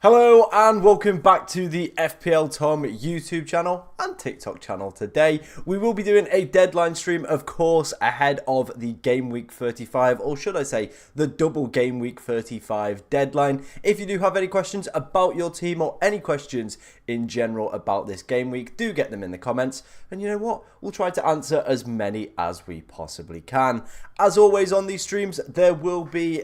Hello and welcome back to the FPL Tom YouTube channel and TikTok channel. Today we will be doing a deadline stream, of course, ahead of the Game Week 35, or should I say the double Game Week 35 deadline. If you do have any questions about your team or any questions in general about this game week, do get them in the comments, and you know what, we'll try to answer as many as we possibly can. As always on these streams, there will be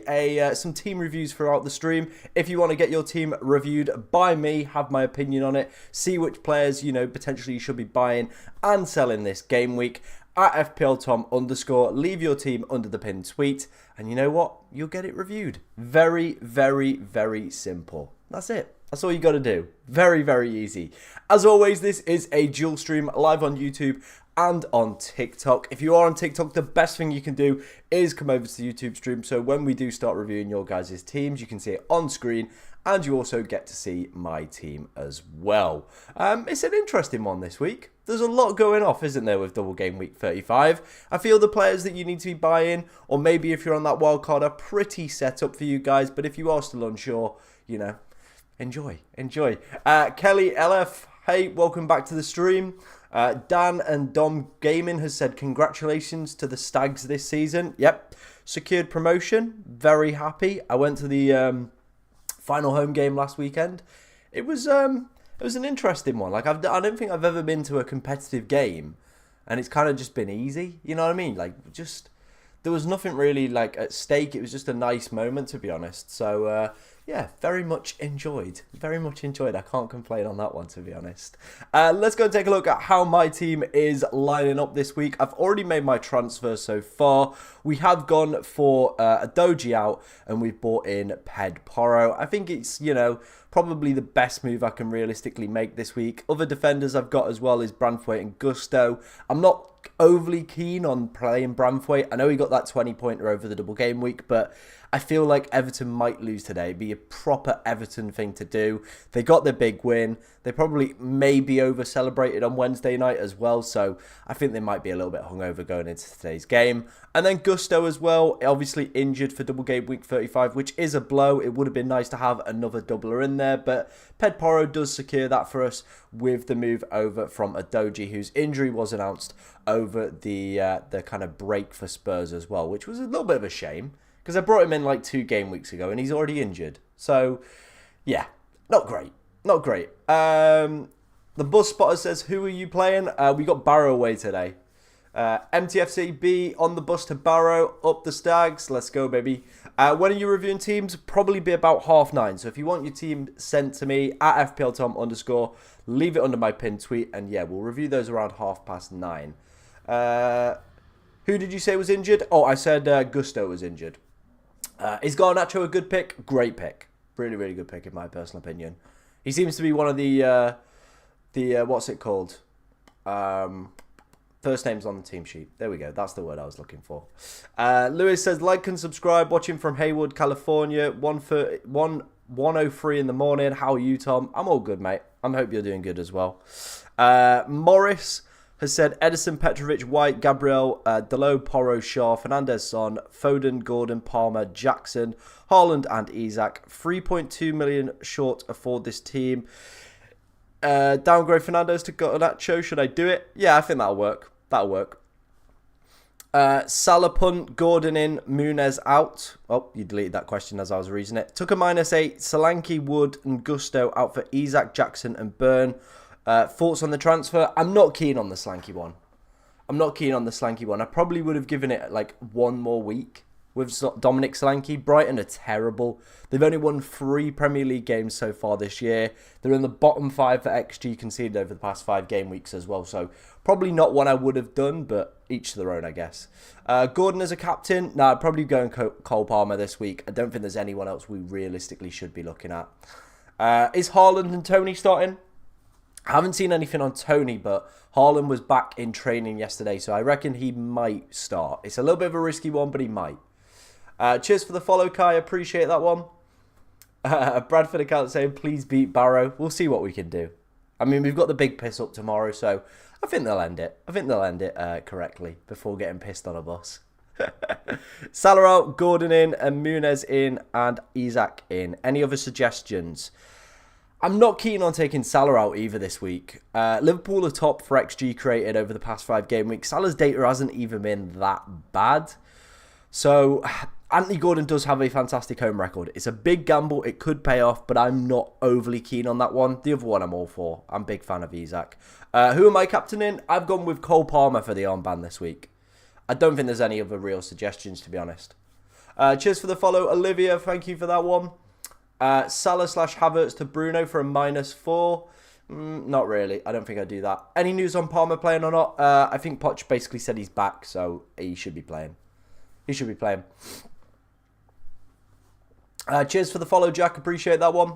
some team reviews throughout the stream. If you want to get your team reviewed by me, have my opinion on it, see which players, you know, potentially you should be buying and selling this game week, at FPLTom_, leave your team under the pinned tweet, and you know what, you'll get it reviewed. Very, very, very simple. That's it. That's all you got to do. Very, very easy. As always, this is a dual stream live on YouTube and on TikTok. If you are on TikTok, the best thing you can do is come over to the YouTube stream. So when we do start reviewing your guys' teams, you can see it on screen and you also get to see my team as well. It's an interesting one this week. There's a lot going off, isn't there, with double game week 35. I feel the players that you need to be buying, or maybe if you're on that wildcard, are pretty set up for you guys. But if you are still unsure, you know, enjoy. Kelly LF, hey, welcome back to the stream. Dan and Dom Gaming has said congratulations to the Stags this season. Yep, secured promotion. Very happy. I went to the final home game last weekend. It was an interesting one. Like I don't think I've ever been to a competitive game, and it's kind of just been easy. You know what I mean? Like just there was nothing really like at stake. It was just a nice moment, to be honest. So yeah, very much enjoyed. I can't complain on that one, to be honest. Let's go and take a look at how my team is lining up this week. I've already made my transfer so far. We have gone for a Doji out, and we've bought in Ped Porro. I think it's, you know, probably the best move I can realistically make this week. Other defenders I've got as well is Branthwaite and Gusto. I'm not overly keen on playing Branthwaite. I know he got that 20-pointer over the double game week, but I feel like Everton might lose today. It'd be a proper Everton thing to do. They got their big win. They probably maybe over-celebrated on Wednesday night as well, so I think they might be a little bit hungover going into today's game. And then Gusto as well, obviously injured for double game week 35, which is a blow. It would have been nice to have another doubler in there, but Ped Porro does secure that for us with the move over from Adoji, whose injury was announced over the kind of break for Spurs as well, which was a little bit of a shame, because I brought him in like 2 game weeks ago and he's already injured. So, yeah, not great. The bus spotter says, who are you playing? We got Barrow away today. MTFC B on the bus to Barrow, up the Stags. Let's go, baby. When are you reviewing teams? Probably be about 9:30. So if you want your team sent to me at FPLTom_, leave it under my pinned tweet. And yeah, we'll review those around 9:30. Who did you say was injured? Oh, I said Gusto was injured. Is Garnacho a good pick? Great pick. Really, really good pick in my personal opinion. He seems to be one of the what's it called? First names on the team sheet. There we go. That's the word I was looking for. Lewis says, like and subscribe. Watching from Haywood, California. 1:03 in the morning. How are you, Tom? I'm all good, mate. I hope you're doing good as well. Morris has said Edison, Petrovic, White, Gabriel, Dalot, Porro, Shaw, Fernandez, Son, Foden, Gordon, Palmer, Jackson, Haaland and Isak. 3.2 million short for this team. Downgrade Fernandez to Garnacho. Should I do it? Yeah, I think that'll work. Salah punt, Gordon in, Muniz out. Oh, you deleted that question as I was reading it. Took a -8. Solanke, Wood and Gusto out for Isak, Jackson and Byrne. Thoughts on the transfer? I'm not keen on the Slanky one. I probably would have given it like one more week with Dominic Solanke. Brighton are terrible. They've only won 3 Premier League games so far this year. They're in the bottom 5 for XG conceded over the past 5 game weeks as well. So probably not one I would have done, but each to their own, I guess. Gordon as a captain? No, I'd probably go Cole Palmer this week. I don't think there's anyone else we realistically should be looking at. Is Haaland and Tony starting? I haven't seen anything on Tony, but Haaland was back in training yesterday, so I reckon he might start. It's a little bit of a risky one, but he might. Cheers for the follow, Kai. Appreciate that one. Bradford account saying, please beat Barrow. We'll see what we can do. I mean, we've got the big piss up tomorrow, so I think they'll end it. Correctly before getting pissed on a bus. Salah out, Gordon in, and Muniz in, and Isak in. Any other suggestions? I'm not keen on taking Salah out either this week. Liverpool are top for XG created over the past 5 game weeks. Salah's data hasn't even been that bad. So Anthony Gordon does have a fantastic home record. It's a big gamble. It could pay off, but I'm not overly keen on that one. The other one I'm all for. I'm a big fan of Isaac. Who am I captaining? I've gone with Cole Palmer for the armband this week. I don't think there's any other real suggestions, to be honest. Cheers for the follow, Olivia. Thank you for that one. Salah / Havertz to Bruno for a -4. Not really. I don't think I'd do that. Any news on Palmer playing or not? I think Poch basically said he's back, so he should be playing. He should be playing. Cheers for the follow, Jack. Appreciate that one.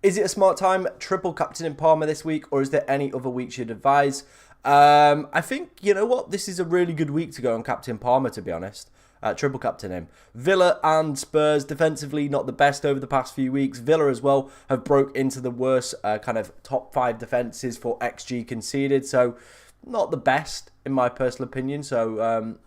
Is it a smart time triple captain in Palmer this week, or is there any other weeks you'd advise? I think, you know what? This is a really good week to go on Captain Palmer, to be honest. Triple captain him. Villa and Spurs defensively not the best over the past few weeks. Villa as well have broke into the worst kind of top 5 defences for XG conceded. So not the best in my personal opinion. So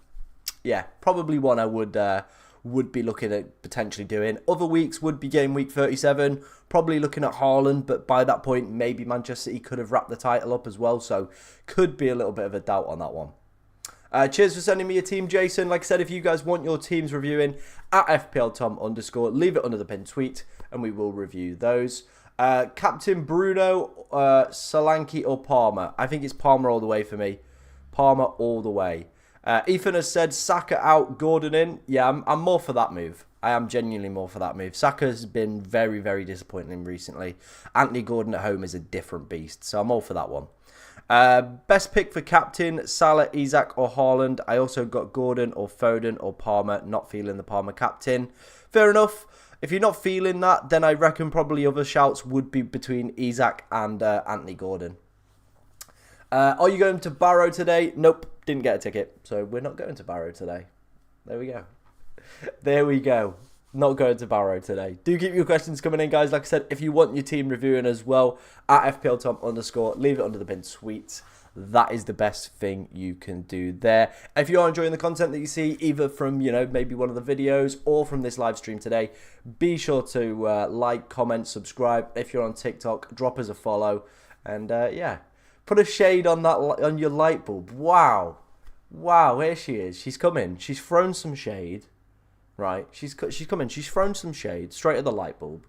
yeah, probably one I would be looking at potentially doing. Other weeks would be game week 37. Probably looking at Haaland, but by that point maybe Manchester City could have wrapped the title up as well. So could be a little bit of a doubt on that one. Cheers for sending me a team, Jason. Like I said, if you guys want your teams reviewing at FPLTom_, leave it under the pinned tweet and we will review those. Captain Bruno, Solanke or Palmer? I think it's Palmer all the way for me. Palmer all the way. Ethan has said Saka out, Gordon in. Yeah, I'm more for that move. I am genuinely more for that move. Saka has been very, very disappointing recently. Anthony Gordon at home is a different beast, so I'm all for that one. Best pick for captain, Salah, Isaac or Haaland. I also got Gordon or Foden or Palmer. Not feeling the Palmer captain. Fair enough. If you're not feeling that, then I reckon probably other shouts would be between Isaac and Anthony Gordon. Are you going to Barrow today? Nope, didn't get a ticket. So we're not going to Barrow today. There we go. There we go. Not going to Barrow today. Do keep your questions coming in, guys. Like I said, if you want your team reviewing as well, at FPLTom_, leave it under the pinned tweet. That is the best thing you can do there. If you are enjoying the content that you see, either from, you know, maybe one of the videos or from this live stream today, be sure to like, comment, subscribe. If you're on TikTok, drop us a follow. And, yeah, put a shade on that on your light bulb. Wow. Wow, here she is. She's coming. She's thrown some shade. Right, she's coming. She's thrown some shade straight at the light bulb.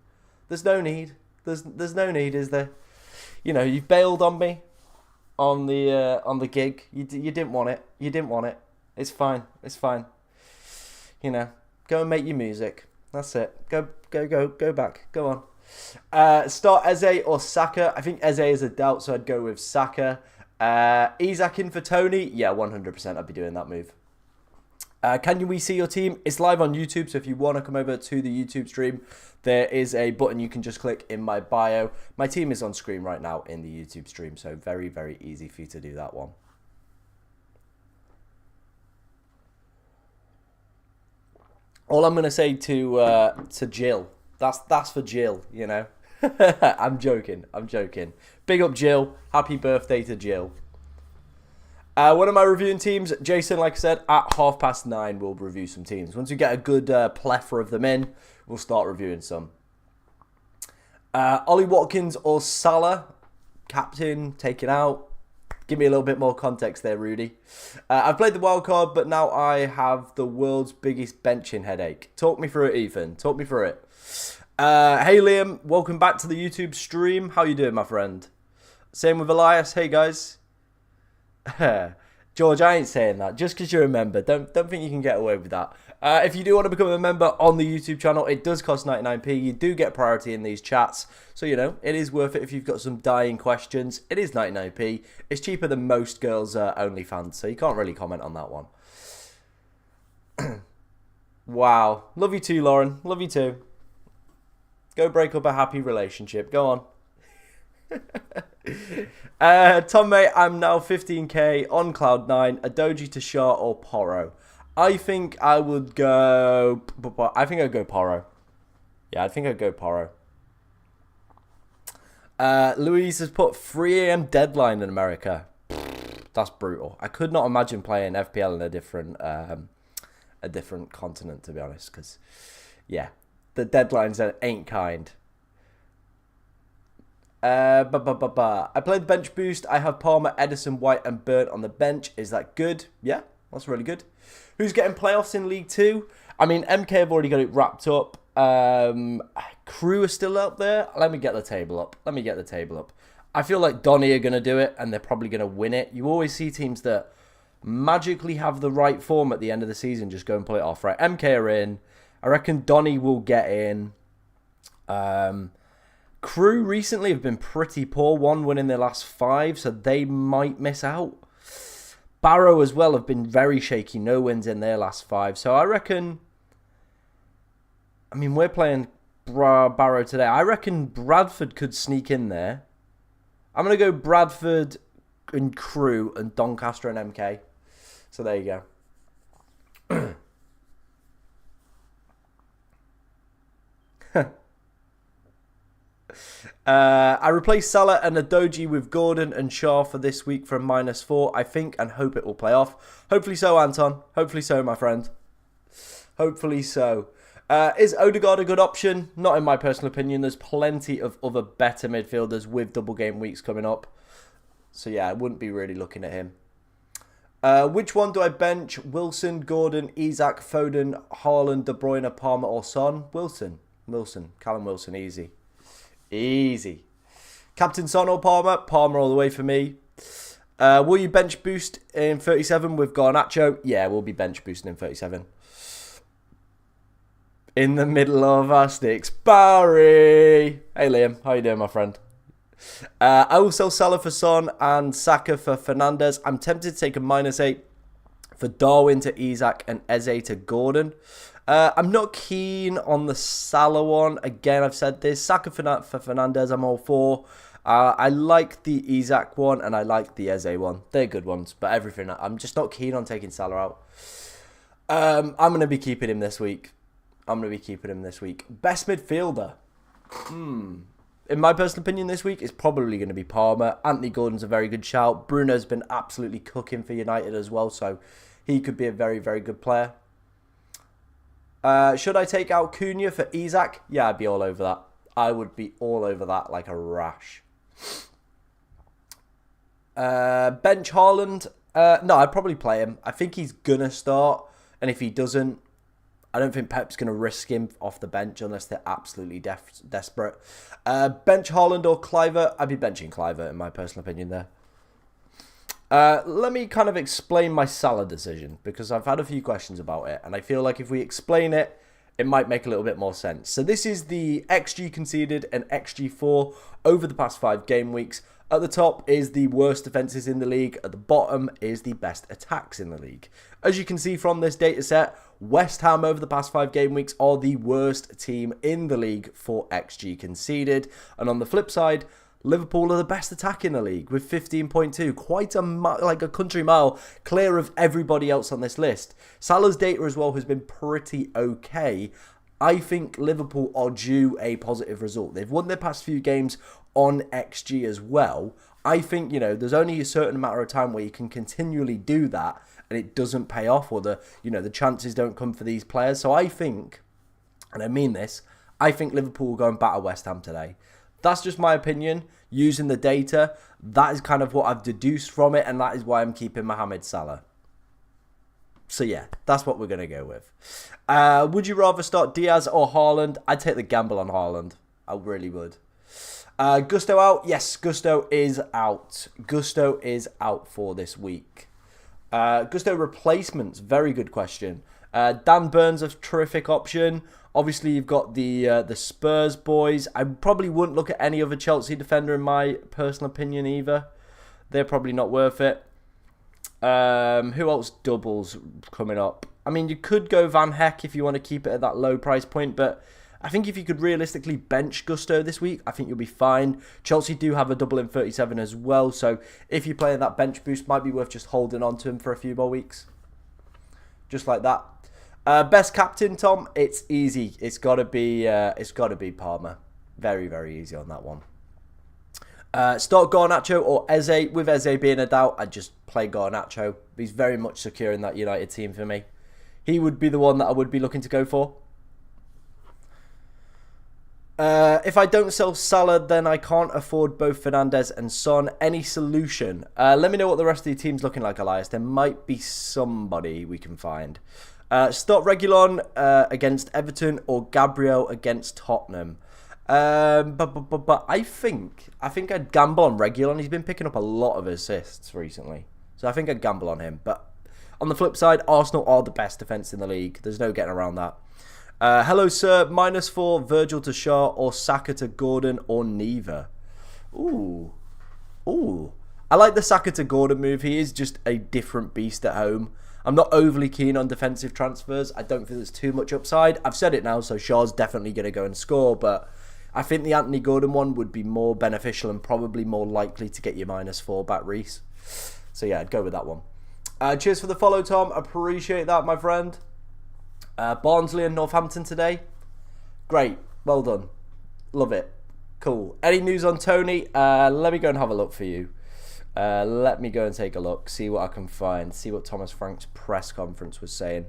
There's no need. There's no need, is there? You know, you've bailed on me on the gig. You didn't want it. You didn't want it. It's fine. It's fine. You know, go and make your music. That's it. Go back. Go on. Start Eze or Saka. I think Eze is a doubt, so I'd go with Saka. Isaac in for Tony. Yeah, 100%. I'd be doing that move. Can we see your team? It's live on YouTube, so if you want to come over to the YouTube stream, there is a button you can just click in my bio. My team is on screen right now in the YouTube stream, so very, very easy for you to do that one. All I'm going to say to Jill, that's for Jill, you know. I'm joking. Big up Jill. Happy birthday to Jill. When am I reviewing teams? Jason, like I said, at 9:30 we'll review some teams. Once we get a good plethora of them in, we'll start reviewing some. Ollie Watkins or Salah? Captain, taken out. Give me a little bit more context there, Rudy. I've played the wildcard, but now I have the world's biggest benching headache. Talk me through it, Ethan. Talk me through it. Hey, Liam. Welcome back to the YouTube stream. How you doing, my friend? Same with Elias. Hey, guys. George, I ain't saying that. Just because you're a member, don't think you can get away with that. If you do want to become a member on the YouTube channel, it does cost 99p. You do get priority in these chats, so you know it is worth it if you've got some dying questions. It is 99p. It's cheaper than most girls' OnlyFans, so you can't really comment on that one. Wow, love you too, Lauren. Love you too. Go break up a happy relationship. Go on. Tom, mate, I'm now 15k on cloud 9. Adoji to Shah or Porro? I think I would go. I think I'd go Porro. Yeah, I think I'd go Porro. Louise has put 3 a.m. deadline in America. That's brutal. I could not imagine playing FPL in a different continent, to be honest. Because, yeah, the deadlines ain't kind. I played the bench boost. I have Palmer, Edison, White, and Burnt on the bench. Is that good? Yeah, that's really good. Who's getting playoffs in League 2? I mean, MK have already got it wrapped up. Crew are still up there. Let me get the table up. I feel like Donny are going to do it, and they're probably going to win it. You always see teams that magically have the right form at the end of the season just go and pull it off, right? MK are in. I reckon Donny will get in. Crew recently have been pretty poor. 1 win in their last 5, so they might miss out. Barrow as well have been very shaky. No wins in their last 5. So I reckon... I mean, we're playing Barrow today. I reckon Bradford could sneak in there. I'm going to go Bradford and Crew and Doncaster and MK. So there you go. I replaced Salah and Adoji with Gordon and Shaw for this week for a -4, I think, and hope it will play off. Hopefully so, Anton. Hopefully so, my friend. Hopefully so. Is Odegaard a good option? Not in my personal opinion. There's plenty of other better midfielders with double game weeks coming up. So yeah, I wouldn't be really looking at him. Which one do I bench? Wilson, Gordon, Isak, Foden, Haaland, De Bruyne, Palmer or Son? Wilson. Callum Wilson, easy. Easy. Captain Son or Palmer? Palmer all the way for me. Will you bench boost in 37 with Garnacho? Yeah, we'll be bench boosting in 37. In the middle of our sticks, Barry. Hey Liam, how you doing, my friend? I will sell Salah for Son and Saka for Fernandez. I'm tempted to take a -8 for Darwin to Isak and Eze to Gordon. I'm not keen on the Salah one. Again, I've said this. Saka for Fernandez, I'm all for. I like the Isak one and I like the Eze one. They're good ones, but everything. I'm just not keen on taking Salah out. I'm going to be keeping him this week. Best midfielder. In my personal opinion this week, it's probably going to be Palmer. Anthony Gordon's a very good shout. Bruno's been absolutely cooking for United as well, so he could be a very, very good player. Should I take out Cunha for Isak? Yeah, I'd be all over that. I would be all over that like a rash. Bench Haaland. No, I'd probably play him. I think he's going to start. And if he doesn't, I don't think Pep's going to risk him off the bench unless they're absolutely desperate. Bench Haaland or Cliver? I'd be benching Cliver in my personal opinion there. Let me kind of explain my Salah decision because I've had a few questions about it and I feel like if we explain it, it might make a little bit more sense. So this is the XG conceded and XG4 over the past 5 game weeks. At the top is the worst defences in the league. At the bottom is the best attacks in the league. As you can see from this data set, West Ham over the past 5 game weeks are the worst team in the league for XG conceded. And on the flip side, Liverpool are the best attack in the league with 15.2. Quite a country mile clear of everybody else on this list. Salah's data as well has been pretty okay. I think Liverpool are due a positive result. They've won their past few games on XG as well. I think, there's only a certain amount of time where you can continually do that and it doesn't pay off or the chances don't come for these players. So I think, and I mean this, I think Liverpool will go and batter West Ham today. That's just my opinion. Using the data, that is kind of what I've deduced from it and that is why I'm keeping Mohamed Salah. So yeah, that's what we're going to go with. Would you rather start Diaz or Haaland? I'd take the gamble on Haaland. I really would. Gusto out? Yes, Gusto is out. Gusto is out for this week. Gusto replacements? Very good question. Dan Burns, a terrific option. Obviously, you've got the Spurs boys. I probably wouldn't look at any other Chelsea defender in my personal opinion either. They're probably not worth it. Who else doubles coming up? I mean, you could go Van Heck if you want to keep it at that low price point, but I think if you could realistically bench Gusto this week, I think you'll be fine. Chelsea do have a double in 37 as well, so if you're playing that bench boost, might be worth just holding on to him for a few more weeks. Just like that. Best captain, Tom? It's easy. It's got to be Palmer. Very, very easy on that one. Start Garnacho or Eze. With Eze being a doubt, I'd just play Garnacho. He's very much secure in that United team for me. He would be the one that I would be looking to go for. If I don't sell Salah, then I can't afford both Fernandes and Son. Any solution? Let me know what the rest of your team's looking like, Elias. There might be somebody we can find. Start Reguilon against Everton or Gabriel against Tottenham. But I think I'd gamble on Reguilon. He's been picking up a lot of assists recently, so I think I'd gamble on him. But on the flip side, Arsenal are the best defence in the league. There's no getting around that. Hello, sir. -4, Virgil to Shaw or Saka to Gordon or neither. Ooh. I like the Saka to Gordon move. He is just a different beast at home. I'm not overly keen on defensive transfers. I don't think there's too much upside. I've said it now, so Shaw's definitely going to go and score, but I think the Anthony Gordon one would be more beneficial and probably more likely to get you -4 back, Reese. So yeah, I'd go with that one. Cheers for the follow, Tom. Appreciate that, my friend. Barnsley and Northampton today. Great. Well done. Love it. Cool. Any news on Tony? Let me go and have a look for you. Let me go and take a look. See what I can find. See what Thomas Frank's press conference was saying.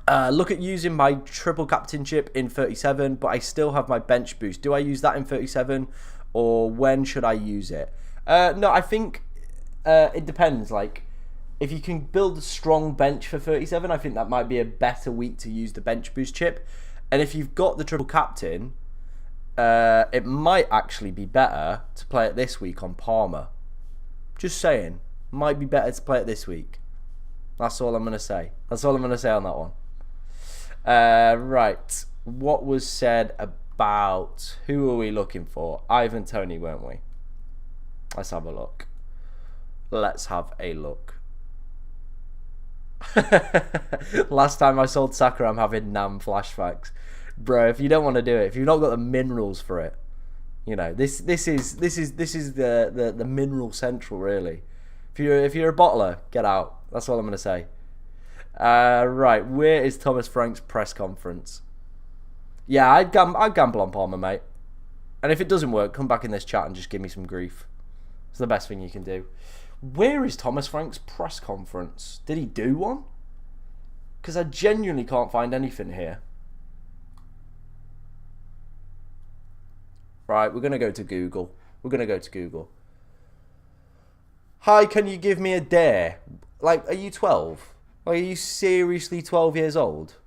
Look at using my triple captainship in 37, but I still have my bench boost. Do I use that in 37, or when should I use it? No, I think it depends. Like, if you can build a strong bench for 37, I think that might be a better week to use the bench boost chip. And if you've got the triple captain, it might actually be better to play it this week on Palmer. Just saying, might be better to play it this week. That's all I'm going to say. That's all I'm going to say on that one. Right, what was said about, who were we looking for? Ivan Toney, weren't we? Let's have a look. Let's have a look. Last time I sold Saka, I'm having Nam flashbacks. Bro, if you don't want to do it, if you've not got the minerals for it, you know, this is the mineral central, really. If you're a bottler, get out. That's all I'm going to say. Right, where is Thomas Frank's press conference? Yeah, I'd gamble on Palmer, mate. And if it doesn't work, come back in this chat and just give me some grief. It's the best thing you can do. Where is Thomas Frank's press conference? Did he do one? Because I genuinely can't find anything here. Right, we're going to go to Google. Hi, can you give me a dare? Like, are you 12? Like, are you seriously 12 years old?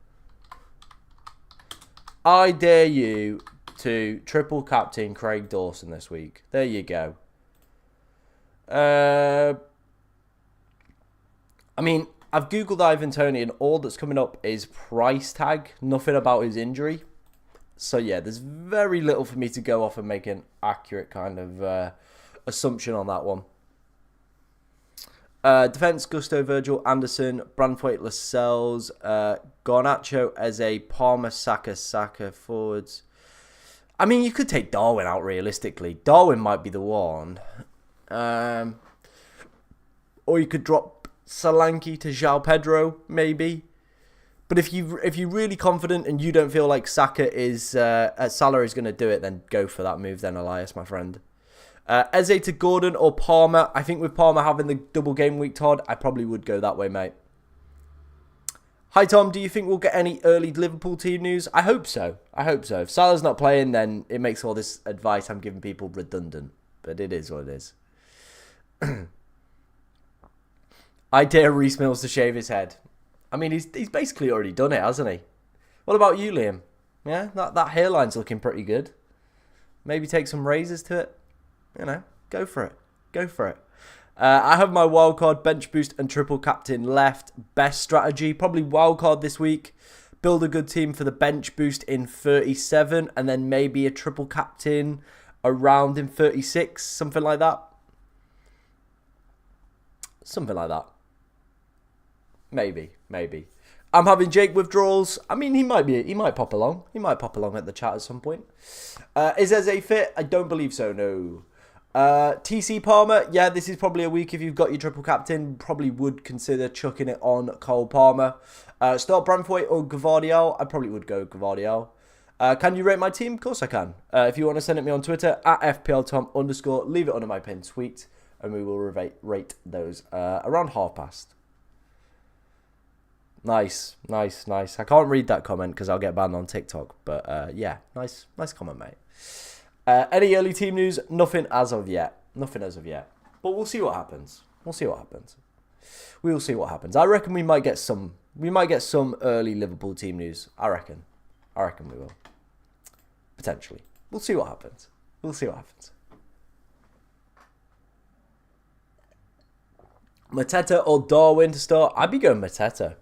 I dare you to triple captain Craig Dawson this week. There you go. I mean, I've Googled Ivan Toney and all that's coming up is price tag. Nothing about his injury. So yeah, there's very little for me to go off and make an accurate kind of assumption on that one. Defense, Gusto, Virgil, Anderson, Branthwaite, Lascelles, Garnacho as a Palmer, Saka forwards. I mean, you could take Darwin out realistically. Darwin might be the one. Or you could drop Solanke to João Pedro, maybe. But if you're really confident and you don't feel like Salah is going to do it, then go for that move then, Elias, my friend. Eze to Gordon or Palmer. I think with Palmer having the double game week, Todd, I probably would go that way, mate. Hi, Tom. Do you think we'll get any early Liverpool team news? I hope so. If Salah's not playing, then it makes all this advice I'm giving people redundant. But it is what it is. I dare Reece Mills to shave his head. I mean, he's basically already done it, hasn't he? What about you, Liam? Yeah, that hairline's looking pretty good. Maybe take some razors to it. You know, go for it. I have my wildcard, bench boost, and triple captain left. Best strategy, probably wildcard this week. Build a good team for the bench boost in 37, and then maybe a triple captain around in 36, something like that. Maybe. I'm having Jake withdrawals. I mean, he might pop along. He might pop along at the chat at some point. Is Eze fit? I don't believe so, no. TC Palmer, yeah, this is probably a week if you've got your triple captain, probably would consider chucking it on Cole Palmer. Start Branthwaite or Gvardiol, I probably would go Gvardiol. Can you rate my team? Of course I can. If you want to send it me on Twitter, at FPLTom_, leave it under my pinned tweet, and we will rate those around past. Nice, nice, nice. I can't read that comment because I'll get banned on TikTok. But yeah, nice comment, mate. Any early team news? Nothing as of yet. Nothing as of yet. But we'll see what happens. We'll see what happens. We will see what happens. I reckon we might get some. We might get some early Liverpool team news. I reckon. I reckon we will. Potentially. We'll see what happens. We'll see what happens. Mateta or Darwin to start? I'd be going Mateta.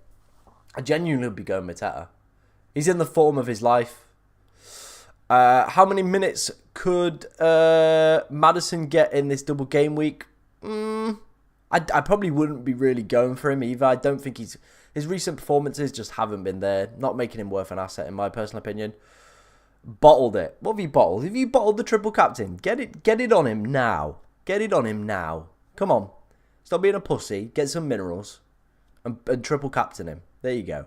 I genuinely would be going Mateta. He's in the form of his life. How many minutes could Maddison get in this double game week? I probably wouldn't be really going for him either. I don't think his recent performances just haven't been there. Not making him worth an asset in my personal opinion. Bottled it. What have you bottled? Have you bottled the triple captain? Get it on him now. Get it on him now. Come on. Stop being a pussy. Get some minerals. And triple captain him. There you go.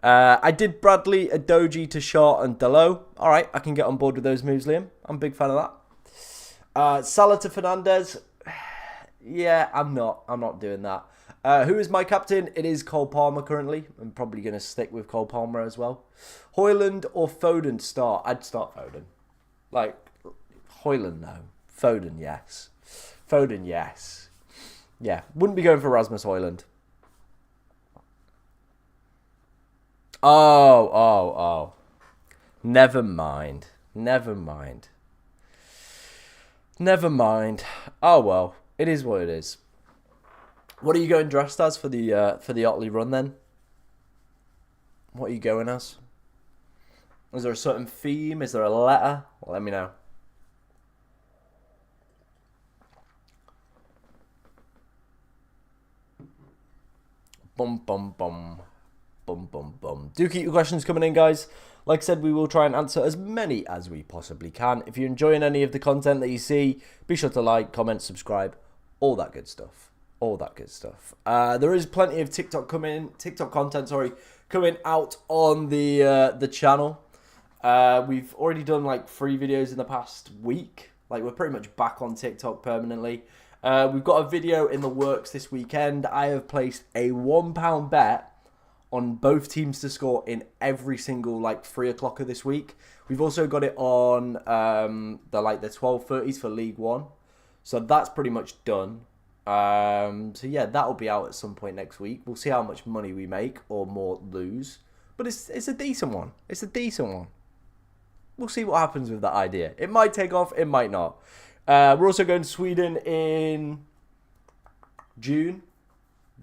I did Bradley, Adoji to Shaw and Dalot. Alright, I can get on board with those moves, Liam. I'm a big fan of that. Salah to Fernandez. Yeah, I'm not doing that. Who is my captain? It is Cole Palmer currently. I'm probably going to stick with Cole Palmer as well. Hoyland or Foden to start? I'd start Foden. Like, Hoyland, no. Foden, yes. Foden, yes. Yeah, wouldn't be going for Rasmus Hoyland. Oh. Never mind. Oh, well. It is what it is. What are you going dressed as for the Otley run then? What are you going as? Is there a certain theme? Is there a letter? Well, let me know. Bum bum bum. Bum bum bum. Do keep your questions coming in, guys. Like I said, we will try and answer as many as we possibly can. If you're enjoying any of the content that you see, be sure to like, comment, subscribe, all that good stuff. There is plenty of TikTok content coming out on the channel. We've already done like 3 videos in the past week. Like, we're pretty much back on TikTok permanently. We've got a video in the works this weekend. I have placed a £1 bet on both teams to score in every single like 3 o'clock of this week. We've also got it on the 12:30s for League One. So that's pretty much done. So yeah, that'll be out at some point next week. We'll see how much money we make or more lose. But it's a decent one. We'll see what happens with that idea. It might take off, it might not. We're also going to Sweden in June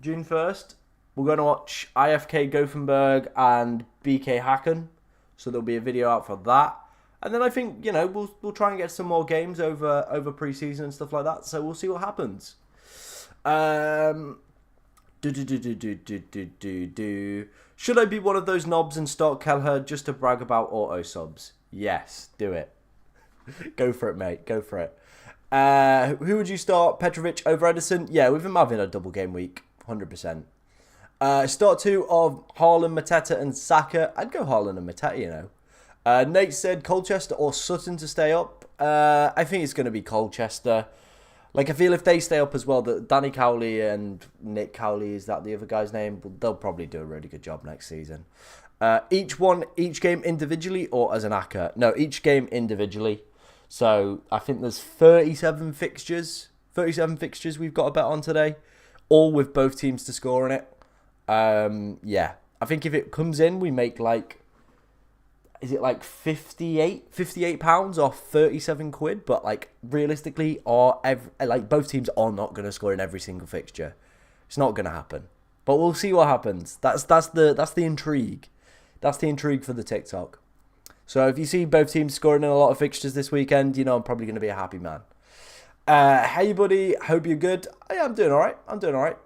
1st. We're going to watch IFK Gothenburg and BK Häcken. So there'll be a video out for that. And then I think, we'll try and get some more games over pre-season and stuff like that. So we'll see what happens. Should I be one of those knobs and start Kelleher just to brag about auto subs? Yes, do it. Go for it, mate. Go for it. Who would you start? Petrovic over Edison? Yeah, with him having a double game week. 100%. Start 2 of Haaland, Mateta and Saka. I'd go Haaland and Mateta, Nate said Colchester or Sutton to stay up. I think it's going to be Colchester. Like, I feel if they stay up as well, that Danny Cowley and Nick Cowley, is that the other guy's name? They'll probably do a really good job next season. Each game individually or as an ACCA? No, each game individually. So I think there's 37 fixtures. 37 fixtures we've got a bet on today. All with both teams to score in it. Yeah. I think if it comes in, we make is it like 58 pounds off 37 quid? But like realistically, both teams are not going to score in every single fixture. It's not going to happen. But we'll see what happens. That's the intrigue. That's the intrigue for the TikTok. So if you see both teams scoring in a lot of fixtures this weekend, I'm probably going to be a happy man. Hey buddy, hope you're good. Yeah, I'm doing alright.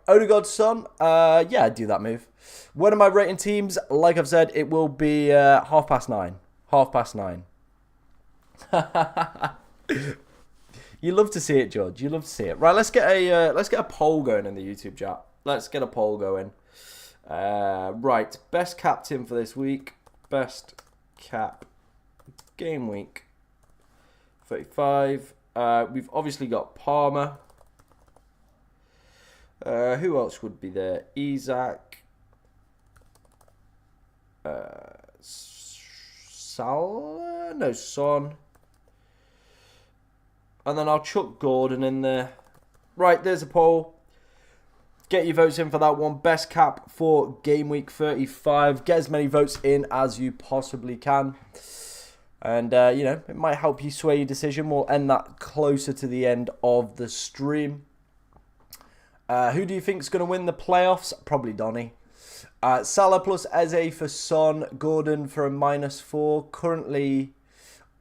Odegaard's son, yeah, I'd do that move. When am I rating teams? Like I've said, it will be 9:30. 9:30. You love to see it, George. You love to see it. Right, let's get a poll going in the YouTube chat. Let's get a poll going. Right, best captain for this week. Best cap game week 35. We've obviously got Palmer. Who else would be there? Isaac. Salah? No, Son. And then I'll chuck Gordon in there. Right, there's a poll. Get your votes in for that one. Best cap for Game Week 35. Get as many votes in as you possibly can. And, you know, it might help you sway your decision. We'll end that closer to the end of the stream. Who do you think is going to win the playoffs? Probably Donny. Salah plus Eze for Son. Gordon for a -4. Currently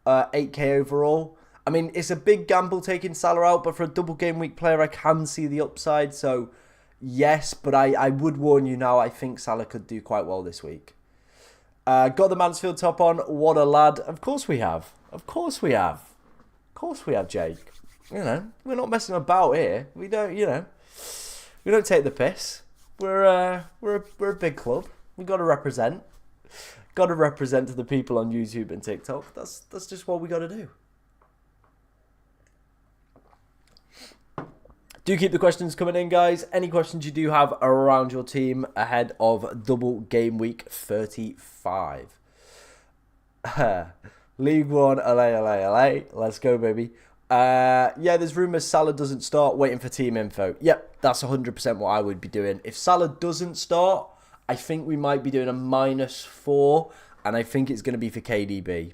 8k overall. I mean, it's a big gamble taking Salah out, but for a double game week player, I can see the upside. So, yes, but I would warn you now, I think Salah could do quite well this week. Got the Mansfield top on. What a lad. Of course we have. Of course we have. Of course we have, Jake. You know, we're not messing about here. We don't, you know, we don't take the piss. We're a big club. We got to represent. Got to represent to the people on YouTube and TikTok. That's just what we got to do. Do keep the questions coming in, guys. Any questions you do have around your team ahead of double game week 35. League 1, LA. Let's go, baby. Yeah, there's rumours Salah doesn't start. Waiting for team info. Yep, that's 100% what I would be doing. If Salah doesn't start, I think we might be doing a -4. And I think it's going to be for KDB.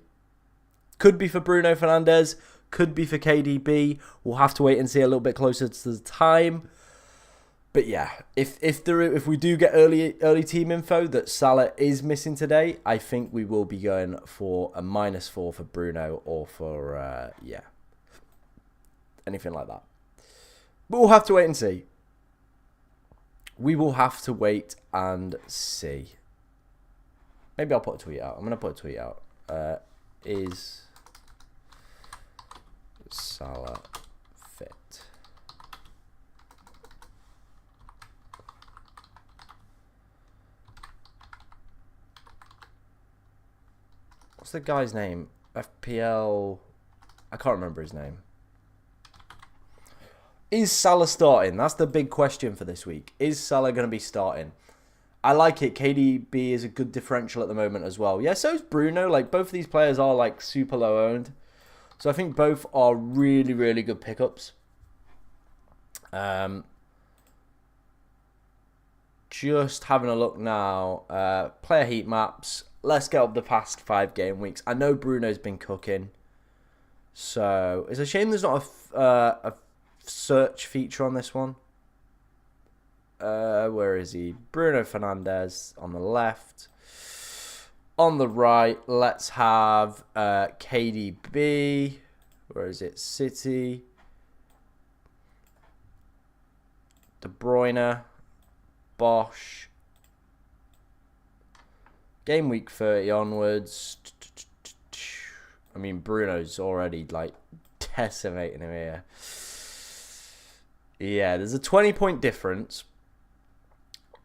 Could be for Bruno Fernandes. Could be for KDB. We'll have to wait and see a little bit closer to the time. But yeah, if we do get early team info that Salah is missing today, I think we will be going for a -4 for Bruno or for yeah, anything like that. But we'll have to wait and see. We will have to wait and see. Maybe I'll put a tweet out. I'm going to put a tweet out. Is Salah fit? What's the guy's name? FPL... I can't remember his name. Is Salah starting? That's the big question for this week. Is Salah going to be starting? I like it. KDB is a good differential at the moment as well. Yeah, so is Bruno. Like, both of these players are, like, super low owned. So I think both are really, really good pickups. Just having a look now. Player heat maps. Let's get up the past 5 game weeks. I know Bruno's been cooking. So it's a shame there's not a search feature on this one. Where is he? Bruno Fernandes on the left. On the right, let's have KDB. Where is it? City. De Bruyne. Bosch. Game week 30 onwards. I mean, Bruno's already, like, decimating him here. Yeah, there's a 20-point difference.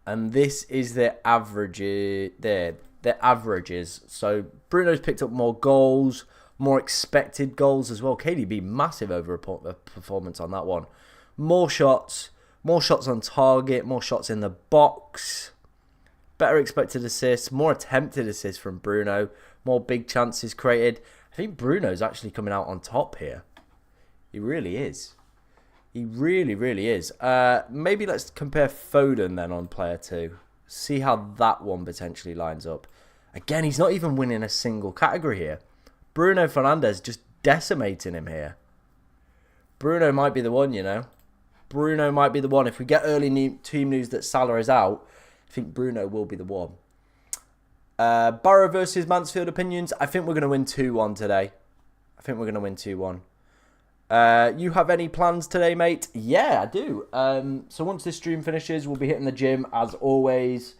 And this is their averages. Their averages. So Bruno's picked up more goals, more expected goals as well. KDB massive over performance on that one. More shots on target, more shots in the box, better expected assists, more attempted assists from Bruno, more big chances created. I think Bruno's actually coming out on top here. He really is. He really, really is. Maybe let's compare Foden then on player 2. See how that one potentially lines up. Again, he's not even winning a single category here. Bruno Fernandes just decimating him here. Bruno might be the one, you know. Bruno might be the one. If we get early team news that Salah is out, I think Bruno will be the one. Borough versus Mansfield opinions. I think we're going to win 2-1 today. I think we're going to win 2-1. You have any plans today, mate? Yeah, I do. So once this stream finishes, we'll be hitting the gym as always.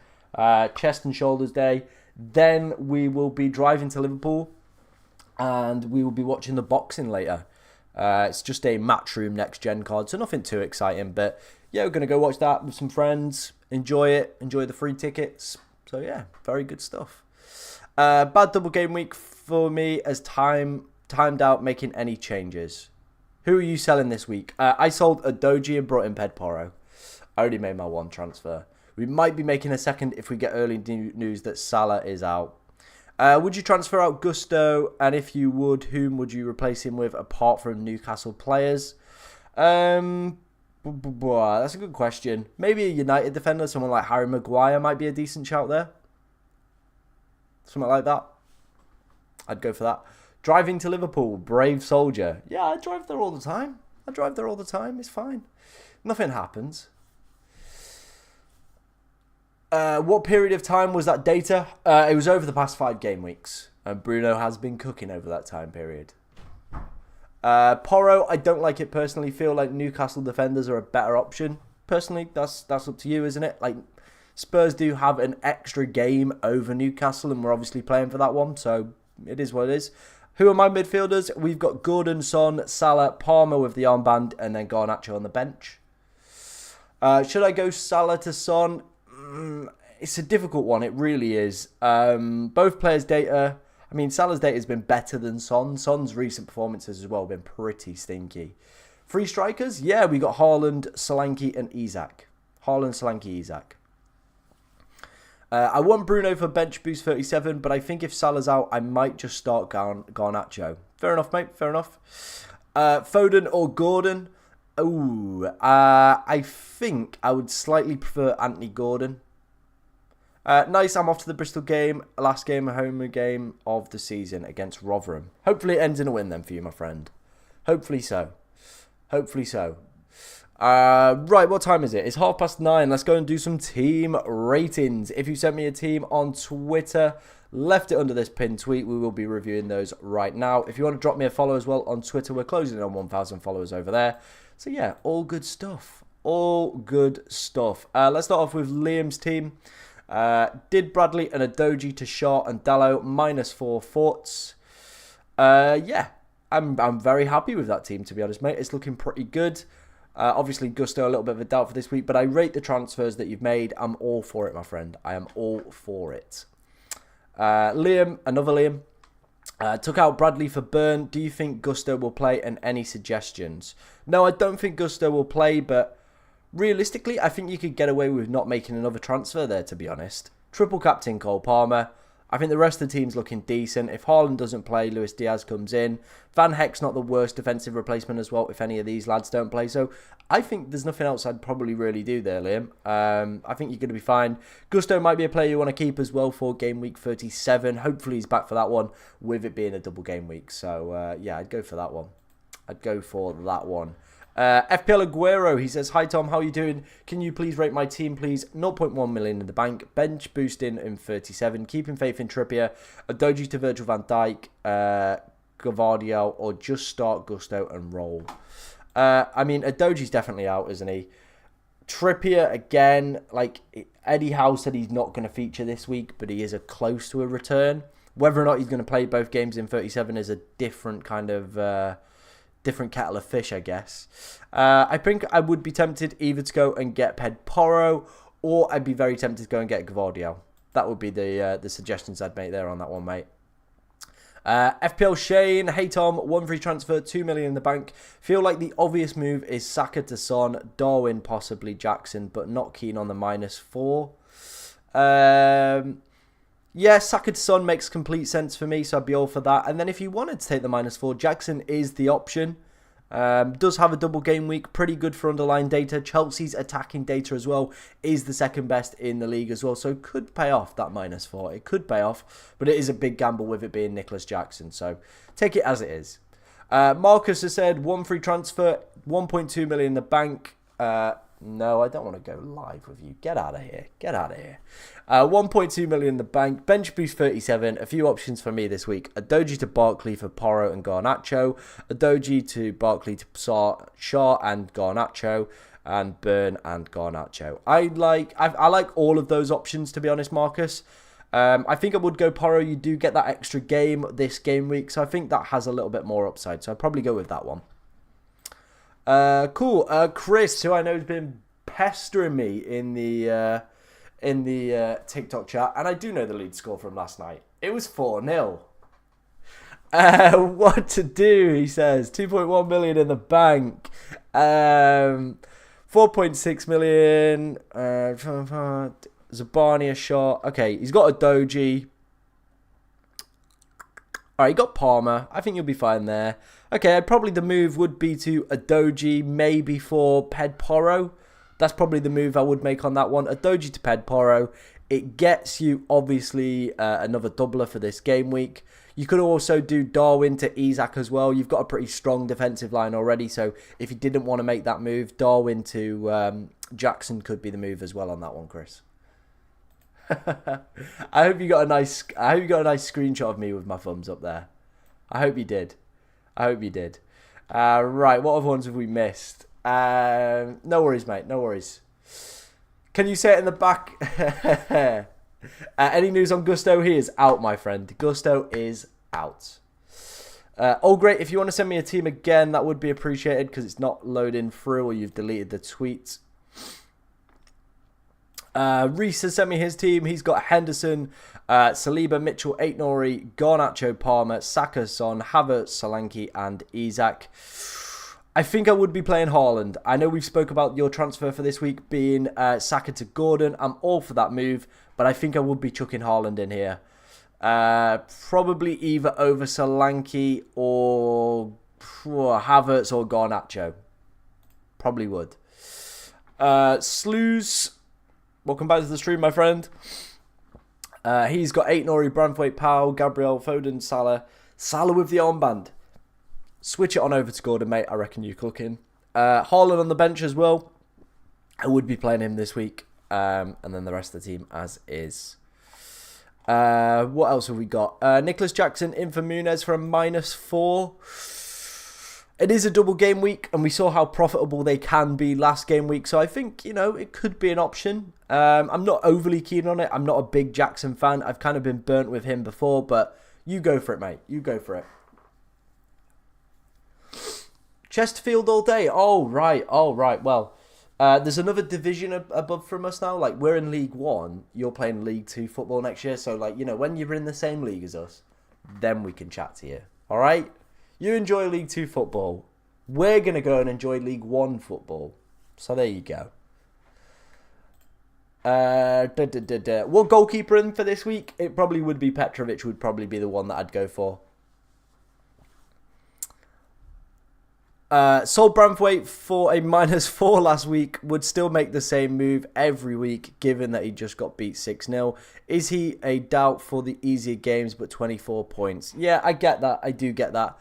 Chest and shoulders day. Then we will be driving to Liverpool and we will be watching the boxing later. It's just a Matchroom next gen card, so nothing too exciting. But yeah, we're going to go watch that with some friends. Enjoy it. Enjoy the free tickets. So yeah, very good stuff. Bad double game week for me as timed out making any changes. Who are you selling this week? I sold a Doji and brought in Pedporo. I already made my one transfer. We might be making a second if we get early news that Salah is out. Would you transfer out Gusto? And if you would, whom would you replace him with apart from Newcastle players? That's a good question. Maybe a United defender, someone like Harry Maguire might be a decent shout there. Something like that. I'd go for that. Driving to Liverpool, brave soldier. Yeah, I drive there all the time. It's fine. Nothing happens. What period of time was that data? It was over the past 5 game weeks. And Bruno has been cooking over that time period. Porro, I don't like it personally. Feel like Newcastle defenders are a better option. Personally, that's up to you, isn't it? Like, Spurs do have an extra game over Newcastle, and we're obviously playing for that one, so it is what it is. Who are my midfielders? We've got Gordon, Son, Salah, Palmer with the armband, and then Garnacho on the bench. Should I go Salah to Son? It's a difficult one. It really is. Both players' data. I mean, Salah's data has been better than Son. Son's recent performances as well have been pretty stinky. 3 strikers? Yeah, we got Haaland, Solanke, and Isak. Haaland, Solanke, Isak. I want Bruno for bench boost 37, but I think if Salah's out, I might just start Garnacho. Fair enough, mate. Fair enough. Foden or Gordon? I think I would slightly prefer Anthony Gordon. Nice, I'm off to the Bristol game. Last game, a home game of the season against Rotherham. Hopefully it ends in a win then for you, my friend. Hopefully so. Right, what time is it? It's 9:30. Let's go and do some team ratings. If you sent me a team on Twitter, left it under this pinned tweet, we will be reviewing those right now. If you want to drop me a follow as well on Twitter, we're closing in on 1,000 followers over there. So yeah, all good stuff. Let's start off with Liam's team. Did Bradley and Adoji to Shaw and Dallo, -4 thoughts. Yeah, I'm very happy with that team, to be honest, mate. It's looking pretty good. Obviously, Gusto, a little bit of a doubt for this week, but I rate the transfers that you've made. I'm all for it, my friend. I am all for it. Liam, another Liam, took out Bradley for Burn. Do you think Gusto will play, and any suggestions? No, I don't think Gusto will play, but realistically, I think you could get away with not making another transfer there, to be honest. Triple captain Cole Palmer. I think the rest of the team's looking decent. If Haaland doesn't play, Luis Diaz comes in. Van Heck's not the worst defensive replacement as well if any of these lads don't play. So I think there's nothing else I'd probably really do there, Liam. I think you're going to be fine. Gusto might be a player you want to keep as well for game week 37. Hopefully he's back for that one with it being a double game week. So yeah, I'd go for that one. FPL Aguero, he says, hi Tom, how are you doing? Can you please rate my team, please? 0.1 million in the bank, bench boosting in 37, keeping faith in Trippier, Adoji to Virgil van Dijk, Gavardio, or just start Gusto and roll. I mean, Adoji's definitely out, isn't he? Trippier, again, like Eddie Howe said he's not going to feature this week, but he is close to a return. Whether or not he's going to play both games in 37 is a different kind of... different kettle of fish, I guess. I think I would be tempted either to go and get Porro, or I'd be very tempted to go and get Gavardio. That would be the suggestions I'd make there on that one, mate. FPL Shane, hey Tom, 1 free transfer, 2 million in the bank. Feel like the obvious move is Saka to Son, Darwin, possibly Jackson, but not keen on the -4. Yeah, Saka to Son makes complete sense for me, so I'd be all for that. And then if you wanted to take the -4, Jackson is the option. Does have a double game week, pretty good for underlying data. Chelsea's attacking data as well is the second best in the league as well, so it could pay off, that -4. It could pay off, but it is a big gamble with it being Nicholas Jackson, so take it as it is. Marcus has said 1 free transfer, 1.2 million in the bank. No, I don't want to go live with you. Get out of here. 1.2 million in the bank. Bench boost 37. A few options for me this week. Adoji to Barkley for Porro and Garnacho. Adoji to Barkley to Shaw and Garnacho. And Burn and Garnacho. I like all of those options, to be honest, Marcus. I think I would go Porro. You do get that extra game this game week, so I think that has a little bit more upside. So I'd probably go with that one. Cool. Chris, who I know has been pestering me in the TikTok chat, and I do know the lead score from last night. It was 4-0. What to do? He says 2.1 million in the bank. 4.6 million. Zabani a shot. Okay, he's got a Doji. Alright, he got Palmer. I think you'll be fine there. Okay, probably the move would be to a Doji, maybe for Ped Porro. That's probably the move I would make on that one. A Doji to Ped Porro. It gets you, obviously, another doubler for this game week. You could also do Darwin to Isak as well. You've got a pretty strong defensive line already, so if you didn't want to make that move, Darwin to Jackson could be the move as well on that one, Chris. I hope you got a nice screenshot of me with my thumbs up there. I hope you did. Right, what other ones have we missed? No worries, mate. No worries. Can you say it in the back? Any news on Gusto? He is out, my friend. Gusto is out. Oh, great. If you want to send me a team again, that would be appreciated because it's not loading through or you've deleted the tweet. Reese has sent me his team. He's got Henderson, Saliba, Mitchell, Aitnori, Garnacho, Palmer, Saka, Son, Havertz, Solanke, and Isak. I think I would be playing Haaland. I know we've spoke about your transfer for this week being Saka to Gordon. I'm all for that move, but I think I would be chucking Haaland in here. Probably either over Solanke or Havertz or Garnacho. Probably would. Slews, welcome back to the stream, my friend. He's got Aitnori, Branthwaite, Powell, Gabriel, Foden, Salah. Salah with the armband. Switch it on over to Gordon, mate. I reckon you're cooking. Haaland on the bench as well. I would be playing him this week. And then the rest of the team as is. What else have we got? Nicholas Jackson in for Muniz for a -4. It is a double game week, and we saw how profitable they can be last game week. So I think, it could be an option. I'm not overly keen on it. I'm not a big Jackson fan. I've kind of been burnt with him before, but you go for it, mate. You go for it. Chesterfield all day. Oh, right. Well, there's another division above from us now. Like, we're in League 1. You're playing League 2 football next year. So, when you're in the same league as us, then we can chat to you. All right? You enjoy League 2 football. We're going to go and enjoy League 1 football. So, there you go. What goalkeeper in for this week? It probably would be Petrovic would probably be the one that I'd go for. Sold Branthwaite for a -4 last week. Would still make the same move every week, given that he just got beat 6-0. Is he a doubt for the easier games, but 24 points? Yeah, I get that. I do get that.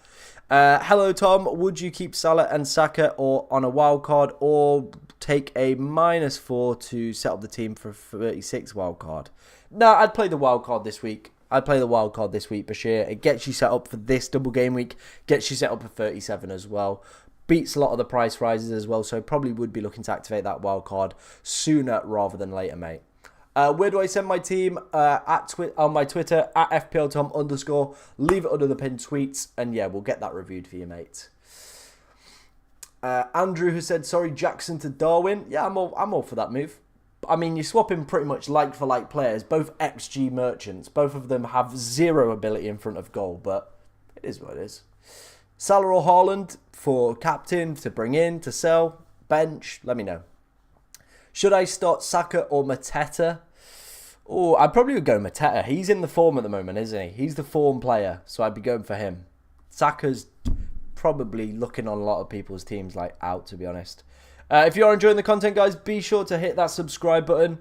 Hello, Tom. Would you keep Salah and Saka or on a wild card, or take a -4 to set up the team for 36 wild card? No, I'd play the wild card this week. Bashir. It gets you set up for this double game week. Gets you set up for 37 as well. Beats a lot of the price rises as well. So probably would be looking to activate that wild card sooner rather than later, mate. Where do I send my team? On my Twitter, at FPLTom_. Leave it under the pinned tweets. And yeah, we'll get that reviewed for you, mate. Andrew has said, sorry, Jackson to Darwin. Yeah, I'm all for that move. I mean, you're swapping pretty much like for like players, both XG merchants. Both of them have 0 ability in front of goal, but it is what it is. Salah or Haaland for captain, to bring in, to sell, bench, let me know. Should I start Saka or Mateta? Oh, I probably would go Mateta. He's in the form at the moment, isn't he? He's the form player, so I'd be going for him. Saka's probably looking on a lot of people's teams like out, to be honest. If you are enjoying the content, guys, be sure to hit that subscribe button.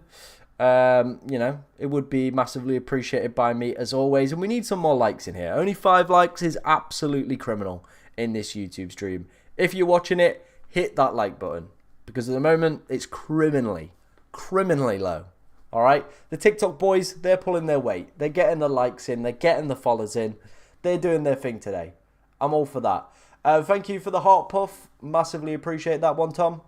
It would be massively appreciated by me as always. And we need some more likes in here. Only 5 likes is absolutely criminal in this YouTube stream. If you're watching it, hit that like button. Because at the moment, it's criminally low. All right? The TikTok boys, they're pulling their weight. They're getting the likes in. They're getting the follows in. They're doing their thing today. I'm all for that. Thank you for the heart puff. Massively appreciate that one, Tom.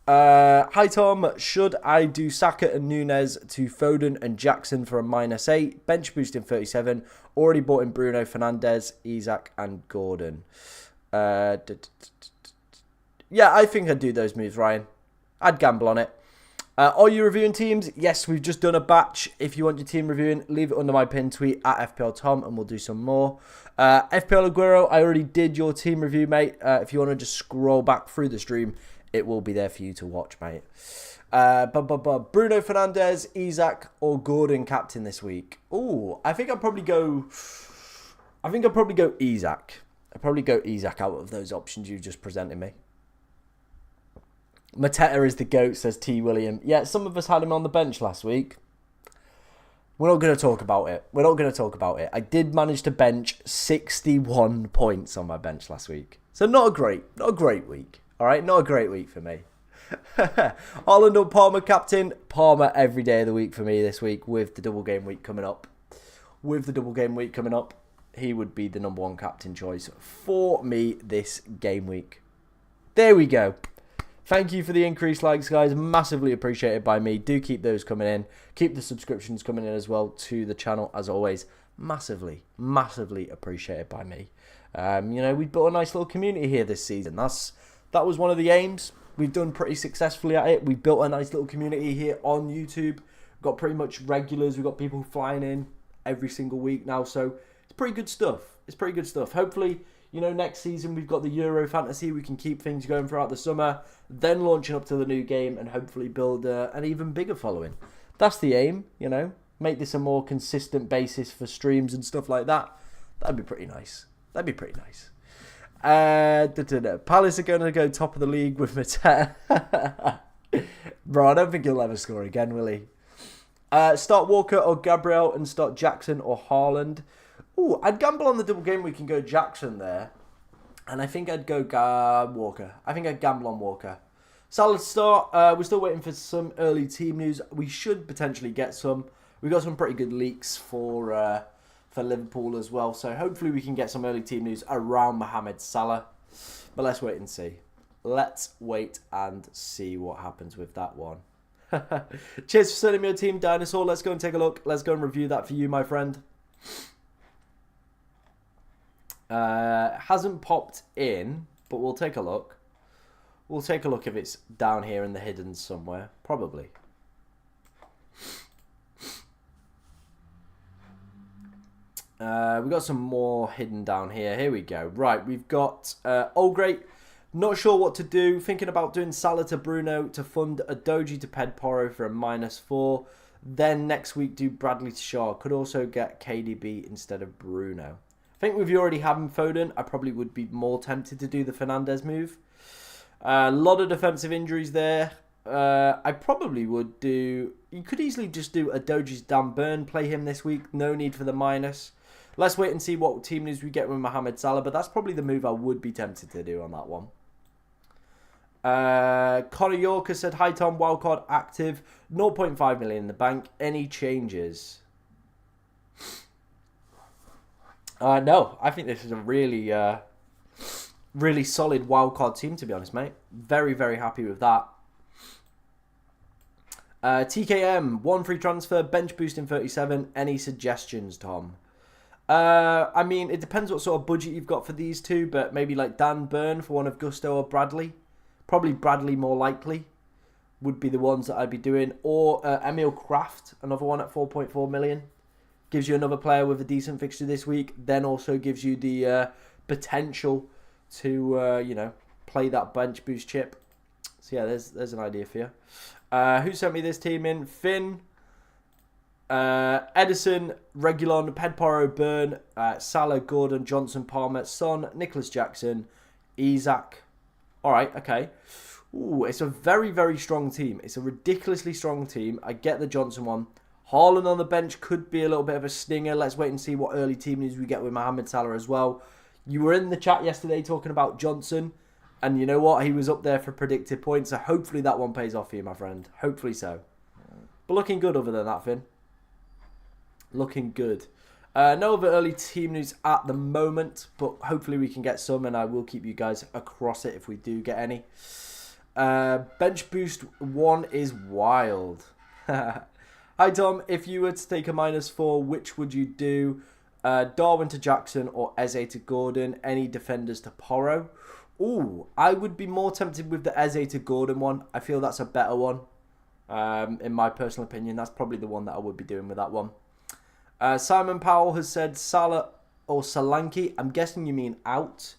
Hi Tom, should I do Saka and Nunez to Foden and Jackson for a -8? Bench boost in 37. Already bought in Bruno Fernandes, Isak and Gordon. Yeah, I think I'd do those moves, Ryan. I'd gamble on it. Are you reviewing teams? Yes, we've just done a batch. If you want your team reviewing, leave it under my pinned tweet at FPL Tom and we'll do some more. FPL Aguero, I already did your team review, mate. If you want to just scroll back through the stream, it will be there for you to watch, mate. Bruno Fernandes, Isak, or Gordon captain this week? Ooh, I think I'd probably go Isak. I'd probably go Isak out of those options you've just presented me. Mateta is the GOAT, says T. William. Yeah, some of us had him on the bench last week. We're not going to talk about it. I did manage to bench 61 points on my bench last week. So not a great week. All right, not a great week for me. Haaland or Palmer captain? Palmer every day of the week for me this week with the double game week coming up. He would be the number one captain choice for me this game week. There we go. Thank you for the increased likes, guys. Massively appreciated by me. Do keep those coming in. Keep the subscriptions coming in as well to the channel, as always. Massively appreciated by me. We've built a nice little community here this season. That was one of the aims. We've done pretty successfully at it. We've built a nice little community here on YouTube. We've got pretty much regulars. We've got people flying in every single week now. So it's pretty good stuff. Hopefully, next season we've got the Euro Fantasy. We can keep things going throughout the summer. Then launching up to the new game and hopefully build an even bigger following. That's the aim, Make this a more consistent basis for streams and stuff like that. That'd be pretty nice. Palace are going to go top of the league with Mateta. Bro, I don't think he'll ever score again, will he? Start Walker or Gabriel and start Jackson or Haaland. Ooh, I'd gamble on the double game. We can go Jackson there. And I think I'd go Walker. I think I'd gamble on Walker. Salah start. We're still waiting for some early team news. We should potentially get some. We've got some pretty good leaks for Liverpool as well. So hopefully we can get some early team news around Mohamed Salah. But let's wait and see. Let's wait and see what happens with that one. Cheers for sending me your team, Dinosaur. Let's go and take a look. Let's go and review that for you, my friend. Hasn't popped in, but we'll take a look. We'll take a look if it's down here in the hidden somewhere. Probably. We've got some more hidden down here. Here we go. Right, we've got great. Not sure what to do. Thinking about doing Salah to Bruno to fund a Doji to Pedporo for a -4. Then next week do Bradley to Shaw. Could also get KDB instead of Bruno. I think if you already have him Foden, I probably would be more tempted to do the Fernandes move. A lot of defensive injuries there. I probably would do... You could easily just do a Doji's Dan Burn, play him this week. No need for the minus. Let's wait and see what team news we get with Mohamed Salah, but that's probably the move I would be tempted to do on that one. Connor Yorker said, hi Tom, Wildcard active, 0.5 million in the bank. Any changes? No, I think this is a really, really solid wildcard team, to be honest, mate. Very, very happy with that. TKM, 1 free transfer, bench boost in 37. Any suggestions, Tom? I mean, it depends what sort of budget you've got for these two, but maybe like Dan Burn for one of Gusto or Bradley. Probably Bradley more likely would be the ones that I'd be doing. Or Emil Kraft, another one at 4.4 million. Gives you another player with a decent fixture this week. Then also gives you the potential to, play that bench boost chip. So, yeah, there's an idea for you. Who sent me this team in? Finn, Edison, Regulon, Pedporo, Burn, Salah, Gordon, Johnson, Palmer, Son, Nicholas Jackson, Isak. All right, okay. Ooh, it's a very, very strong team. It's a ridiculously strong team. I get the Johnson one. Haaland on the bench could be a little bit of a stinger. Let's wait and see what early team news we get with Mohamed Salah as well. You were in the chat yesterday talking about Johnson. And you know what? He was up there for predicted points. So hopefully that one pays off for you, my friend. Hopefully so. But looking good other than that, Finn. Looking good. No other early team news at the moment. But hopefully we can get some. And I will keep you guys across it if we do get any. Bench boost 1 is wild. Hi, Tom. If you were to take a -4, which would you do? Darwin to Jackson or Eze to Gordon? Any defenders to Porro? Ooh, I would be more tempted with the Eze to Gordon one. I feel that's a better one. In my personal opinion, that's probably the one that I would be doing with that one. Simon Powell has said Salah or Solanke. I'm guessing you mean out.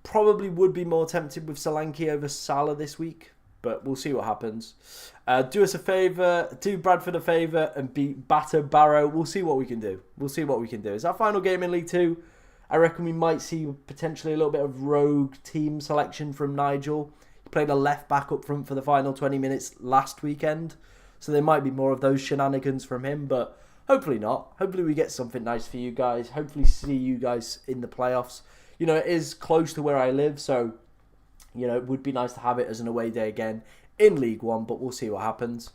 Probably would be more tempted with Solanke over Salah this week, but we'll see what happens. Do us a favour, do Bradford a favour and beat Barrow. We'll see what we can do. We'll see what we can do. It's our final game in League 2. I reckon we might see potentially a little bit of rogue team selection from Nigel. He played a left back up front for the final 20 minutes last weekend, so there might be more of those shenanigans from him, but hopefully not. Hopefully we get something nice for you guys. Hopefully see you guys in the playoffs. You know, it is close to where I live, so, you know, it would be nice to have it as an away day again in League 1, but we'll see what happens.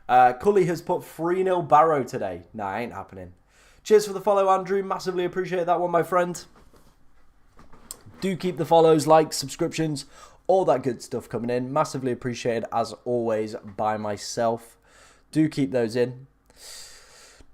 Cully has put 3-0 Barrow today. Nah, ain't happening. Cheers for the follow, Andrew. Massively appreciate that one, my friend. Do keep the follows, likes, subscriptions, all that good stuff coming in. Massively appreciated, as always, by myself. Do keep those in.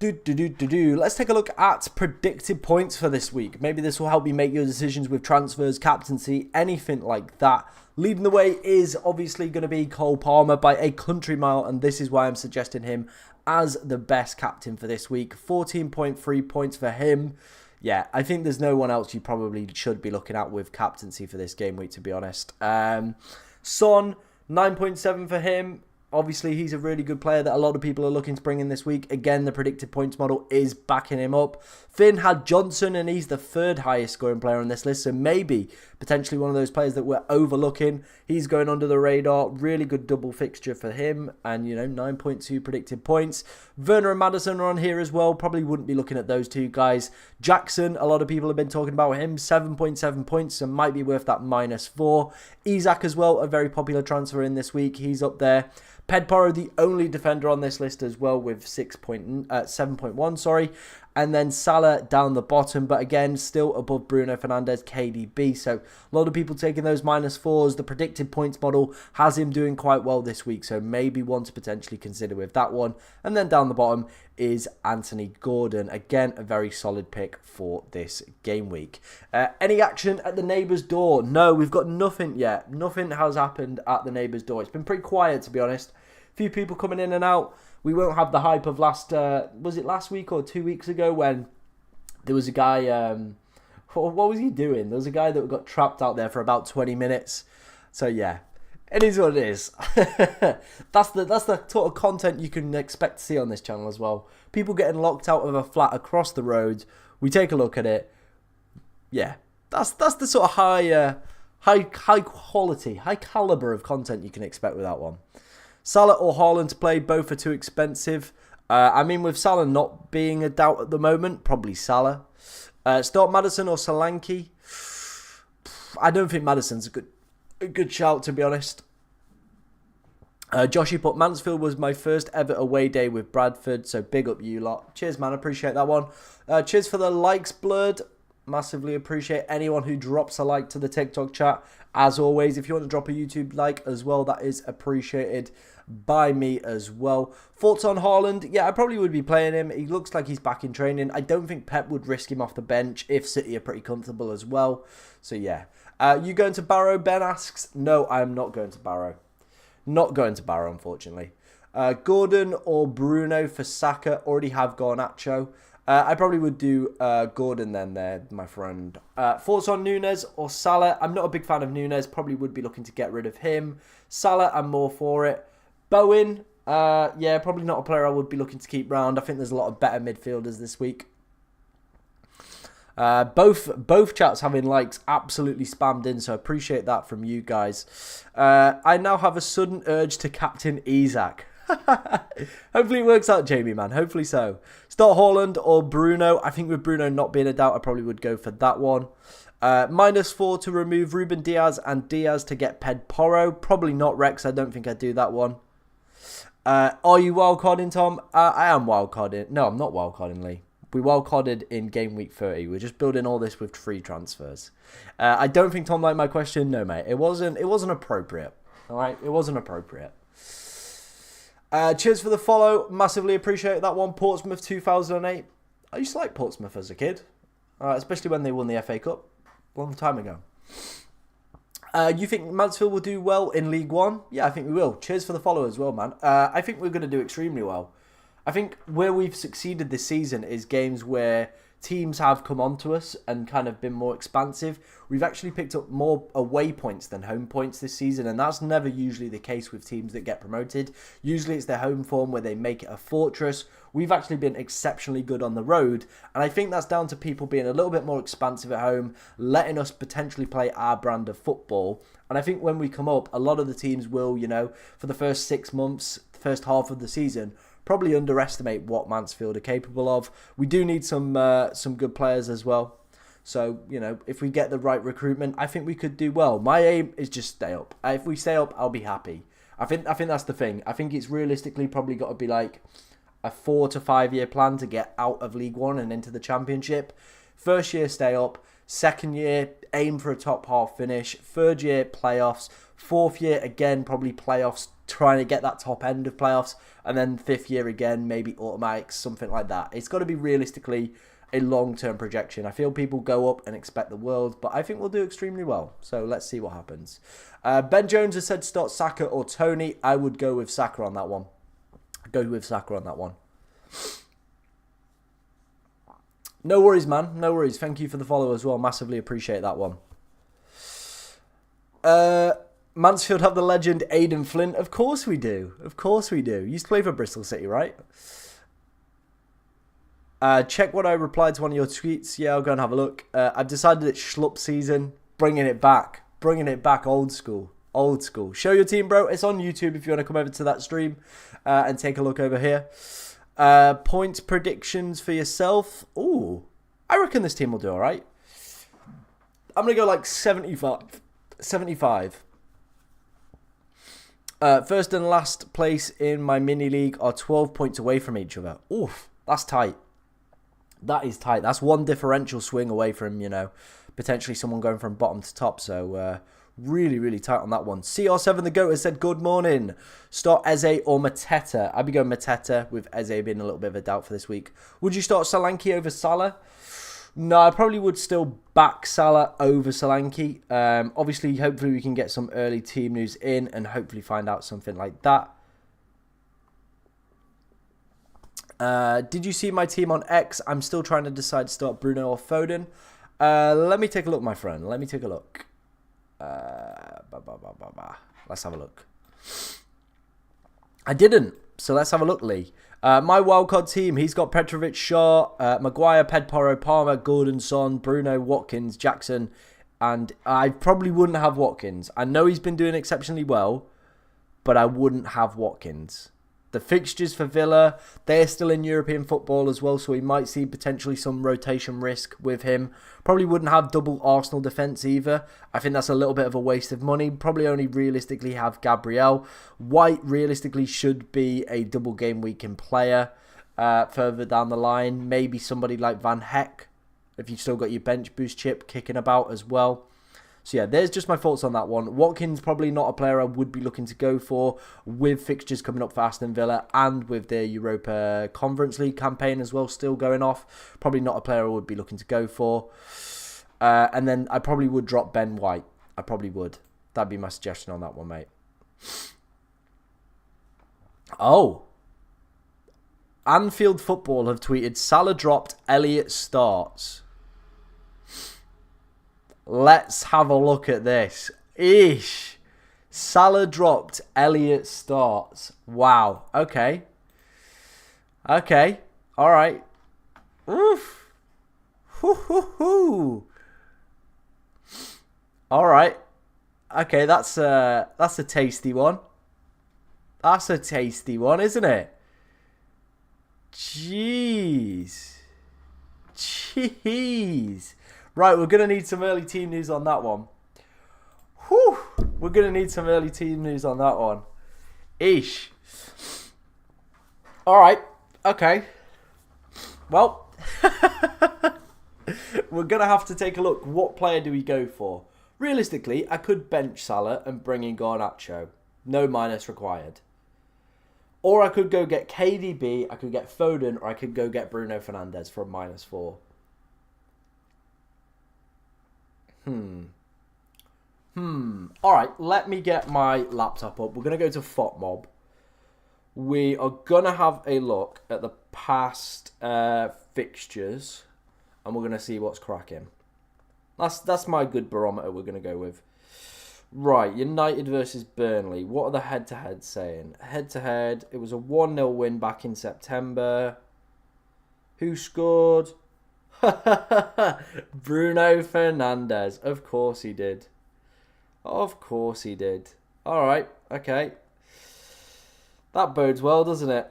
Let's take a look at predicted points for this week. Maybe this will help you make your decisions with transfers, captaincy, anything like that. Leading the way is obviously going to be Cole Palmer by a country mile, and this is why I'm suggesting him as the best captain for this week. 14.3 points for him. Yeah, I think there's no one else you probably should be looking at with captaincy for this game week, to be honest. Son, 9.7 for him. Obviously, he's a really good player that a lot of people are looking to bring in this week. Again, the predicted points model is backing him up. Finn had Johnson, and he's the third highest scoring player on this list. So maybe potentially one of those players that we're overlooking. He's going under the radar. Really good double fixture for him. And, you know, 9.2 predicted points. Werner and Maddison are on here as well. Probably wouldn't be looking at those two guys. Jackson, a lot of people have been talking about him. 7.7 points, so might be worth that -4. Isak as well, a very popular transfer in this week. He's up there. Pedporo, the only defender on this list as well, with 7.1, sorry. And then Salah down the bottom, but again, still above Bruno Fernandes, KDB. So a lot of people taking those -4s. The predicted points model has him doing quite well this week, so maybe one to potentially consider with that one. And then down the bottom is Anthony Gordon. Again, a very solid pick for this game week. Any action at the neighbour's door? No, we've got nothing yet. Nothing has happened at the neighbour's door. It's been pretty quiet, to be honest. Few people coming in and out. We won't have the hype of was it last week or 2 weeks ago when there was a guy, what was he doing? There was a guy that got trapped out there for about 20 minutes. So yeah, it is what it is. That's the sort of content you can expect to see on this channel as well. People getting locked out of a flat across the road. We take a look at it. Yeah, that's the sort of high quality, high caliber of content you can expect with that one. Salah or Haaland to play, both are too expensive. I mean, with Salah not being a doubt at the moment, probably Salah. Start Maddison or Solanke. I don't think Maddison's a good shout, to be honest. Joshy put Mansfield was my first ever away day with Bradford, so big up you lot. Cheers, man. Appreciate that one. Cheers for the likes, Blurred. Massively appreciate anyone who drops a like to the TikTok chat. As always, if you want to drop a YouTube like as well, that is appreciated by me as well. Thoughts on Haaland? Yeah, I probably would be playing him. He looks like he's back in training. I don't think Pep would risk him off the bench if City are pretty comfortable as well. So yeah. You going to Barrow? Ben asks. No, I am not going to Barrow. Not going to Barrow, unfortunately. Gordon or Bruno for Saka. Already have Garnacho. I probably would do Gordon then there, my friend. Thoughts on Nunes or Salah? I'm not a big fan of Nunes. Probably would be looking to get rid of him. Salah, I'm more for it. Bowen, yeah, probably not a player I would be looking to keep round. I think there's a lot of better midfielders this week. Both chats having likes absolutely spammed in, so I appreciate that from you guys. I now have a sudden urge to captain Isak. Hopefully it works out, Jamie, man. Hopefully so. Start Haaland or Bruno. I think with Bruno not being a doubt, I probably would go for that one. -4 to remove Ruben Diaz and Diaz to get Pedporo. Probably not Rex. I don't think I'd do that one. Are you wildcarding, Tom? I am wildcarding. No, I'm not wildcarding, Lee. We wildcarded in game week 30. We're just building all this with free transfers. I don't think Tom liked my question. No, mate. It wasn't appropriate. All right? It wasn't appropriate. Cheers for the follow. Massively appreciate that one. Portsmouth 2008. I used to like Portsmouth as a kid. Especially when they won the FA Cup. Long time ago. You think Mansfield will do well in League 1? Yeah, I think we will. Cheers for the follow as well, man. I think we're going to do extremely well. I think where we've succeeded this season is games where teams have come onto us and kind of been more expansive, we've actually picked up more away points than home points this season, and that's never usually the case with teams that get promoted. Usually it's their home form where they make it a fortress. We've actually been exceptionally good on the road, and I think that's down to people being a little bit more expansive at home, letting us potentially play our brand of football. And I think when we come up, a lot of the teams will, you know, for the first 6 months, the first half of the season, probably underestimate what Mansfield are capable of. We do need some good players as well. So, you know, if we get the right recruitment, I think we could do well. My aim is just stay up. If we stay up, I'll be happy. I think that's the thing. I think it's realistically probably got to be like a 4 to 5 year plan to get out of League One and into the Championship. First year, stay up. Second year, aim for a top half finish. Third year, playoffs. Fourth year, again, probably playoffs, trying to get that top end of playoffs. And then fifth year again, maybe automatics, something like that. It's got to be realistically a long-term projection. I feel people go up and expect the world, but I think we'll do extremely well. So let's see what happens. Ben Jones has said start Saka or Tony. I would go with Saka on that one. No worries, man. No worries. Thank you for the follow as well. Massively appreciate that one. Mansfield have the legend Aidan Flint. Of course we do. Of course we do. Used to play for Bristol City, right? Check what I replied to one of your tweets. Yeah, I'll go and have a look. I've decided it's schlup season. Bringing it back. Bringing it back old school. Old school. Show your team, bro. It's on YouTube if you want to come over to that stream and take a look over here. Points predictions for yourself. Ooh, I reckon this team will do all right. I'm going to go like 75. 75. First and last place in my mini league are 12 points away from each other. Oof, that's tight. That is tight. That's one differential swing away from, you know, potentially someone going from bottom to top. So, really, really tight on that one. CR7 the GOAT has said, good morning. Start Eze or Mateta? I'd be going Mateta, with Eze being a little bit of a doubt for this week. Would you start Solanke over Salah? No, I probably would still back Salah over Solanke. Obviously, hopefully we can get some early team news in and hopefully find out something like that. Did you see my team on X? I'm still trying to decide to start Bruno or Foden. Let me take a look, my friend. Let me take a look. Let's have a look. I didn't, so let's have a look, Lee. My wildcard team, he's got Petrovic, Shaw, Maguire, Pedporo, Palmer, Gordon, Son, Bruno, Watkins, Jackson, and I probably wouldn't have Watkins. I know he's been doing exceptionally well, but I wouldn't have Watkins. The fixtures for Villa, they're still in European football as well, so we might see potentially some rotation risk with him. Probably wouldn't have double Arsenal defence either. I think that's a little bit of a waste of money. Probably only realistically have Gabriel. White realistically should be a double game weekend player further down the line. Maybe somebody like Van Heck, if you've still got your bench boost chip kicking about as well. So yeah, there's just my thoughts on that one. Watkins, probably not a player I would be looking to go for with fixtures coming up for Aston Villa and with their Europa Conference League campaign as well still going off. Probably not a player I would be looking to go for. And then I probably would drop Ben White. I probably would. That'd be my suggestion on that one, mate. Oh. Anfield Football have tweeted, Salah dropped, Elliott starts. Let's have a look at this. Eesh. Salah dropped, Elliott starts. Wow. Okay. Okay. All right. Oof. Hoo hoo hoo. All right. Okay, that's a tasty one. That's a tasty one, isn't it? Jeez. Jeez. Right, we're going to need some early team news on that one. Whew. We're going to need some early team news on that one. Eesh. All right. Okay. Well, we're going to have to take a look. What player do we go for? Realistically, I could bench Salah and bring in Garnacho. No minus required. Or I could go get KDB, I could get Foden, or I could go get Bruno Fernandes for a -4. Alright, let me get my laptop up. We're going to go to FOTMob. We are going to have a look at the past fixtures. and we're going to see what's cracking. That's my good barometer we're going to go with. Right, United versus Burnley. What are the head-to-heads saying? Head-to-head, it was a 1-0 win back in September. Who scored? Bruno Fernandes. Of course he did. Of course he did. Alright, okay. That bodes well, doesn't it?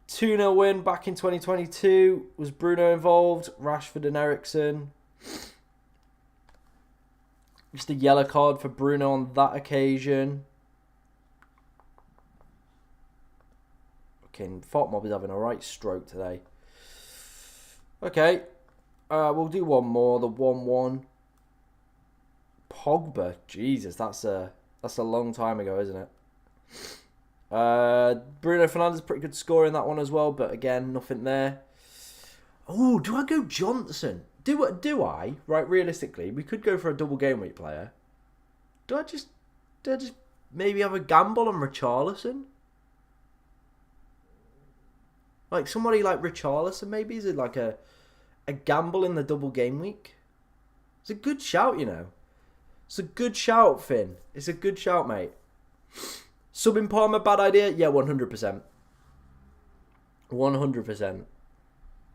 2-0 win back in 2022. Was Bruno involved? Rashford and Eriksen. Just a yellow card for Bruno on that occasion. Okay, Fotmob is having a right stroke today. Okay, we'll do one more. The 1-1. Pogba, Jesus, that's a long time ago, isn't it? Bruno Fernandes, pretty good score in that one as well, but again, nothing there. Oh, do I go Johnson? Do I? Right, realistically, we could go for a double game week player. Do I just maybe have a gamble on Richarlison? Like somebody like Richarlison, maybe? Is it like a gamble in the double game week? It's a good shout, you know. It's a good shout, Finn. It's a good shout, mate. Subbing Palmer, bad idea? Yeah, 100%. 100%.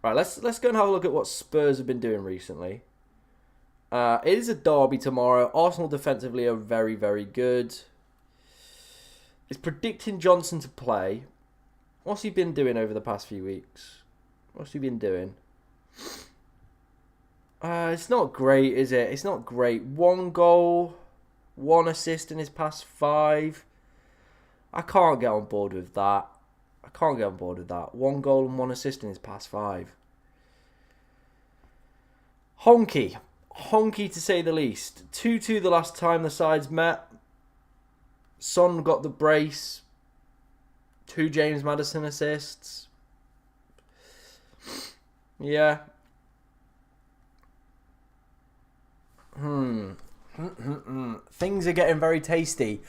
Right, let's go and have a look at what Spurs have been doing recently. It is a derby tomorrow. Arsenal defensively are very, very good. It's predicting Johnson to play. What's he been doing over the past few weeks? What's he been doing? It's not great, is it? It's not great. 1 goal, 1 assist in his past 5. I can't get on board with that. 1 goal and 1 assist in his past 5. Honky to say the least. 2-2 the last time the sides met. Son got the brace. 2 James Maddison assists. Yeah. Things are getting very tasty.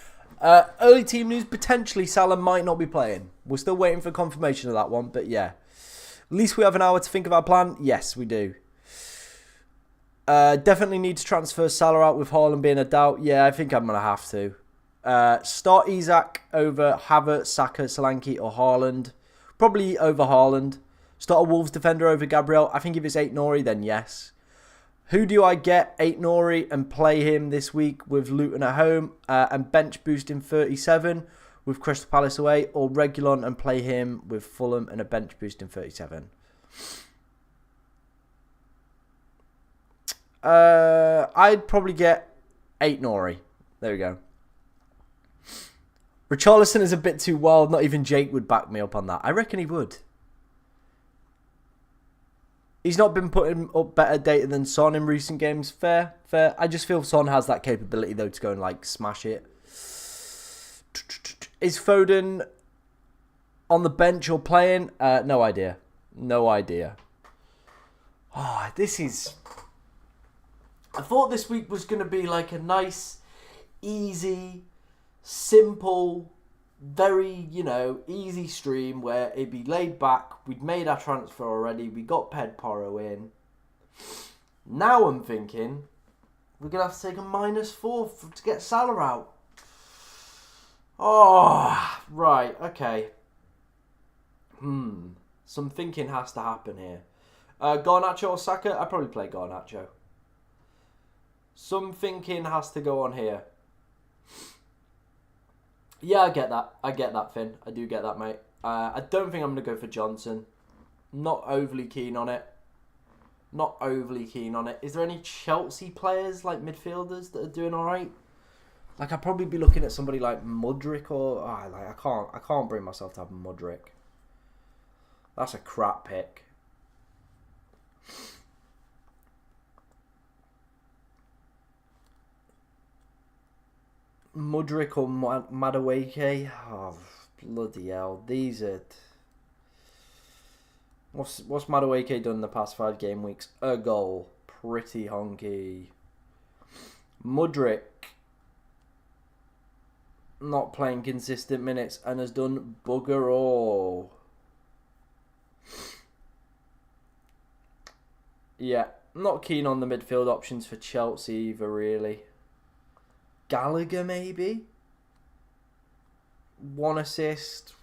Early team news, potentially Salah might not be playing. We're still waiting for confirmation of that one, but yeah. At least we have an hour to think of our plan. Yes, we do. Definitely need to transfer Salah out with Haaland being a doubt. Yeah, I think I'm going to have to. Start Isak over Havertz, Saka, Solanke or Haaland. Probably over Haaland. Start a Wolves defender over Gabriel. I think if it's 8 Nori, then yes. Who do I get 8 Nori and play him this week with Luton at home and bench boost in 37 with Crystal Palace away, or Reguilon and play him with Fulham and a bench boost in 37? I'd probably get 8 Nori. There we go. Richarlison is a bit too wild. Not even Jake would back me up on that. I reckon he would. He's not been putting up better data than Son in recent games. Fair. I just feel Son has that capability, though, to go and, like, smash it. Is Foden on the bench or playing? No idea. Oh, this is... I thought this week was going to be, like, a nice, easy, simple, very, easy stream where it'd be laid back. We'd made our transfer already. We got Ped Porro in. Now I'm thinking we're going to have to take a -4 to get Salah out. Oh, right. Okay. Some thinking has to happen here. Garnacho or Saka? I'd probably play Garnacho. Some thinking has to go on here. Yeah, I get that, Finn. I do get that, mate. I don't think I'm going to go for Johnson. Not overly keen on it. Is there any Chelsea players, like midfielders, that are doing alright? Like, I'd probably be looking at somebody like Mudryk or... I can't bring myself to have Mudryk. That's a crap pick. Mudryk or Madueke. Oh, bloody hell. These are... What's Madueke done in the past 5 game weeks? A goal. Pretty honky. Mudryk. Not playing consistent minutes and has done bugger all. Yeah, not keen on the midfield options for Chelsea either, really. Gallagher, maybe? 1 assist.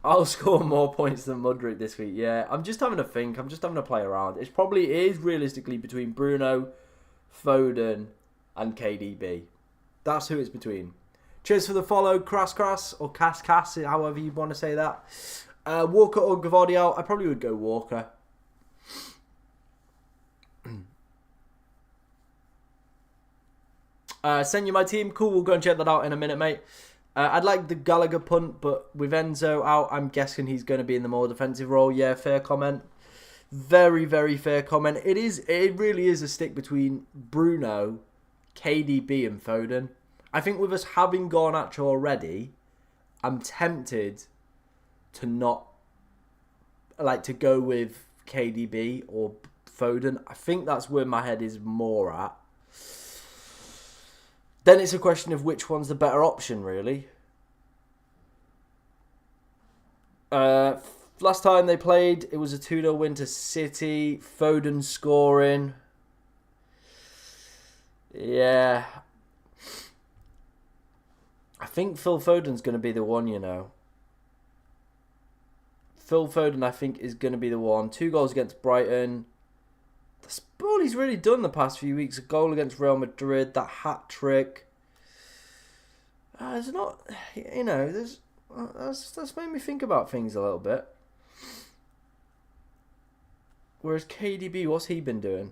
I'll score more points than Mudryk this week. Yeah, I'm just having a think. I'm just having a play around. It is realistically between Bruno, Foden, and KDB. That's who it's between. Cheers for the follow, Crass, or Cass, however you want to say that. Walker or Gvardiol? I probably would go Walker. Send you my team. Cool, we'll go and check that out in a minute, mate. I'd like the Gallagher punt, but with Enzo out, I'm guessing he's going to be in the more defensive role. Yeah, fair comment. Very, very fair comment. It really is a stick between Bruno, KDB, and Foden. I think with us having Garnacho already, I'm tempted to not to go with KDB or Foden. I think that's where my head is more at. Then it's a question of which one's the better option, really. Last time they played, it was a 2-0 win to City. Foden scoring. Yeah. I think Phil Foden's going to be the one, you know. Phil Foden, I think, is going to be the one. 2 goals against Brighton. That's all he's really done the past few weeks. A goal against Real Madrid, that hat-trick. There's not, you know, that's made me think about things a little bit. Whereas KDB, what's he been doing?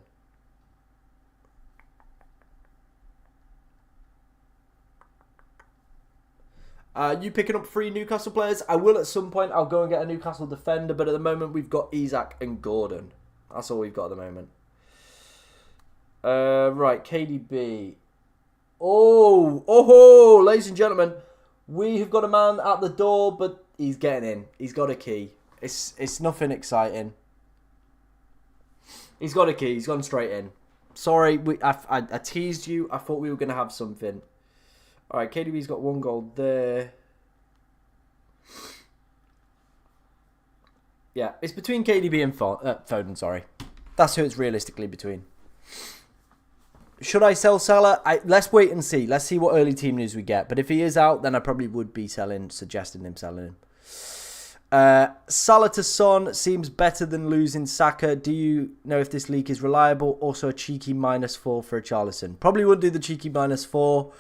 You picking up 3 Newcastle players? I will at some point. I'll go and get a Newcastle defender, but at the moment we've got Isak and Gordon. That's all we've got at the moment. Right, KDB. Oh, ladies and gentlemen, we have got a man at the door, but he's getting in. He's got a key. It's nothing exciting. He's got a key. He's gone straight in. Sorry, I teased you. I thought we were going to have something. All right, KDB's got 1 goal there. Yeah, it's between KDB and Foden, sorry. That's who it's realistically between. Should I sell Salah? Let's wait and see. Let's see what early team news we get. But if he is out, then I probably would be suggesting him selling him. Salah to Son seems better than losing Saka. Do you know if this leak is reliable? Also a cheeky -4 for a Charlison. Probably would do the cheeky -4.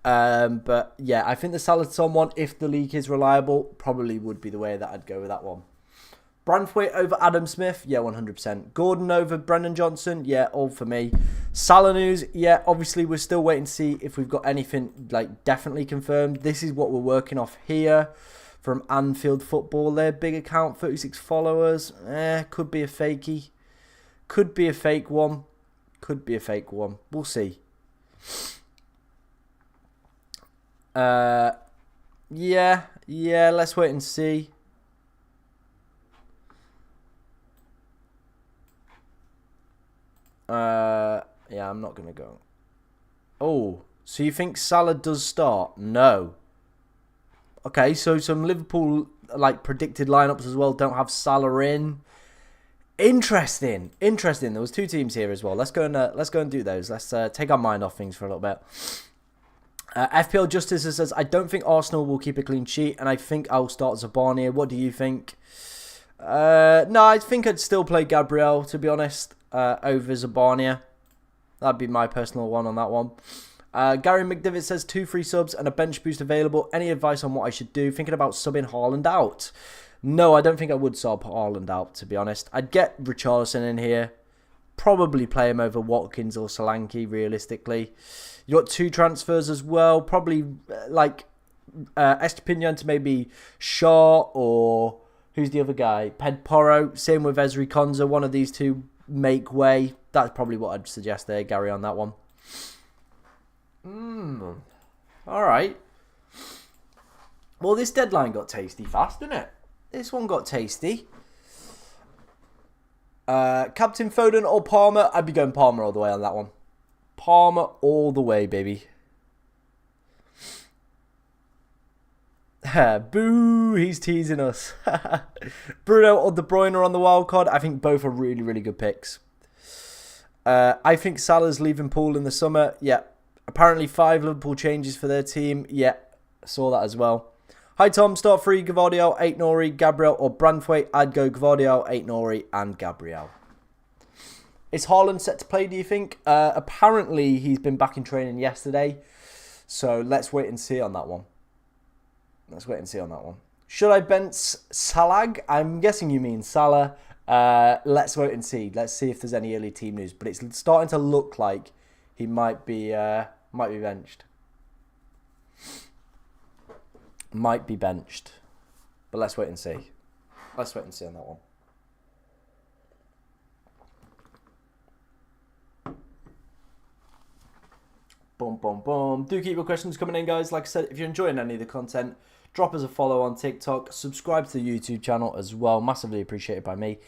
But yeah, I think the Salah to Son one, if the leak is reliable, probably would be the way that I'd go with that one. Branthwaite over Adam Smith? Yeah, 100%. Gordon over Brendan Johnson? Yeah, all for me. Salah news? Yeah, obviously we're still waiting to see if we've got anything definitely confirmed. This is what we're working off here from Anfield Football. Their big account, 36 followers. Could be a fakey. Could be a fake one. Could be a fake one. We'll see. Yeah, let's wait and see. Yeah, I'm not going to go. Oh, so you think Salah does start? No. Okay, so some Liverpool predicted lineups as well don't have Salah in. Interesting. There was 2 teams here as well. Let's go and do those. Let's take our mind off things for a little bit. FPL Justice says, I don't think Arsenal will keep a clean sheet, and I think I'll start Zabani. What do you think? No, I think I'd still play Gabriel, to be honest, over Zabania. That'd be my personal one on that one. Gary McDivitt says 2 free subs and a bench boost available. Any advice on what I should do? Thinking about subbing Haaland out. No, I don't think I would sub Haaland out, to be honest. I'd get Richarlison in here. Probably play him over Watkins or Solanke, realistically. You got 2 transfers as well. Probably Estepinian to maybe Shaw or who's the other guy? Pedporo. Same with Ezri Konza. One of these 2 make way. That's probably what I'd suggest there, Gary, on that one. All right. Well, this deadline got tasty fast, didn't it? This one got tasty. Captain Foden or Palmer? I'd be going Palmer all the way on that one. Palmer all the way, baby. Boo, he's teasing us. Bruno or De Bruyne are on the wild card. I think both are really, really good picks. I think Salah's leaving Pool in the summer. Yeah. Apparently 5 Liverpool changes for their team. Yeah, saw that as well. Hi Tom, start 3, Gvardiol, 8 Nori, Gabriel or Branthwaite. I'd go Gvardiol, 8 Nori and Gabriel. Is Haaland set to play, do you think? Apparently he's been back in training yesterday. So let's wait and see on that one. Should I bench Salah? I'm guessing you mean Salah. Let's wait and see. Let's see if there's any early team news. But it's starting to look like he might be benched. Might be benched. But let's wait and see. Let's wait and see on that one. Boom, boom, boom. Do keep your questions coming in, guys. Like I said, if you're enjoying any of the content, drop us a follow on TikTok. Subscribe to the YouTube channel as well. Massively appreciated by me.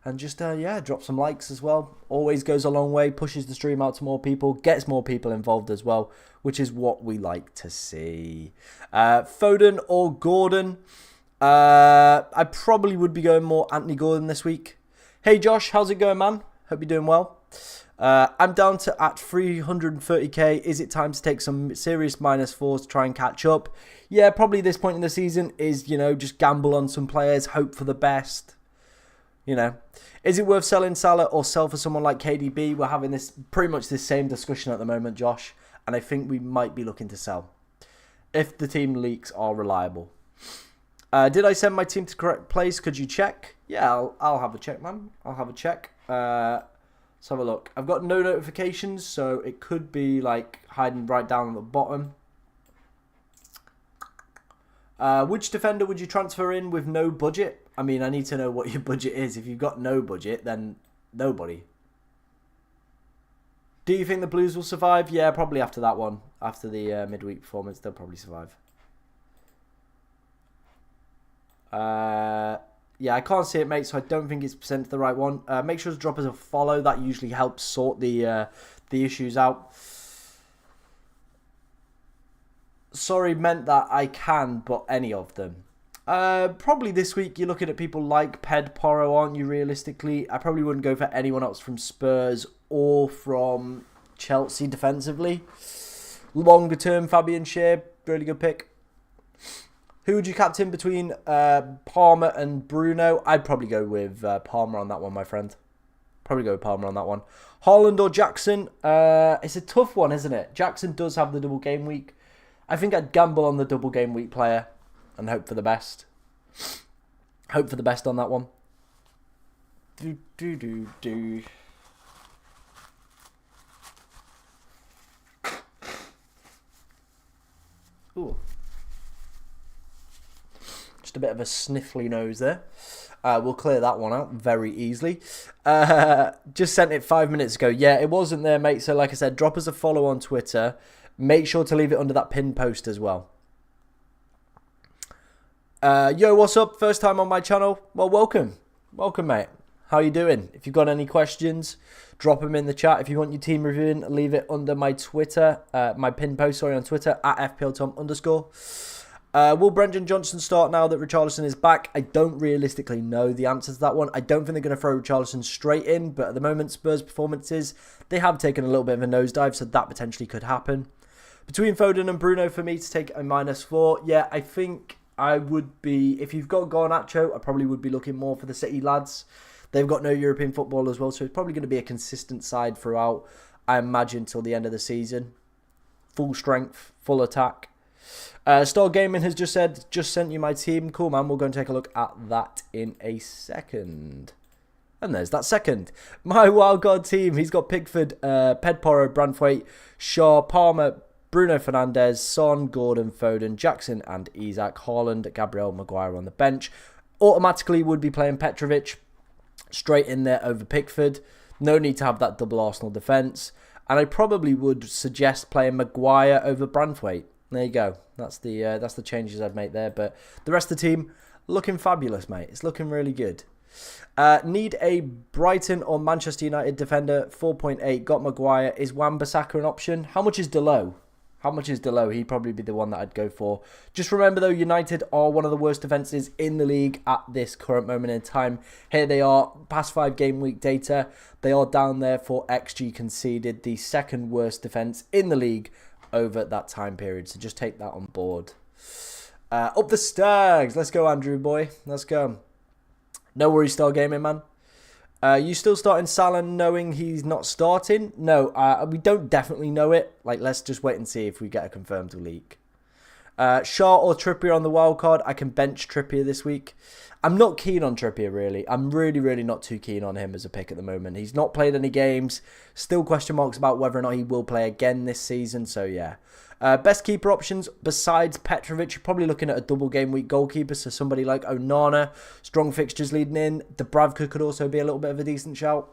And just, drop some likes as well. Always goes a long way. Pushes the stream out to more people. Gets more people involved as well, which is what we like to see. Foden or Gordon? I probably would be going more Anthony Gordon this week. Hey, Josh. How's it going, man? Hope you're doing well. I'm down to at 330k. Is it time to take some serious -4s to try and catch up? Yeah, probably this point in the season is, just gamble on some players, hope for the best. Is it worth selling Salah or sell for someone like KDB? We're having pretty much this same discussion at the moment, Josh, and I think we might be looking to sell if the team leaks are reliable. Did I send my team to correct place? Could you check? Yeah, I'll have a check, man. I'll have a check. Let's have a look. I've got no notifications, so it could be like hiding right down at the bottom. Which defender would you transfer in with no budget? I mean, I need to know what your budget is. If you've got no budget, then nobody. Do you think the Blues will survive? Yeah, probably after that one. After the midweek performance, they'll probably survive. Yeah, I can't see it, mate, so I don't think it's sent to the right one. Make sure to drop us a follow. That usually helps sort the issues out. Sorry, meant that I can, but any of them. Probably this week you're looking at people like Ped Porro, aren't you, realistically? I probably wouldn't go for anyone else from Spurs or from Chelsea defensively. Longer term, Fabian Schär, really good pick. Who would you captain between Palmer and Bruno? I'd probably go with Palmer on that one, my friend. Probably go with Palmer on that one. Haaland or Jackson? It's a tough one, isn't it? Jackson does have the double game week. I think I'd gamble on the double game week player and hope for the best. Hope for the best on that one. Ooh. Just a bit of a sniffly nose there. We'll clear that one out very easily. Just sent it 5 minutes ago. Yeah, it wasn't there, mate. So like I said, drop us a follow on Twitter. Make sure to leave it under that pinned post as well. Yo, what's up? First time on my channel? Well, welcome. Welcome, mate. How you doing? If you've got any questions, drop them in the chat. If you want your team reviewing, leave it under my Twitter, my pinned post, on Twitter, at FPLTom_. Will Brendan Johnson start now that Richarlison is back? I don't realistically know the answer to that one. I don't think they're going to throw Richarlison straight in, but at the moment, Spurs' performances, they have taken a little bit of a nosedive, so that potentially could happen. Between Foden and Bruno, for me to take a -4, yeah, I think I would be, if you've got Garnacho, I probably would be looking more for the City lads. They've got no European football as well, so it's probably going to be a consistent side throughout, I imagine, till the end of the season. Full strength, full attack. Star Gaming has just said, just sent you my team. Cool, man. We'll go and take a look at that in a second. And there's that second. My wildcard team. He's got Pickford, Pedporo, Branthwaite, Shaw, Palmer, Bruno Fernandes, Son, Gordon, Foden, Jackson and Isak. Haaland, Gabriel, Maguire on the bench. Automatically would be playing Petrovic straight in there over Pickford. No need to have that double Arsenal defence. And I probably would suggest playing Maguire over Branthwaite. There you go. That's the changes I'd make there. But the rest of the team, looking fabulous, mate. It's looking really good. Need a Brighton or Manchester United defender, 4.8. Got Maguire. Is Wan-Bissaka an option? How much is Delo? How much is Delo? He'd probably be the one that I'd go for. Just remember, though, United are one of the worst defences in the league at this current moment in time. Here they are, past 5 game week data. They are down there for XG conceded, the second worst defence in the league over that time period. So just take that on board. Up the Stags. Let's go, Andrew boy. Let's go. No worries, Star Gaming, man. You still starting Salah knowing he's not starting? No, we don't definitely know it. Like, let's just wait and see if we get a confirmed leak. Shaw or Trippier on the wildcard. I can bench Trippier this week. I'm not keen on Trippier, really. I'm really not too keen on him as a pick at the moment. He's not played any games. Still question marks about whether or not he will play again this season. So, yeah. Best keeper options besides Petrovic, you're probably looking at a double game week goalkeeper, so somebody like Onana. Strong fixtures leading in. Dubravka could also be a little bit of a decent shout.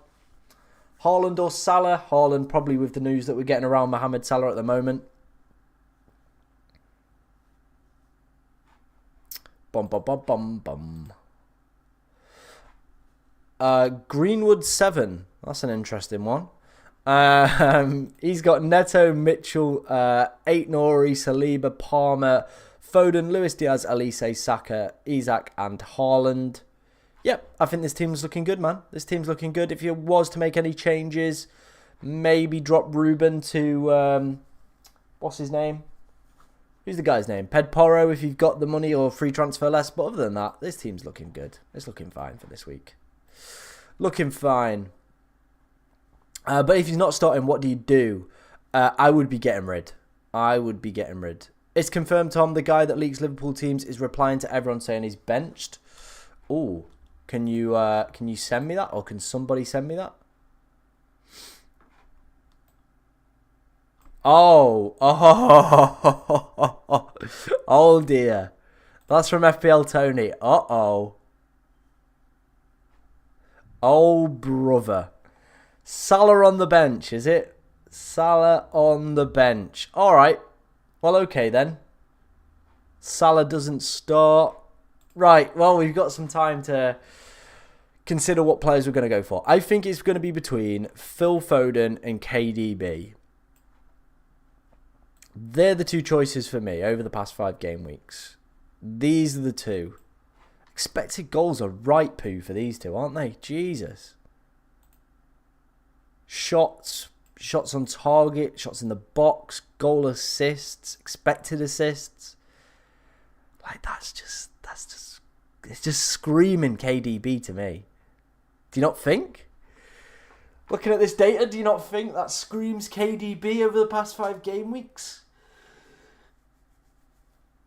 Haaland or Salah? Haaland, probably, with the news that we're getting around Mohamed Salah at the moment. Greenwood 7. That's an interesting one. He's got Neto, Mitchell, Aït-Nouri, Saliba, Palmer, Foden, Luis Diaz, Elise, Saka, Isak and Haaland. Yep, I think this team's looking good, man. This team's looking good. If you was to make any changes, maybe drop Ruben to, what's his name? Who's the guy's name? Ped Porro, if you've got the money, or free transfer less. But other than that, this team's looking good. It's looking fine for this week. Looking fine. But if he's not starting, what do you do? I would be getting rid. It's confirmed, Tom. The guy that leaks Liverpool teams is replying to everyone saying he's benched. Oh, can you send me that, or can somebody send me that? Oh, oh dear. That's from FPL Tony. Uh-oh. Oh, brother. Salah on the bench, is it? Salah on the bench. All right. Well, okay then. Salah doesn't start. Right. Well, we've got some time to consider what players we're going to go for. I think it's going to be between Phil Foden and KDB. They're the two choices for me over the past 5 game weeks. These are the two. Expected goals are right poo for these two, aren't they? Jesus. Shots on target, shots in the box, goal assists, expected assists. Like, it's just screaming KDB to me. Do you not think? Looking at this data, do you not think that screams KDB over the past 5 game weeks?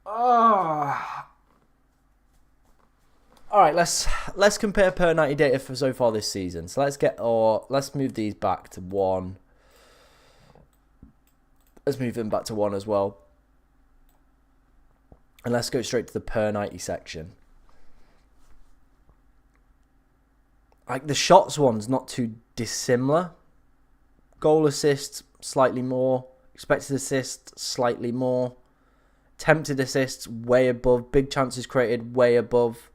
Ah. All right, let's compare per 90 data for so far this season. So let's move these back to 1. Let's move them back to 1 as well. And let's go straight to the per 90 section. Like, the shots one's not too dissimilar. Goal assists, slightly more. Expected assists, slightly more. Tempted assists, way above. Big chances created, way above.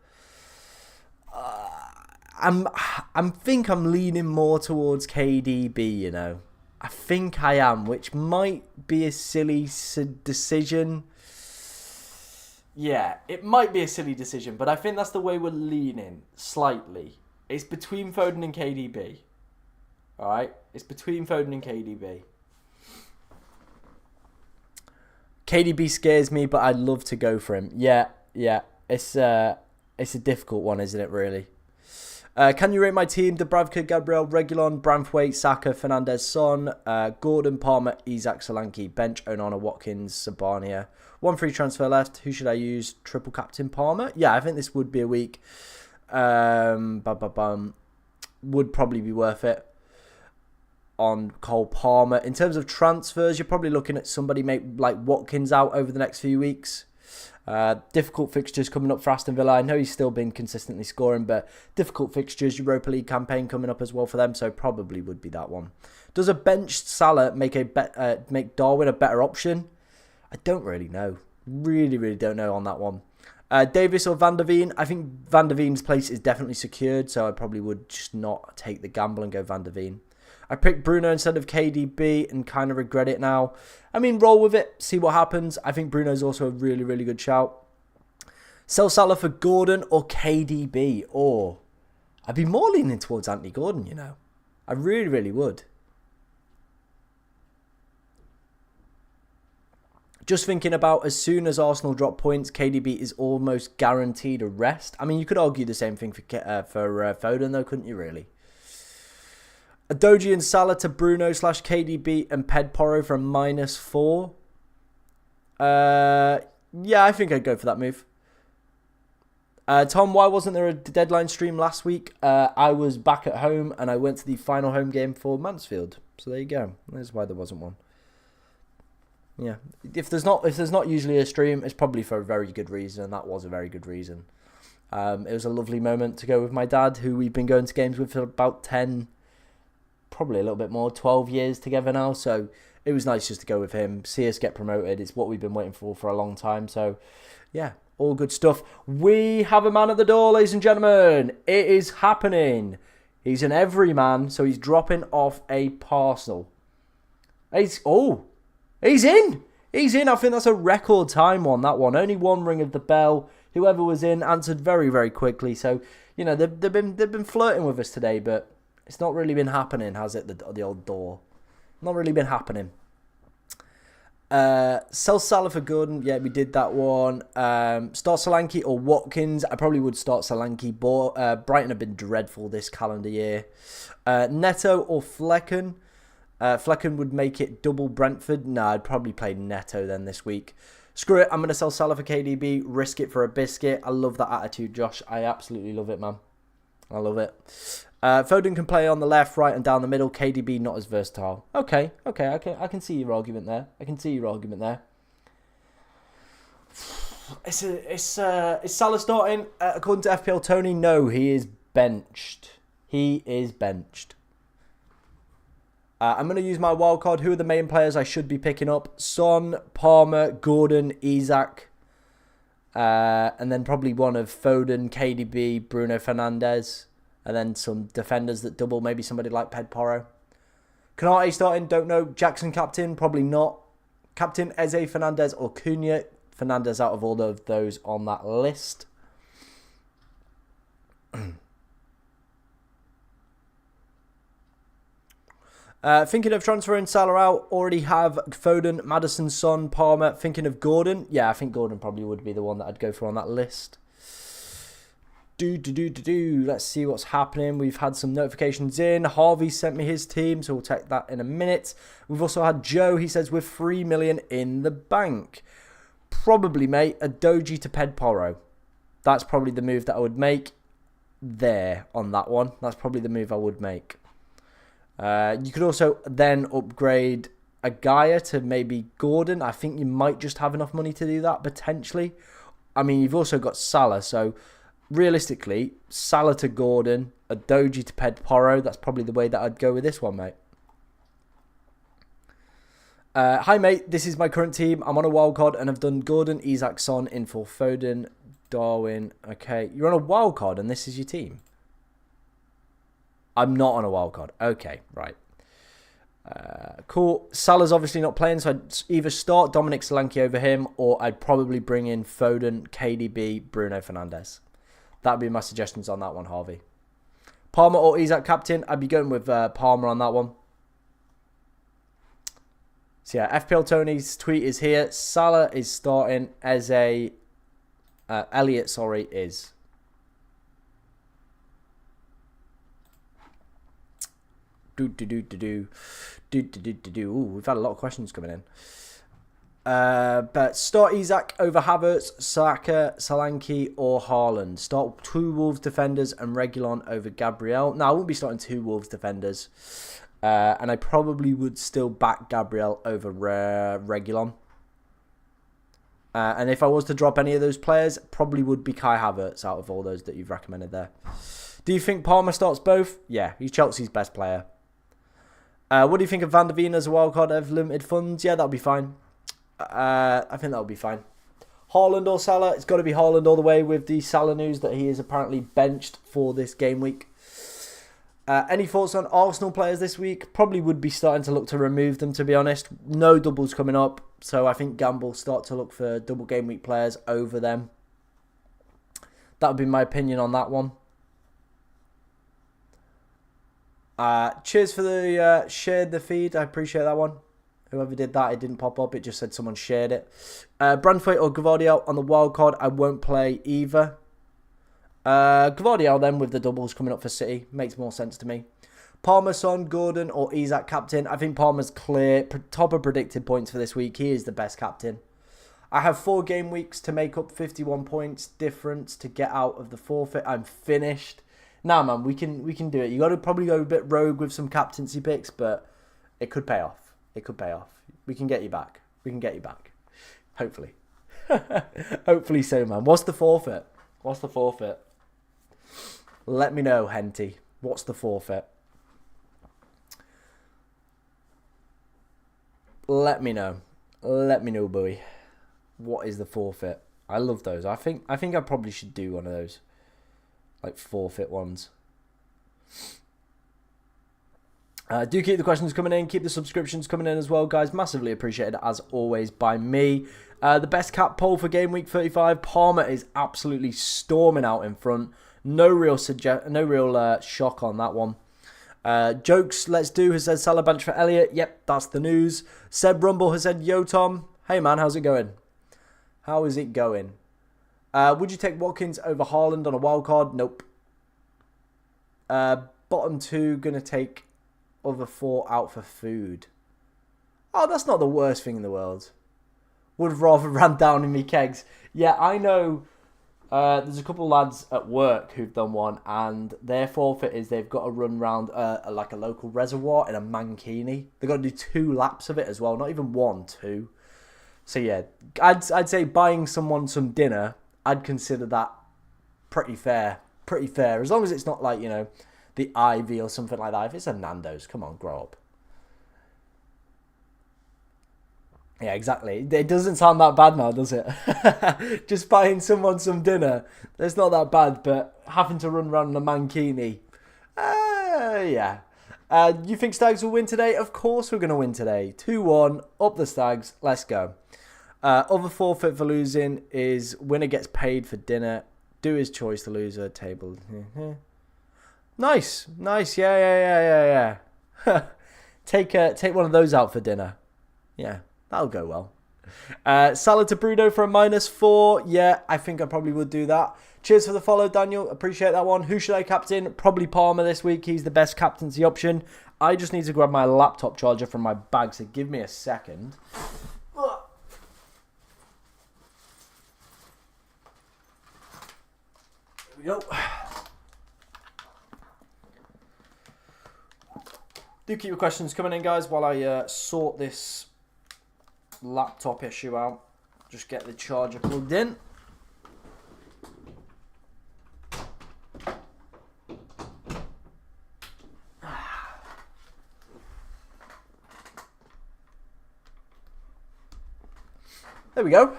I think I'm leaning more towards KDB, you know. I think I am, which might be a silly decision. Yeah, it might be a silly decision, but I think that's the way we're leaning, slightly. It's between Foden and KDB. Alright? It's between Foden and KDB. KDB scares me, but I'd love to go for him. Yeah. It's a difficult one, isn't it, really? Can you rate my team? Dubravka, Gabriel, Reguilon, Branthwaite, Saka, Fernandez, Son, Gordon, Palmer, Isak, Solanke, bench, Onana, Watkins, Sabania. 1 free transfer left. Who should I use? Triple captain Palmer? Yeah, I think this would be a week. Would probably be worth it on Cole Palmer. In terms of transfers, you're probably looking at somebody like Watkins out over the next few weeks. Difficult fixtures coming up for Aston Villa. I know he's still been consistently scoring, but difficult fixtures, Europa League campaign coming up as well for them, so probably would be that one. Does a benched Salah make Darwin a better option? I don't really know. Really don't know on that one. Davis or Van der Veen? I think Van der Veen's place is definitely secured, so I probably would just not take the gamble and go Van der Veen. I picked Bruno instead of KDB and kind of regret it now. I mean, roll with it. See what happens. I think Bruno's also a really, really good shout. Sell Salah for Gordon or KDB. Or I'd be more leaning towards Anthony Gordon, you know. I really, really would. Just thinking about as soon as Arsenal drop points, KDB is almost guaranteed a rest. I mean, you could argue the same thing for Foden, though, couldn't you, really? Adoji and Salah to Bruno / KDB and Pedporo for a -4. Yeah, I think I'd go for that move. Tom, why wasn't there a deadline stream last week? I was back at home and I went to the final home game for Mansfield. So there you go. That's why there wasn't one. Yeah, if there's not usually a stream, it's probably for a very good reason, and that was a very good reason. It was a lovely moment to go with my dad, who we've been going to games with for about 10, probably a little bit more, 12 years together now. So it was nice just to go with him, see us get promoted. It's what we've been waiting for a long time. So yeah, all good stuff. We have a man at the door, ladies and gentlemen. It is happening. He's an everyman, so he's dropping off a parcel. He's in. He's in. I think that's a record time one, that one. Only one ring of the bell. Whoever was in answered very, very quickly. So, you know, they've been flirting with us today, but it's not really been happening, has it, the old door? Not really been happening. Sell Salah for Gordon. Yeah, we did that one. Start Solanke or Watkins. I probably would start Solanke. Brighton have been dreadful this calendar year. Neto or Flecken. Flecken would make it double Brentford. No, I'd probably play Neto then this week. Screw it, I'm going to sell Salah for KDB, risk it for a biscuit. I love that attitude, Josh. I absolutely love it, man. I love it. Foden can play on the left, right, and down the middle. KDB not as versatile. Okay. I can see your argument there. Is Salah starting? According to FPL Tony, no, he is benched. I'm going to use my wildcard. Who are the main players I should be picking up? Son, Palmer, Gordon, Isak. And then probably one of Foden, KDB, Bruno Fernandes. And then some defenders that double. Maybe somebody like Pedporo. Canate starting? Don't know. Jackson captain? Probably not. Captain Eze, Fernandes or Cunha. Fernandes out of all of those on that list. Thinking of transferring Salah out, already have Foden, Maddison, Son, Palmer. Thinking of Gordon. Yeah, I think Gordon probably would be the one that I'd go for on that list. Let's see what's happening. We've had some notifications in. Harvey sent me his team, so we'll take that in a minute. We've also had Joe. He says, with 3 million in the bank. Probably, mate, a Doji to Pedporo. That's probably the move that I would make there on that one. That's probably the move I would make. You could also then upgrade a Gaia to maybe Gordon. I think you might just have enough money to do that, potentially. I mean, you've also got Salah, so realistically, Salah to Gordon, a Doji to Pedporo. That's probably the way that I'd go with this one, mate. Hi, mate. This is my current team. I'm on a wildcard and I've done Gordon, Isak, Son in for Foden, Darwin. Okay, you're on a wildcard and this is your team. I'm not on a wildcard. Okay, right. Cool. Salah's obviously not playing, so I'd either start Dominic Solanke over him, or I'd probably bring in Foden, KDB, Bruno Fernandes. That'd be my suggestions on that one, Harvey. Palmer or Isak captain? I'd be going with Palmer on that one. So yeah, FPL Tony's tweet is here. Salah is starting as a... Elliot, sorry, is... Ooh, we've had a lot of questions coming in. But start Isak over Havertz, Saka, Solanke or Haaland. Start 2 Wolves defenders and Reguilon over Gabriel. No, I wouldn't be starting 2 Wolves defenders. And I probably would still back Gabriel over Reguilon. And if I was to drop any of those players, probably would be Kai Havertz out of all those that you've recommended there. Do you think Palmer starts both? Yeah, he's Chelsea's best player. What do you think of Van der Ven as a wildcard of limited funds? Yeah, that'll be fine. I think that'll be fine. Haaland or Salah? It's got to be Haaland all the way with the Salah news that he is apparently benched for this game week. Any thoughts on Arsenal players this week? Probably would be starting to look to remove them, to be honest. No doubles coming up, so I think Gamble start to look for double game week players over them. That would be my opinion on that one. Cheers for the shared the feed. I appreciate that one. Whoever did that, it didn't pop up. It just said someone shared it. Brandthwaite or Gavardiol on the wildcard. I won't play either. Gavardiol then with the doubles coming up for City. Makes more sense to me. Palmer, Son, Gordon or Isak captain. I think Palmer's clear. Top of predicted points for this week. He is the best captain. I have 4 game weeks to make up 51 points difference to get out of the forfeit. I'm finished. Nah, man, we can do it. You got to probably go a bit rogue with some captaincy picks, but it could pay off. It could pay off. We can get you back. We can get you back. Hopefully. Hopefully so, man. What's the forfeit? What's the forfeit? Let me know, Henty. What's the forfeit? Let me know. Let me know, boy. What is the forfeit? I love those. I think I probably should do one of those. Like forfeit ones. Do keep the questions coming in. Keep the subscriptions coming in as well, guys. Massively appreciated, as always, by me. The best cap poll for Game Week 35. Palmer is absolutely storming out in front. No real shock on that one. Jokes, let's do, has said Salah bench for Elliott. Yep, that's the news. Seb Rumble has said, yo, Tom. Hey, man, how's it going? How is it going? Would you take Watkins over Haaland on a wild card? Nope. Bottom 2, going to take other 4 out for food. Oh, that's not the worst thing in the world. Would have rather ran down in me kegs. Yeah, I know there's a couple lads at work who've done one, and their forfeit is they've got to run round like a local reservoir in a mankini. They've got to do 2 laps of it as well, not even 1, 2. So yeah, I'd say buying someone some dinner, I'd consider that pretty fair. Pretty fair. As long as it's not like, you know, the Ivy or something like that. If it's a Nando's, come on, grow up. Yeah, exactly. It doesn't sound that bad now, does it? Just buying someone some dinner. It's not that bad, but having to run around in a mankini. Yeah. You think Stags will win today? Of course we're going to win today. 2-1, up the Stags. Let's go. Other forfeit for losing is winner gets paid for dinner. Do his choice, the loser. Table. Nice. Nice. Yeah. Take one of those out for dinner. Yeah, that'll go well. Salah to Bruno for a -4. Yeah, I think I probably would do that. Cheers for the follow, Daniel. Appreciate that one. Who should I captain? Probably Palmer this week. He's the best captaincy option. I just need to grab my laptop charger from my bag, so give me a second. Here we go. Do keep your questions coming in, guys, while I sort this laptop issue out. Just get the charger plugged in. There we go.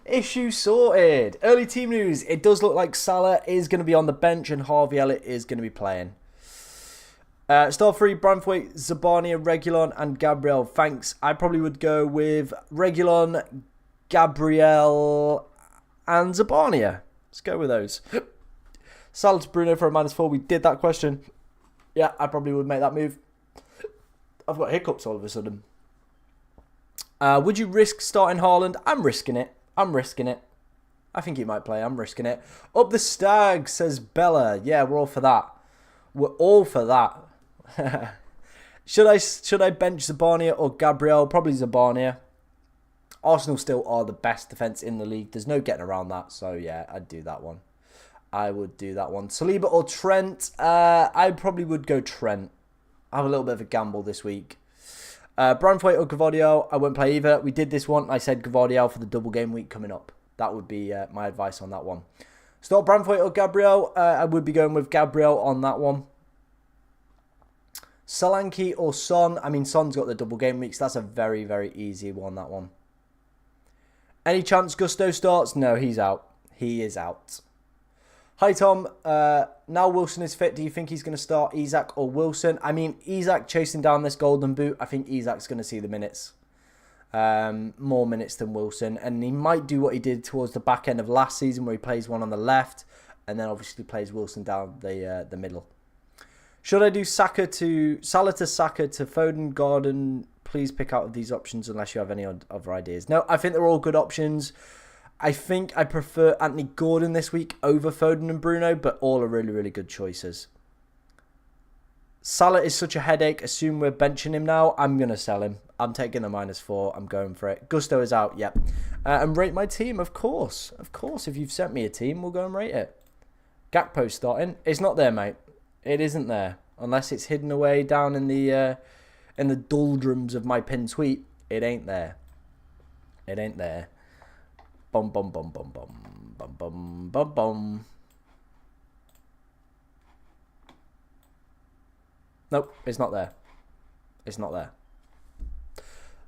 Issue sorted. Early team news. It does look like Salah is going to be on the bench and Harvey Elliott is going to be playing. Star 3, Brandthwaite, Zabania, Reguilon and Gabriel. Thanks. I probably would go with Reguilon, Gabriel and Zabania. Let's go with those. Salah to Bruno for a -4. We did that question. Yeah, I probably would make that move. I've got hiccups all of a sudden. Would you risk starting Haaland? I'm risking it. I think he might play. I'm risking it. Up the Stag, says Bella. Yeah, we're all for that. We're all for that. Should I bench Zabania or Gabriel? Probably Zabania. Arsenal still are the best defence in the league. There's no getting around that. So, yeah, I'd do that one. I would do that one. Saliba or Trent? I probably would go Trent. I have a little bit of a gamble this week. Brandthwaite or Gavardiol? I won't play either. We did this one. I said Gavardiol for the double game week coming up. That would be my advice on that one. Start Brandthwaite or Gabriel? I would be going with Gabriel on that one. Solanke or Son? I mean, Son's got the double game weeks. That's a very, very easy one, that one. Any chance Gusto starts? No, he's out. He is out. Hi, Tom. Now Wilson is fit. Do you think he's going to start Isak or Wilson? I mean, Isak chasing down this golden boot. I think Isak's going to see the minutes. More minutes than Wilson. And he might do what he did towards the back end of last season where he plays one on the left and then obviously plays Wilson down the middle. Should I do Salah to Saka to Foden, Gordon? Please pick out of these options unless you have any other ideas. No, I think they're all good options. I think I prefer Anthony Gordon this week over Foden and Bruno, but all are really, really good choices. Salah is such a headache. Assume we're benching him now. I'm going to sell him. I'm taking the -4. I'm going for it. Gusto is out. Yep. And rate my team, of course. Of course, if you've sent me a team, we'll go and rate it. Gakpo's starting. It's not there, mate. It isn't there. Unless it's hidden away down in the doldrums of my pinned tweet. It ain't there. It ain't there. Bum bum bum bum bum bum bum bum bum. Nope, it's not there. It's not there.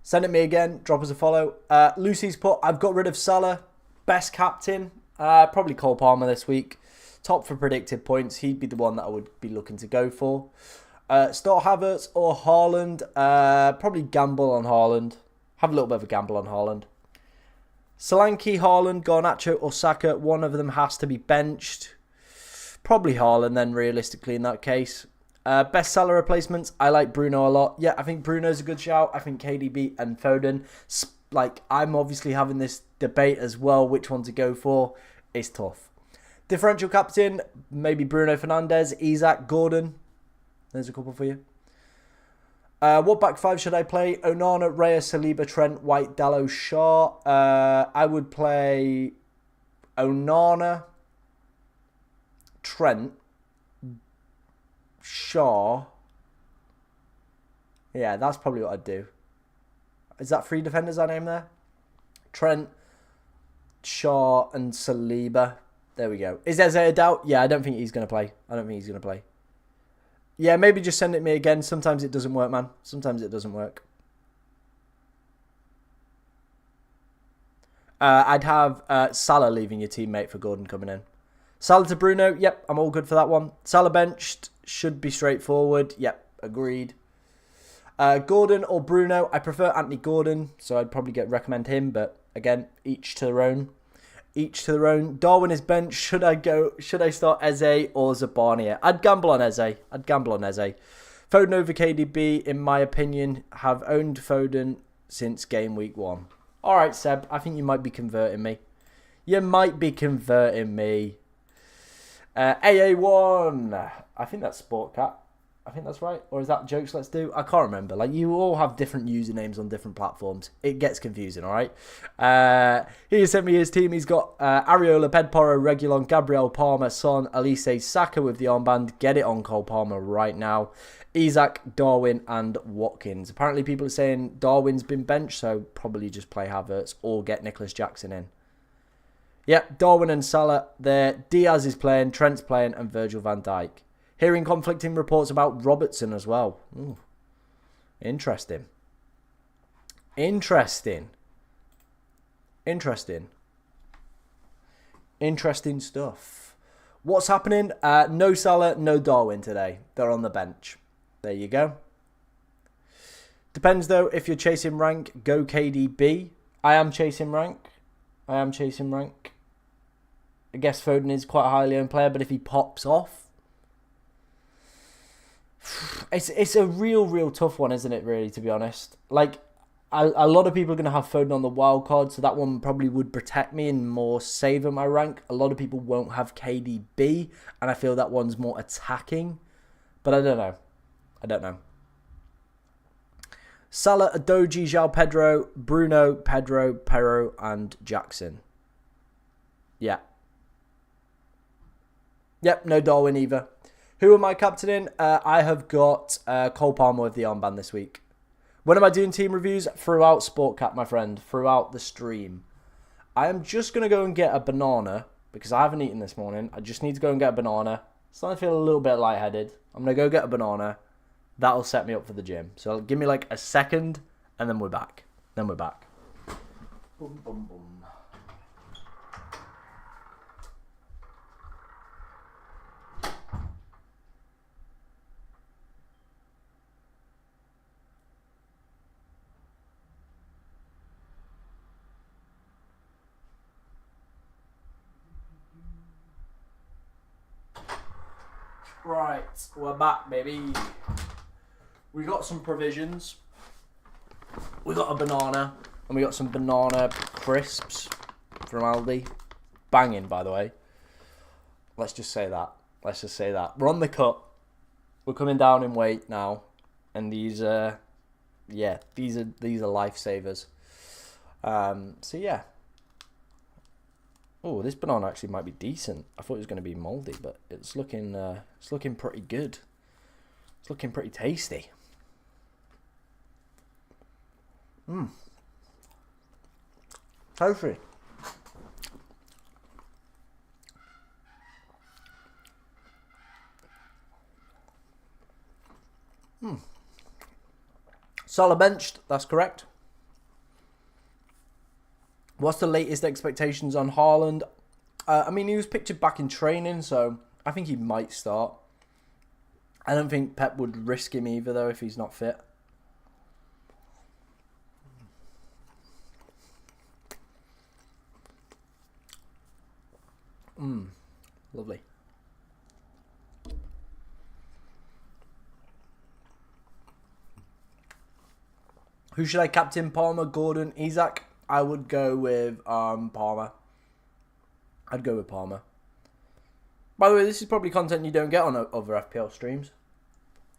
Send it me again. Drop us a follow. Lucy's put, I've got rid of Salah. Best captain. Probably Cole Palmer this week. Top for predicted points. He'd be the one that I would be looking to go for. Start Havertz or Haaland. Probably gamble on Haaland. Have a little bit of a gamble on Haaland. Solanke, Haaland, Garnacho or Saka. One of them has to be benched. Probably Haaland then, realistically, in that case. Best Salah replacements. I like Bruno a lot. Yeah, I think Bruno's a good shout. I think KDB and Foden. Like, I'm obviously having this debate as well, which one to go for. It's tough. Differential captain, maybe Bruno Fernandes, Isak, Gordon. There's a couple for you. What back five should I play? Onana, Raya, Saliba, Trent, White, Dalot, Shaw. I would play Onana, Trent, Shaw. Yeah, that's probably what I'd do. Is that three defenders I name there? Trent, Shaw, and Saliba. There we go. Is Eze a doubt? Yeah, I don't think he's going to play. Yeah, maybe just send it me again. Sometimes it doesn't work, man. Sometimes it doesn't work. I'd have Salah leaving your teammate for Gordon coming in. Salah to Bruno. Yep, I'm all good for that one. Salah benched. Should be straightforward. Yep, agreed. Gordon or Bruno. I prefer Anthony Gordon, so I'd probably recommend him. But again, each to their own. Each to their own. Darwin is benched. Should I start Eze or Zabarnia? I'd gamble on Eze. Foden over KDB, in my opinion. Have owned Foden since game week 1. All right, Seb. I think you might be converting me. AA1. I think that's Sportcat. I think that's right. Or is that Jokes Let's Do? I can't remember. Like, you all have different usernames on different platforms. It gets confusing, all right? He sent me his team. He's got Areola, Pedporo, Reguilon, Gabriel, Palmer, Son, Elise, Saka with the armband. Get it on Cole Palmer right now. Isak, Darwin, and Watkins. Apparently, people are saying Darwin's been benched, so probably just play Havertz or get Nicholas Jackson in. Yep, Darwin and Salah there. Diaz is playing, Trent's playing, and Virgil van Dijk. Hearing conflicting reports about Robertson as well. Ooh. Interesting stuff. What's happening? No Salah, no Darwin today. They're on the bench. There you go. Depends though. If you're chasing rank, go KDB. I am chasing rank. I guess Foden is quite a highly owned player, but if he pops off, it's a real tough one, isn't it, really, to be honest? Like, a lot of people are going to have Foden on the wildcard, so that one probably would protect me and more savour my rank. A lot of people won't have KDB, and I feel that one's more attacking. But I don't know. Salah, Adoji, João Pedro, Bruno, Pedro, Perro, and Jackson. Yeah. Yep, no Darwin either. Who am I captaining? I have got Cole Palmer with the armband this week. When am I doing team reviews? Throughout Sportcat, my friend. Throughout the stream. I am just going to go and get a banana because I haven't eaten this morning. I just need to go and get a banana. Starting to feel a little bit lightheaded. I'm going to go get a banana. That'll set me up for the gym. So give me like a second and then we're back. Boom, boom, boom. Right, we're back, baby. We got some provisions. We got a banana, and we got some banana crisps from Aldi. Banging, by the way. Let's just say that. We're on the cut. We're coming down in weight now, and these are lifesavers. So yeah. Oh, this banana actually might be decent. I thought it was going to be mouldy, but it's looking pretty good. It's looking pretty tasty. Tasty. Salah benched, that's correct. What's the latest expectations on Haaland? I mean, he was pictured back in training, so I think he might start. I don't think Pep would risk him either, though, if he's not fit. Lovely. Who should I captain? Palmer, Gordon, Isak? I would go with Palmer. I'd go with Palmer. By the way, this is probably content you don't get on other FPL streams.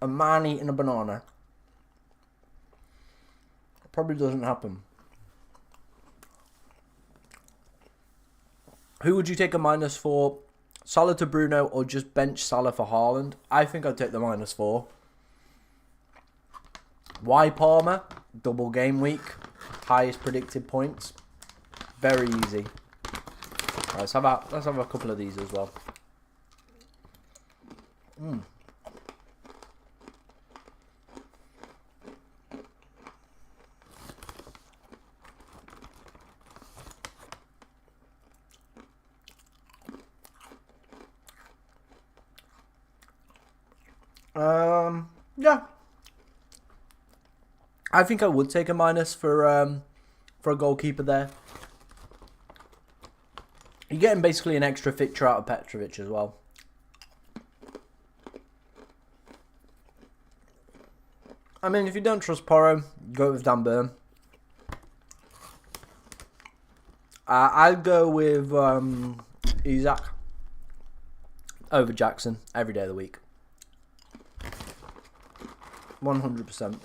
A man eating a banana. It probably doesn't happen. Who would you take a minus for? Salah to Bruno or just bench Salah for Haaland? I think I'd take the -4. Why Palmer? Double game week. Highest predicted points. Very easy. Right, let's have a couple of these as well. Yeah. I think I would take a minus for a goalkeeper there. You're getting basically an extra fixture out of Petrovic as well. I mean, if you don't trust Porro, go with Dan Burn. I'd go with Isak over Jackson every day of the week. 100%.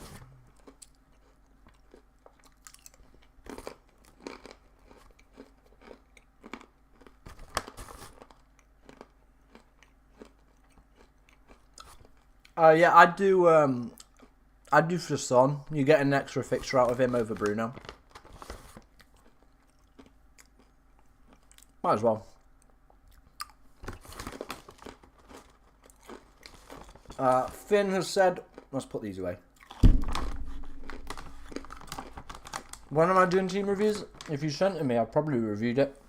Yeah, I'd do for Son. You get an extra fixture out of him over Bruno. Might as well. Finn has said, let's put these away. When am I doing team reviews? If you sent it to me, I've probably reviewed it.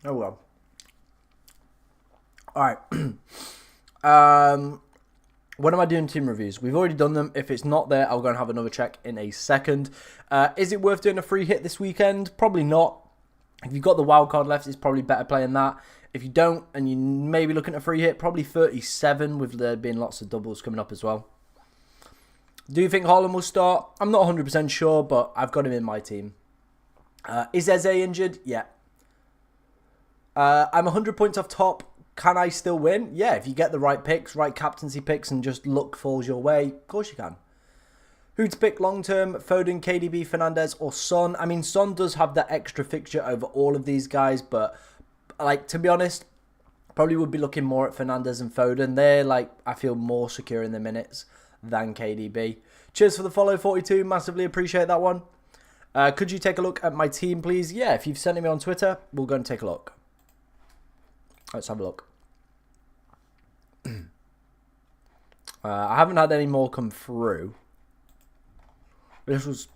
Oh well. Alright. When am I doing team reviews? We've already done them. If it's not there, I'll go and have another check in a second. Is it worth doing a free hit this weekend? Probably not. If you've got the wildcard left, it's probably better playing that. If you don't, and you may be looking at a free hit, probably 37 with there being lots of doubles coming up as well. Do you think Haaland will start? I'm not 100% sure, but I've got him in my team. Is Eze injured? Yeah. I'm 100 points off top. Can I still win? Yeah, if you get the right picks, right captaincy picks, and just luck falls your way, of course you can. Who to pick long term? Foden, KDB, Fernandes, or Son? I mean, Son does have that extra fixture over all of these guys, but like to be honest, probably would be looking more at Fernandes and Foden. They're like, I feel more secure in the minutes than KDB. Cheers for the follow, 42. Massively appreciate that one. Could you take a look at my team, please? Yeah, if you've sent it me on Twitter, we'll go and take a look. Let's have a look. I haven't had any more come through. This was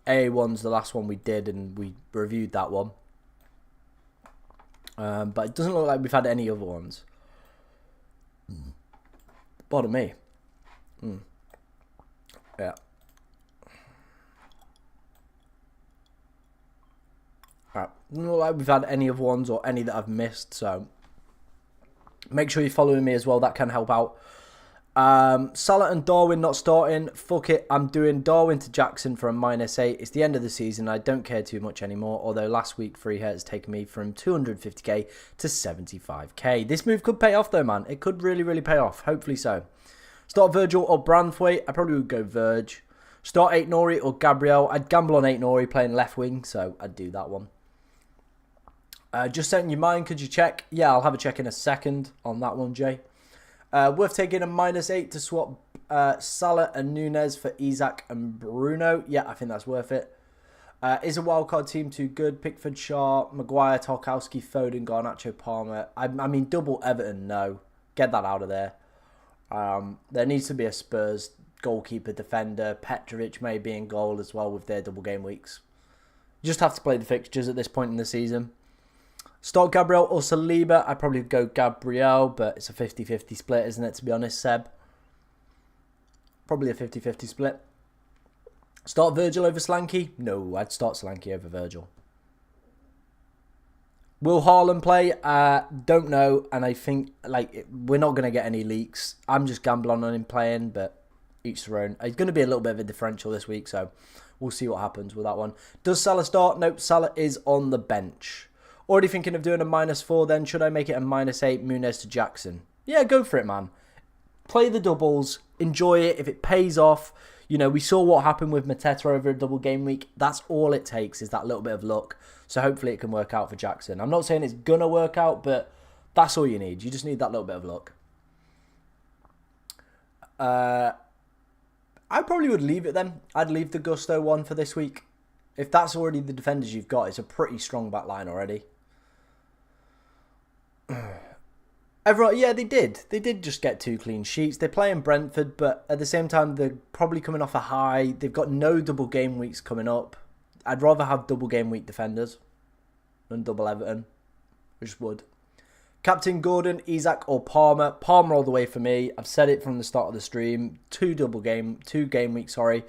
A1's the last one we did, and we reviewed that one. But it doesn't look like we've had any other ones. Pardon me. Yeah. Alright, not like we've had any other ones or any that I've missed, so make sure you're following me as well. That can help out. Salah and Darwin not starting. Fuck it. I'm doing Darwin to Jackson for a -8. It's the end of the season. I don't care too much anymore. Although last week, free hit has taken me from 250k to 75k. This move could pay off though, man. It could really, really pay off. Hopefully so. Start Virgil or Branthwaite. I probably would go Verge. Start Aït-Nouri or Gabriel. I'd gamble on Aït-Nouri playing left wing, so I'd do that one. Just setting your mind. Could you check? Yeah, I'll have a check in a second on that one, Jay. Worth taking a -8 to swap Salah and Nunez for Isaac and Bruno. Yeah, I think that's worth it. Is a wildcard team too good? Pickford, Shaw, Maguire, Tarkowski, Foden, Garnacho, Palmer. I mean, double Everton, no. Get that out of there. There needs to be a Spurs goalkeeper, defender. Petrovic may be in goal as well with their double game weeks. You just have to play the fixtures at this point in the season. Start Gabriel or Saliba. I'd probably go Gabriel, but it's a 50-50 split, isn't it, to be honest, Seb? Probably a 50-50 split. Start Virgil over Solanke? No, I'd start Solanke over Virgil. Will Haaland play? Don't know, and I think we're not going to get any leaks. I'm just gambling on him playing, but each their own. It's going to be a little bit of a differential this week, so we'll see what happens with that one. Does Salah start? Nope, Salah is on the bench. Already thinking of doing a -4 then. Should I make it a -8, Muniz to Jackson? Yeah, go for it, man. Play the doubles. Enjoy it. If it pays off, you know, we saw what happened with Mateta over a double game week. That's all it takes is that little bit of luck. So hopefully it can work out for Jackson. I'm not saying it's going to work out, but that's all you need. You just need that little bit of luck. I probably would leave it then. I'd leave the Gusto one for this week. If that's already the defenders you've got, it's a pretty strong back line already. Everyone, yeah, they did. They did just get 2 clean sheets. They're playing Brentford, but at the same time, they're probably coming off a high. They've got no double game weeks coming up. I'd rather have double game week defenders than double Everton. I just would. Captain Gordon, Isaac or Palmer. Palmer all the way for me. I've said it from the start of the stream. 2 game weeks, sorry.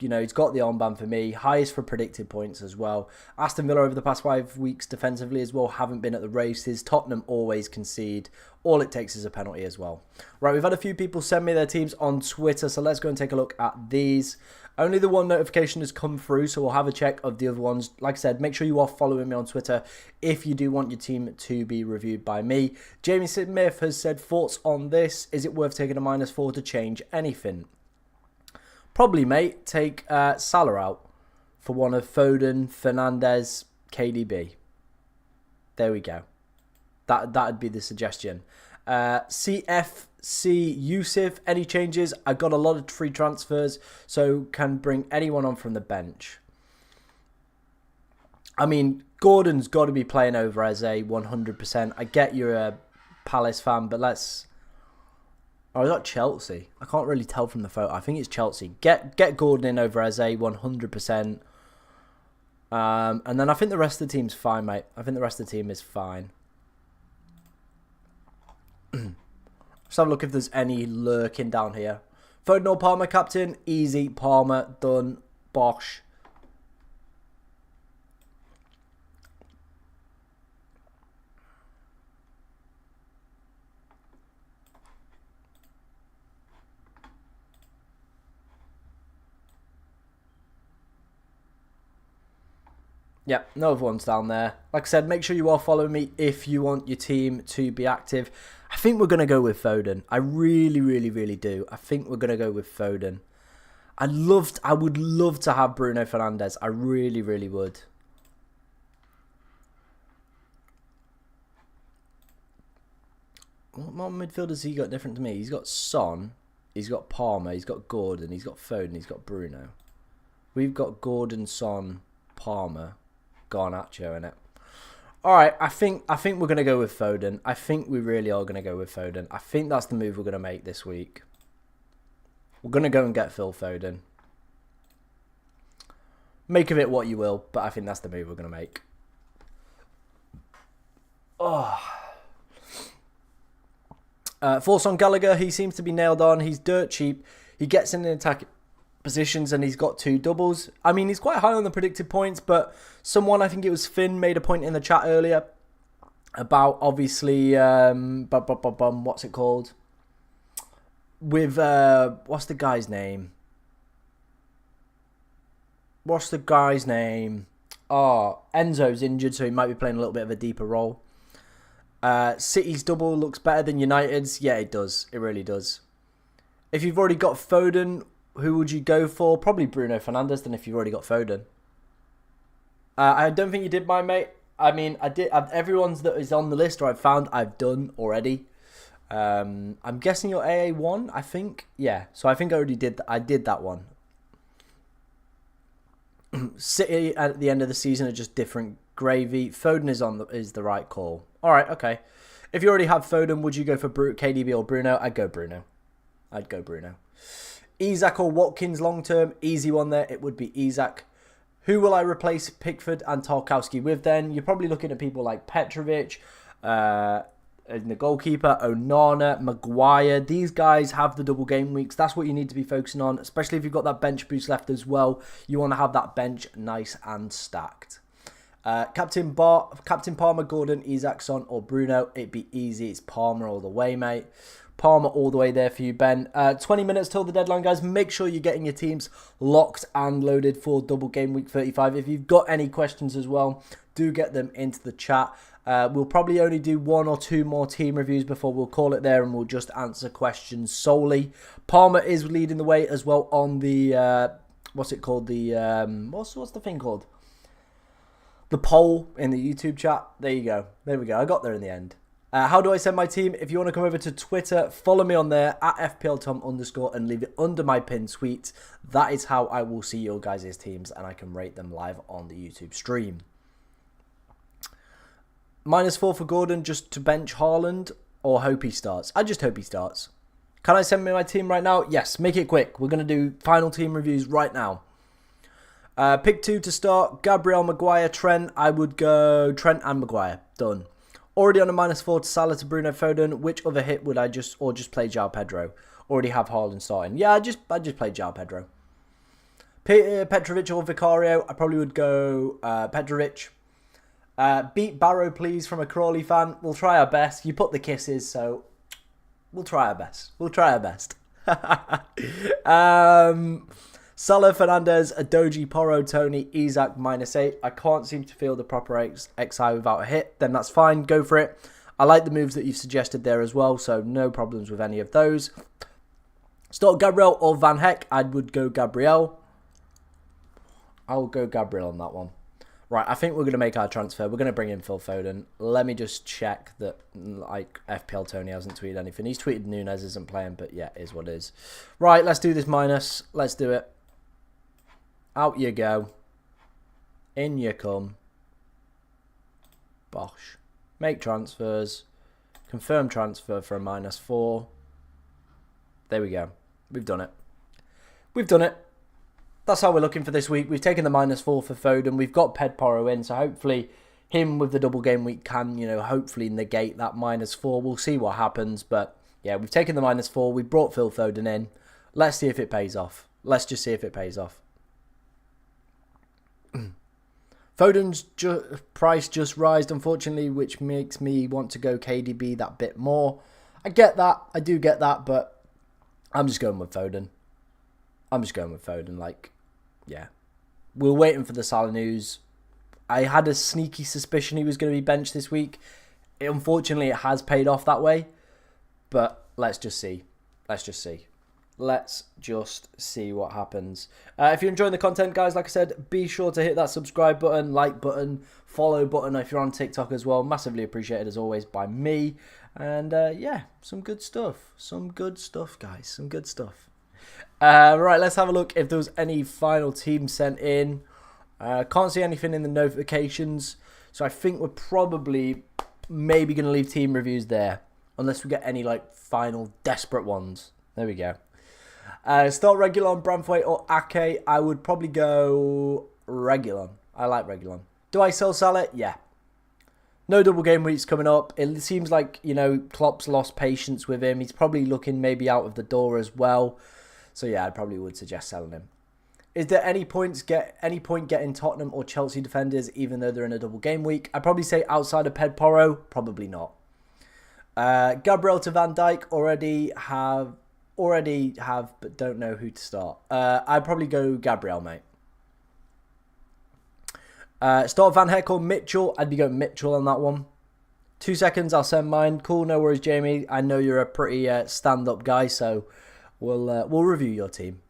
You know, he's got the armband for me. Highest for predicted points as well. Aston Villa over the past 5 weeks defensively as well haven't been at the races. Tottenham always concede. All it takes is a penalty as well. Right, we've had a few people send me their teams on Twitter, so let's go and take a look at these. Only the one notification has come through, so we'll have a check of the other ones. Like I said, make sure you are following me on Twitter if you do want your team to be reviewed by me. Jamie Smith has said, thoughts on this? Is it worth taking a -4 to change anything? Probably, mate. Take Salah out for one of Foden, Fernandes, KDB. There we go. That'd be the suggestion. CFC Yusuf, any changes? I got a lot of free transfers, so can bring anyone on from the bench. I mean, Gordon's got to be playing over Eze 100%. I get you're a Palace fan, but let's... Oh, is that Chelsea? I can't really tell from the photo. I think it's Chelsea. Get Gordon in over Eze 100%. And then I think the rest of the team's fine, mate. I think the rest of the team is fine. Let's have a look if there's any lurking down here. Foden or Palmer, captain. Easy. Palmer. Done. Bosh. Yep, no other ones down there. Like I said, make sure you are following me if you want your team to be active. I think we're going to go with Foden. I really, really, really do. I think we're going to go with Foden. I would love to have Bruno Fernandes. I really, really would. What midfielders has he got different to me? He's got Son. He's got Palmer. He's got Gordon. He's got Foden. He's got Bruno. We've got Gordon, Son, Palmer, Garnacho in it. All right, I think we're going to go with Foden. I think we really are going to go with Foden. I think that's the move we're going to make this week. We're going to go and get Phil Foden. Make of it what you will, but I think that's the move we're going to make. Oh. Thoughts on Gallagher? He seems to be nailed on. He's dirt cheap. He gets in an attack positions and he's got 2 doubles. I mean, he's quite high on the predicted points, but someone, I think it was Finn, made a point in the chat earlier about obviously, what's it called? With, what's the guy's name? Oh, Enzo's injured, so he might be playing a little bit of a deeper role. City's double looks better than United's. Yeah, it does. It really does. If you've already got Foden, who would you go for? Probably Bruno Fernandes then if you've already got Foden. I don't think you did mine, mate. I mean, I did. Everyone's that is on the list or I've found, I've done already. I'm guessing you're AA1, I think. Yeah, so I think I already did. I did that one. City at the end of the season are just different gravy. Foden is the right call. All right, okay. If you already have Foden, would you go for KDB or Bruno? I'd go Bruno. Isak or Watkins long term, easy one there. It would be Isak. Who will I replace Pickford and Tarkowski with then? You're probably looking at people like Petrovic, the goalkeeper, Onana, Maguire. These guys have the double game weeks. That's what you need to be focusing on, especially if you've got that bench boost left as well. You want to have that bench nice and stacked. Captain Palmer, Gordon, Isak, Son or Bruno. It'd be easy. It's Palmer all the way, mate. Palmer all the way there for you, Ben. 20 minutes till the deadline, guys. Make sure you're getting your teams locked and loaded for double game week 35. If you've got any questions as well, do get them into the chat. We'll probably only do 1 or 2 more team reviews before we'll call it there, and we'll just answer questions solely. Palmer is leading the way as well on the what's it called? The what's the thing called? The poll in the YouTube chat. There you go. There we go. I got there in the end. How do I send my team? If you want to come over to Twitter, follow me on there at FPLTom_ and leave it under my pinned tweet. That is how I will see your guys' teams and I can rate them live on the YouTube stream. -4 for Gordon just to bench Haaland or hope he starts. I just hope he starts. Can I send me my team right now? Yes, make it quick. We're going to do final team reviews right now. Pick 2 to start. Gabriel, Maguire, Trent. I would go Trent and Maguire. Done. Already on a -4 to Salah to Bruno Foden. Which other hit would I just play João Pedro? Already have Haaland starting. Yeah, I just play João Pedro. Petrovic or Vicario. I probably would go Petrovic. Beat Barrow, please, from a Crawley fan. We'll try our best. You put the kisses, so we'll try our best. Salah, Fernandes, Adoji, Porro, Tony, Isak, -8. I can't seem to feel the proper XI without a hit. Then that's fine. Go for it. I like the moves that you've suggested there as well, so no problems with any of those. Start Gabriel or Van Heck. I would go Gabriel. I'll go Gabriel on that one. Right, I think we're going to make our transfer. We're going to bring in Phil Foden. Let me just check that like FPL Tony hasn't tweeted anything. He's tweeted Nunes isn't playing, but yeah, it is what it is. Right, let's do this minus. Let's do it. Out you go. In you come. Bosh. Make transfers. Confirm transfer for a -4. There we go. We've done it. We've done it. That's how we're looking for this week. We've taken the -4 for Foden. We've got Ped Porro in, so hopefully him with the double game week can, hopefully negate that -4. We'll see what happens, but yeah, we've taken the -4. We brought Phil Foden in. Let's see if it pays off. Let's just see if it pays off. Foden's price just rised, unfortunately, which makes me want to go KDB that bit more. I get that. I do get that, but I'm just going with Foden. Yeah. We're waiting for the Salah news. I had a sneaky suspicion he was going to be benched this week. Unfortunately, it has paid off that way. But let's just see. Let's just see what happens. If you're enjoying the content, guys, like I said, be sure to hit that subscribe button, like button, follow button if you're on TikTok as well. Massively appreciated as always by me. And yeah, some good stuff. Some good stuff, guys. Some good stuff. Right, let's have a look if there was any final team sent in. Can't see anything in the notifications. So I think we're probably maybe going to leave team reviews there. Unless we get any final desperate ones. There we go. Start Reguilon, Branthwaite or Ake. I would probably go Reguilon. I like Reguilon. Do I sell Salah? Yeah. No double game weeks coming up. It seems like, Klopp's lost patience with him. He's probably looking maybe out of the door as well. So yeah, I probably would suggest selling him. Is there any point getting Tottenham or Chelsea defenders even though they're in a double game week? I'd probably say outside of Pedro, probably not. Gabriel to Van Dijk already have, but don't know who to start. I'd probably go Gabriel, mate. Start Van Heck or Mitchell? I'd be going Mitchell on that one. 2 seconds, I'll send mine. Cool, no worries, Jamie. I know you're a pretty stand-up guy, so we'll review your team.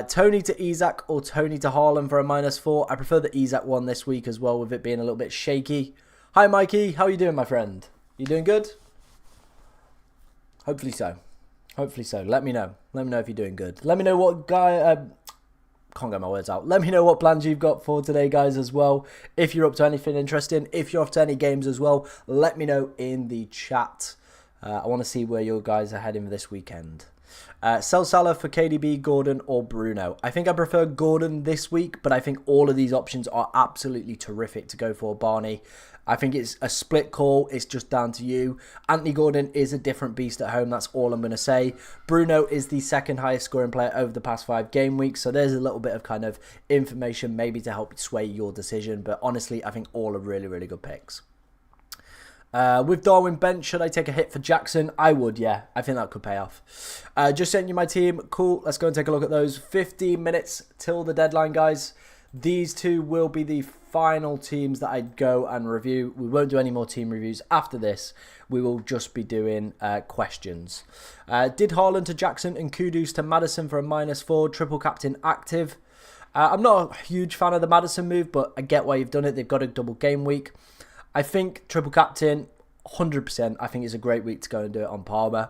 Tony to Isak or Tony to Haaland for a -4. I prefer the Isak one this week as well, with it being a little bit shaky. Hi, Mikey. How are you doing, my friend? You doing good? Hopefully so. Let me know. Let me know if you're doing good. Let me know what can't get my words out. Let me know what plans you've got for today, guys, as well. If you're up to anything interesting, if you're up to any games as well, let me know in the chat. I want to see where your guys are heading this weekend. Sell Salah for KDB, Gordon, or Bruno. I think I prefer Gordon this week, but I think all of these options are absolutely terrific to go for, Barney. I think it's a split call. It's just down to you. Anthony Gordon is a different beast at home. That's all I'm going to say. Bruno is the second highest scoring player over the past 5 game weeks. So there's a little bit of kind of information maybe to help sway your decision. But honestly, I think all are really, really good picks. With Darwin bench, should I take a hit for Jackson? I would, yeah. I think that could pay off. Just sent you my team. Cool. Let's go and take a look at those. 15 minutes till the deadline, guys. These two will be the final teams that I go and review. We won't do any more team reviews after this. We will just be doing questions. Did Haaland to Jackson and Kudus to Maddison for a -4. Triple captain active. I'm not a huge fan of the Maddison move, but I get why you've done it. They've got a double game week. I think triple captain, 100%. I think it's a great week to go and do it on Palmer.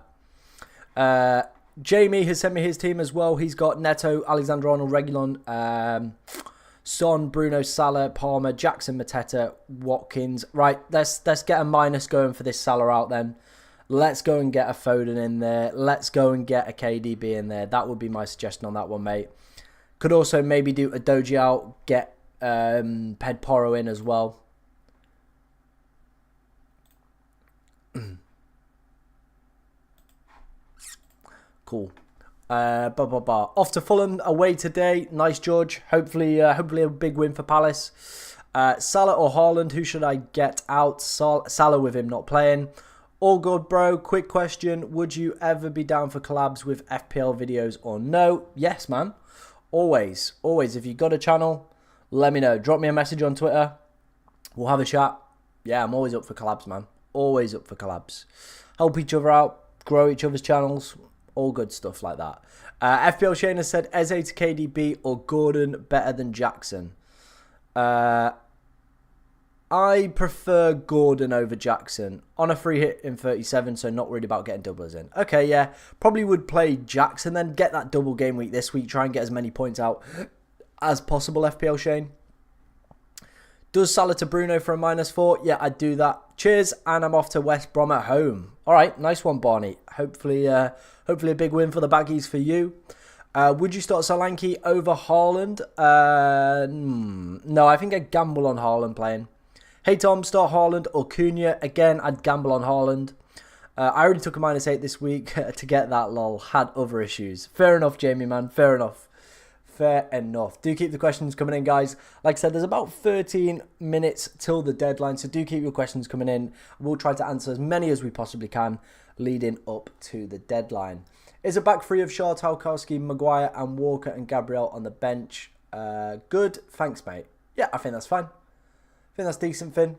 Jamie has sent me his team as well. He's got Neto, Alexander-Arnold, Reguilon, Son, Bruno, Salah, Palmer, Jackson, Mateta, Watkins. Right, let's get a minus going for this Salah out then. Let's go and get a Foden in there. Let's go and get a KDB in there. That would be my suggestion on that one, mate. Could also maybe do a Doji out, get Pedro in as well. Cool. Off to Fulham away today. Nice, George. Hopefully a big win for Palace. Salah or Haaland, who should I get out? Salah with him not playing. All good, bro. Quick question. Would you ever be down for collabs with FPL videos or no? Yes, man. Always. Always. If you've got a channel, let me know. Drop me a message on Twitter. We'll have a chat. Yeah, I'm always up for collabs, man. Always up for collabs. Help each other out. Grow each other's channels. All good stuff like that. FPL Shane has said Eze to KDB or Gordon better than Jackson. I prefer Gordon over Jackson. On a free hit in 37, so not worried about getting doublers in. Okay, yeah. Probably would play Jackson then. Get that double game week this week. Try and get as many points out as possible, FPL Shane. Does Salah to Bruno for a -4? Yeah, I'd do that. Cheers, and I'm off to West Brom at home. All right, nice one, Barney. Hopefully a big win for the Baggies for you. Would you start Solanke over Haaland? No, I think I'd gamble on Haaland playing. Hey, Tom, start Haaland or Cunha. Again, I'd gamble on Haaland. I already took a -8 this week to get that, lol. Had other issues. Fair enough, Jamie, man. Fair enough. Fair enough. Do keep the questions coming in, guys. Like I said, there's about 13 minutes till the deadline, so do keep your questions coming in. We'll try to answer as many as we possibly can leading up to the deadline. Is a back three of Shaw, Tarkowski, Maguire and Walker and Gabriel on the bench good? Thanks, mate. Yeah, I think that's fine. I think that's decent, Finn.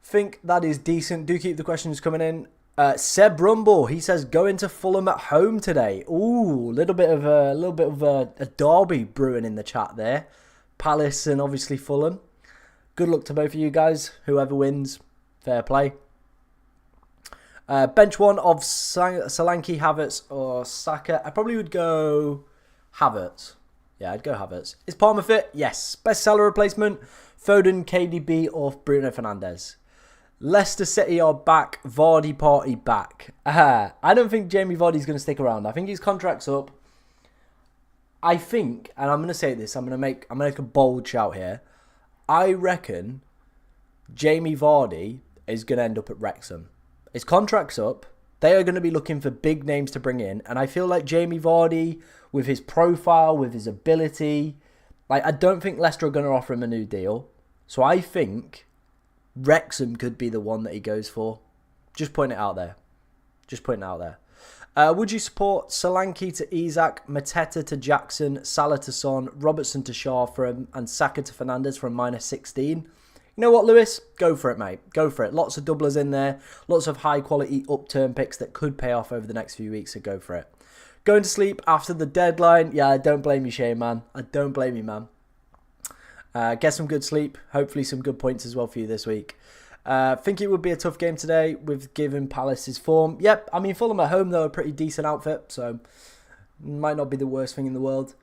Think that is decent. Do keep the questions coming in. Seb Rumble, he says going to Fulham at home today. Ooh, a little bit of a derby brewing in the chat there. Palace and obviously Fulham. Good luck to both of you guys. Whoever wins, fair play. Bench one of Solanke, Havertz or Saka. I probably would go Havertz. Yeah, I'd go Havertz. Is Palmer fit? Yes. Best Salah replacement? Foden, KDB or Bruno Fernandes? Leicester City are back. Vardy party back. I don't think Jamie Vardy's going to stick around. I think his contract's up. I think, and I'm going to say this, I'm going to make a bold shout here. I reckon Jamie Vardy is going to end up at Wrexham. His contract's up. They are going to be looking for big names to bring in. And I feel like Jamie Vardy, with his profile, with his ability, like, I don't think Leicester are going to offer him a new deal. So I think Wrexham could be the one that he goes for. Just putting it out there. Just putting it out there. Would you support Solanke to Isak, Mateta to Jackson, Salah to Son, Robertson to Shaw and Saka to Fernandes from -16? You know what, Lewis? Go for it, mate. Go for it. Lots of doublers in there. Lots of high-quality upturn picks that could pay off over the next few weeks, so go for it. Going to sleep after the deadline. Yeah, I don't blame you, Shane, man. I don't blame you, man. Get some good sleep. Hopefully some good points as well for you this week. Think it would be a tough game today with given Palace's form. Yep, I mean, Fulham at home, though, a pretty decent outfit, so might not be the worst thing in the world.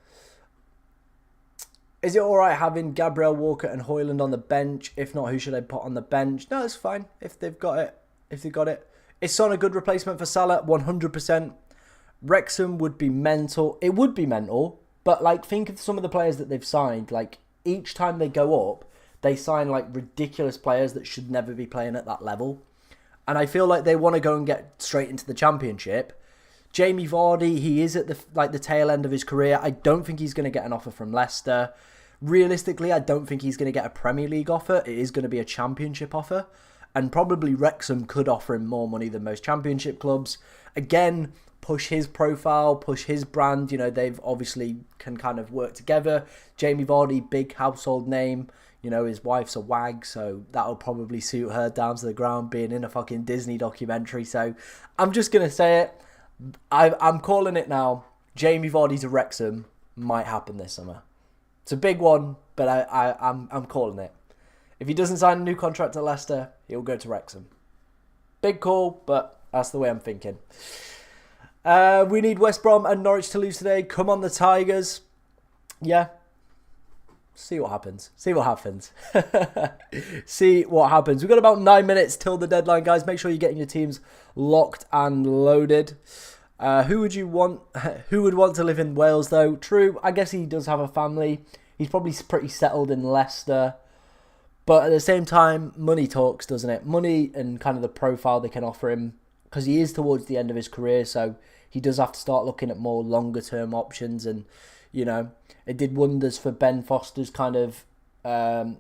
Is it alright having Gabriel, Walker and Højlund on the bench? If not, who should I put on the bench? No, it's fine if they've got it. Is Son a good replacement for Salah? 100%. Wrexham would be mental. It would be mental, but like, think of some of the players that they've signed. Like, each time they go up, they sign like ridiculous players that should never be playing at that level. And I feel like they want to go and get straight into the Championship. Jamie Vardy, he is at the tail end of his career. I don't think he's going to get an offer from Leicester. Realistically, I don't think he's going to get a Premier League offer. It is going to be a Championship offer. And probably Wrexham could offer him more money than most Championship clubs. Again, push his profile, push his brand. You know, they've obviously can kind of work together. Jamie Vardy, big household name. You know, his wife's a wag, so that'll probably suit her down to the ground, being in a fucking Disney documentary. So I'm just going to say it. I'm calling it now. Jamie Vardy to Wrexham might happen this summer. It's a big one, but I'm calling it. If he doesn't sign a new contract at Leicester, he'll go to Wrexham. Big call, but that's the way I'm thinking. We need West Brom and Norwich to lose today. Come on, the Tigers. Yeah. See what happens. See what happens. See what happens. We've got about 9 minutes till the deadline, guys. Make sure you're getting your teams locked and loaded. Who would want to live in Wales, though? True, I guess he does have a family. He's probably pretty settled in Leicester. But at the same time, money talks, doesn't it? Money and kind of the profile they can offer him. Because he is towards the end of his career, so he does have to start looking at more longer-term options. And, you know, it did wonders for Ben Foster's kind of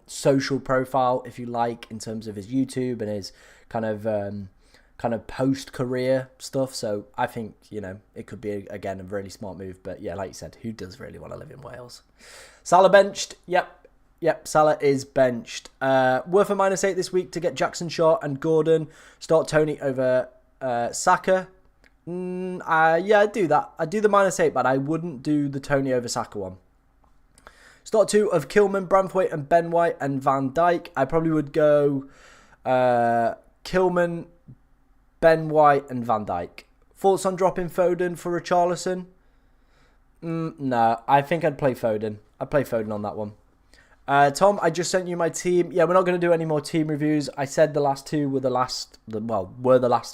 social profile, if you like, in terms of his YouTube and his kind of post-career stuff. So I think, you know, it could be, again, a really smart move. But yeah, like you said, who does really want to live in Wales? Salah benched. Yep, Salah is benched. Worth a -8 this week to get Jackson, Shaw and Gordon. Start Tony over Saka. Yeah, I'd do that. I'd do the -8, but I wouldn't do the Tony over Saka one. Start 2 of Kilman, Branthwaite and Ben White and Van Dijk. I probably would go Kilman, Ben White and Van Dijk. Thoughts on dropping Foden for Richarlison? No, I think I'd play Foden. I'd play Foden on that one. Tom, I just sent you my team. Yeah, we're not going to do any more team reviews. I said the last two were the last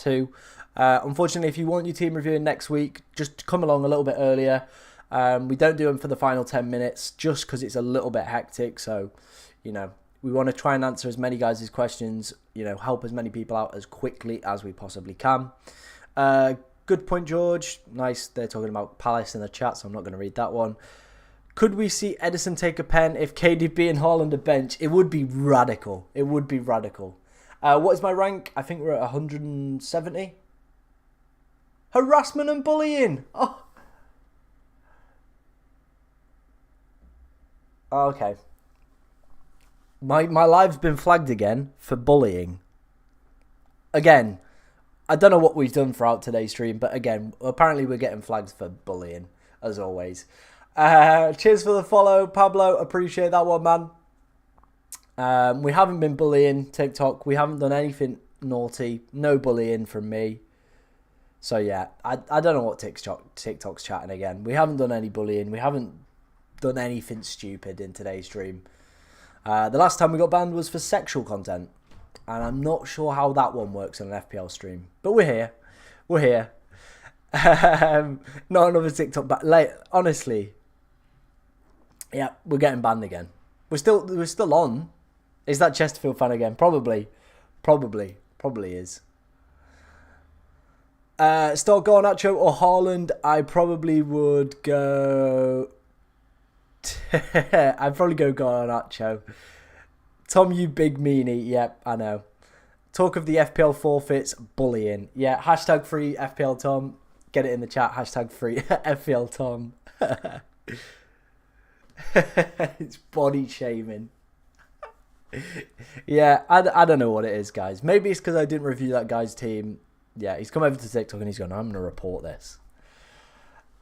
two. Unfortunately, if you want your team reviewing next week, just come along a little bit earlier. We don't do them for the final 10 minutes just because it's a little bit hectic. So, you know, we want to try and answer as many guys' questions, you know, help as many people out as quickly as we possibly can. Good point, George. Nice. They're talking about Palace in the chat, so I'm not going to read that one. Could we see Edison take a pen if KDB and Haaland are bench? It would be radical. It would be radical. What is my rank? I think we're at 170. Harassment and bullying. Oh. Okay. My live's been flagged again for bullying. Again, I don't know what we've done throughout today's stream, but again, apparently we're getting flagged for bullying, as always. Cheers for the follow, Pablo. Appreciate that one, man. We haven't been bullying TikTok. We haven't done anything naughty. No bullying from me. So yeah, I don't know what TikTok's chatting again. We haven't done any bullying. We haven't done anything stupid in today's stream. The last time we got banned was for sexual content. And I'm not sure how that one works on an FPL stream. But we're here. We're here. Not another TikTok ban. Like, honestly. Yeah, we're getting banned again. We're still on. Is that Chesterfield fan again? Probably is. Start Garnacho or Haaland? I probably would go... I'd probably go Garnacho. Tom, you big meanie. Yep, I know. Talk of the FPL forfeits. Bullying. Yeah, hashtag free FPL Tom. Get it in the chat. Hashtag free FPL Tom. It's body shaming. Yeah, I don't know what it is, guys. Maybe it's because I didn't review that guy's team. Yeah, he's come over to TikTok and he's gone, I'm going to report this.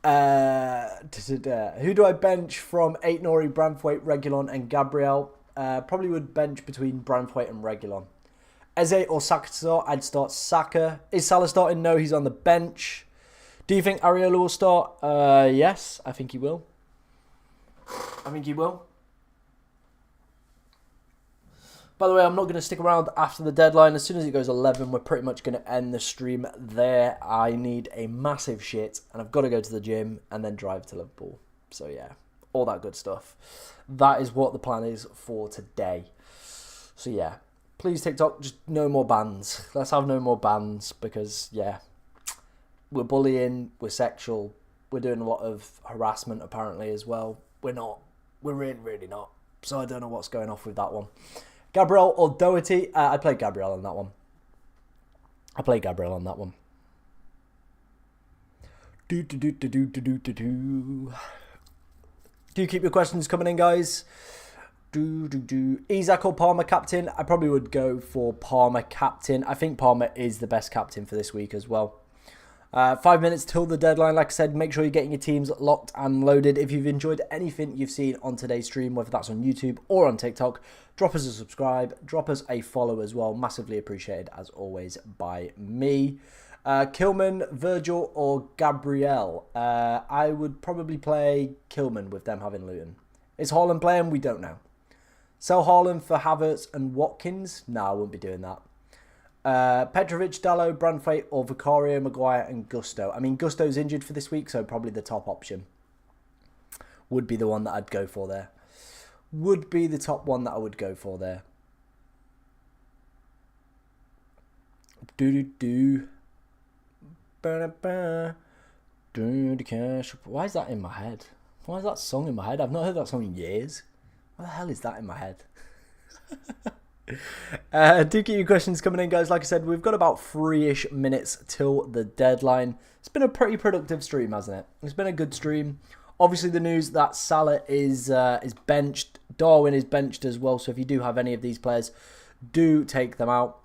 Who do I bench from Aït-Nouri, Branthwaite, Reguilon and Gabriel? Probably would bench between Branthwaite and Reguilon. Eze or Saka to start? I'd start Saka. Is Salah starting? No, he's on the bench. Do you think Areola will start? Yes, I think he will. By the way, I'm not going to stick around after the deadline. As soon as it goes 11, we're pretty much going to end the stream there. I need a massive shit, and I've got to go to the gym and then drive to Liverpool. So yeah, all that good stuff. That is what the plan is for today. So yeah, please TikTok, just no more bans. Let's have no more bans because yeah, we're bullying, we're sexual, we're doing a lot of harassment apparently as well. We're not. We're really not. So I don't know what's going off with that one. Gabriel or Doherty? I played Gabriel on that one. Do keep your questions coming in, guys. Isak or Palmer captain? I probably would go for Palmer captain. I think Palmer is the best captain for this week as well. 5 minutes till the deadline. Like I said, make sure you're getting your teams locked and loaded. If you've enjoyed anything you've seen on today's stream, whether that's on YouTube or on TikTok, drop us a subscribe, drop us a follow as well. Massively appreciated, as always, by me. Kilman, Virgil or Gabriel? I would probably play Kilman with them having Luton. Is Haaland playing? We don't know. Sell Haaland for Havertz and Watkins? No, I wouldn't be doing that. Petrovic, Dalot, Branthwaite or Vicario, Maguire and Gusto. I mean, Gusto's injured for this week, so probably the top option would be the one that I'd go for there. Would be the top one that I would go for there. Why is that in my head? Why is that song in my head? I've not heard that song in years. What the hell is that in my head? Do keep your questions coming in, guys. Like I said, we've got about 3-ish minutes till the deadline. It's been a pretty productive stream, hasn't it? It's been a good stream. Obviously, the news that Salah is benched. Darwin is benched as well. So if you do have any of these players, do take them out.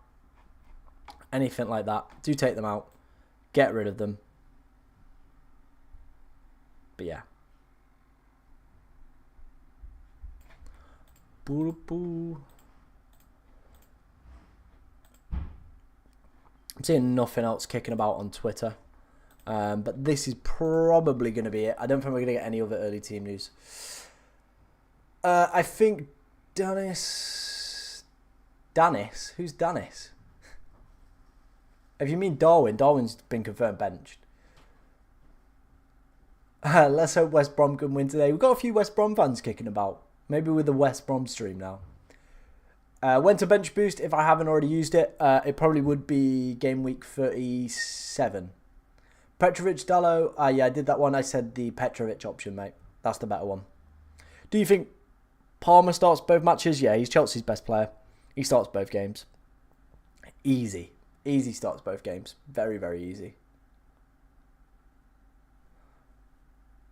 Anything like that, do take them out. Get rid of them. But yeah. I'm seeing nothing else kicking about on Twitter. But this is probably going to be it. I don't think we're going to get any other early team news. I think Danis... Who's Danis? If you mean Darwin, Darwin's been confirmed benched. Let's hope West Brom can win today. We've got a few West Brom fans kicking about. Maybe with the West Brom stream now. When to bench boost, if I haven't already used it, it probably would be game week 37. Petrovic, Dalot. Yeah, I did that one. I said the Petrovic option, mate. That's the better one. Do you think Palmer starts both matches? Yeah, he's Chelsea's best player. He starts both games. Easy. Easy starts both games. Very, very easy.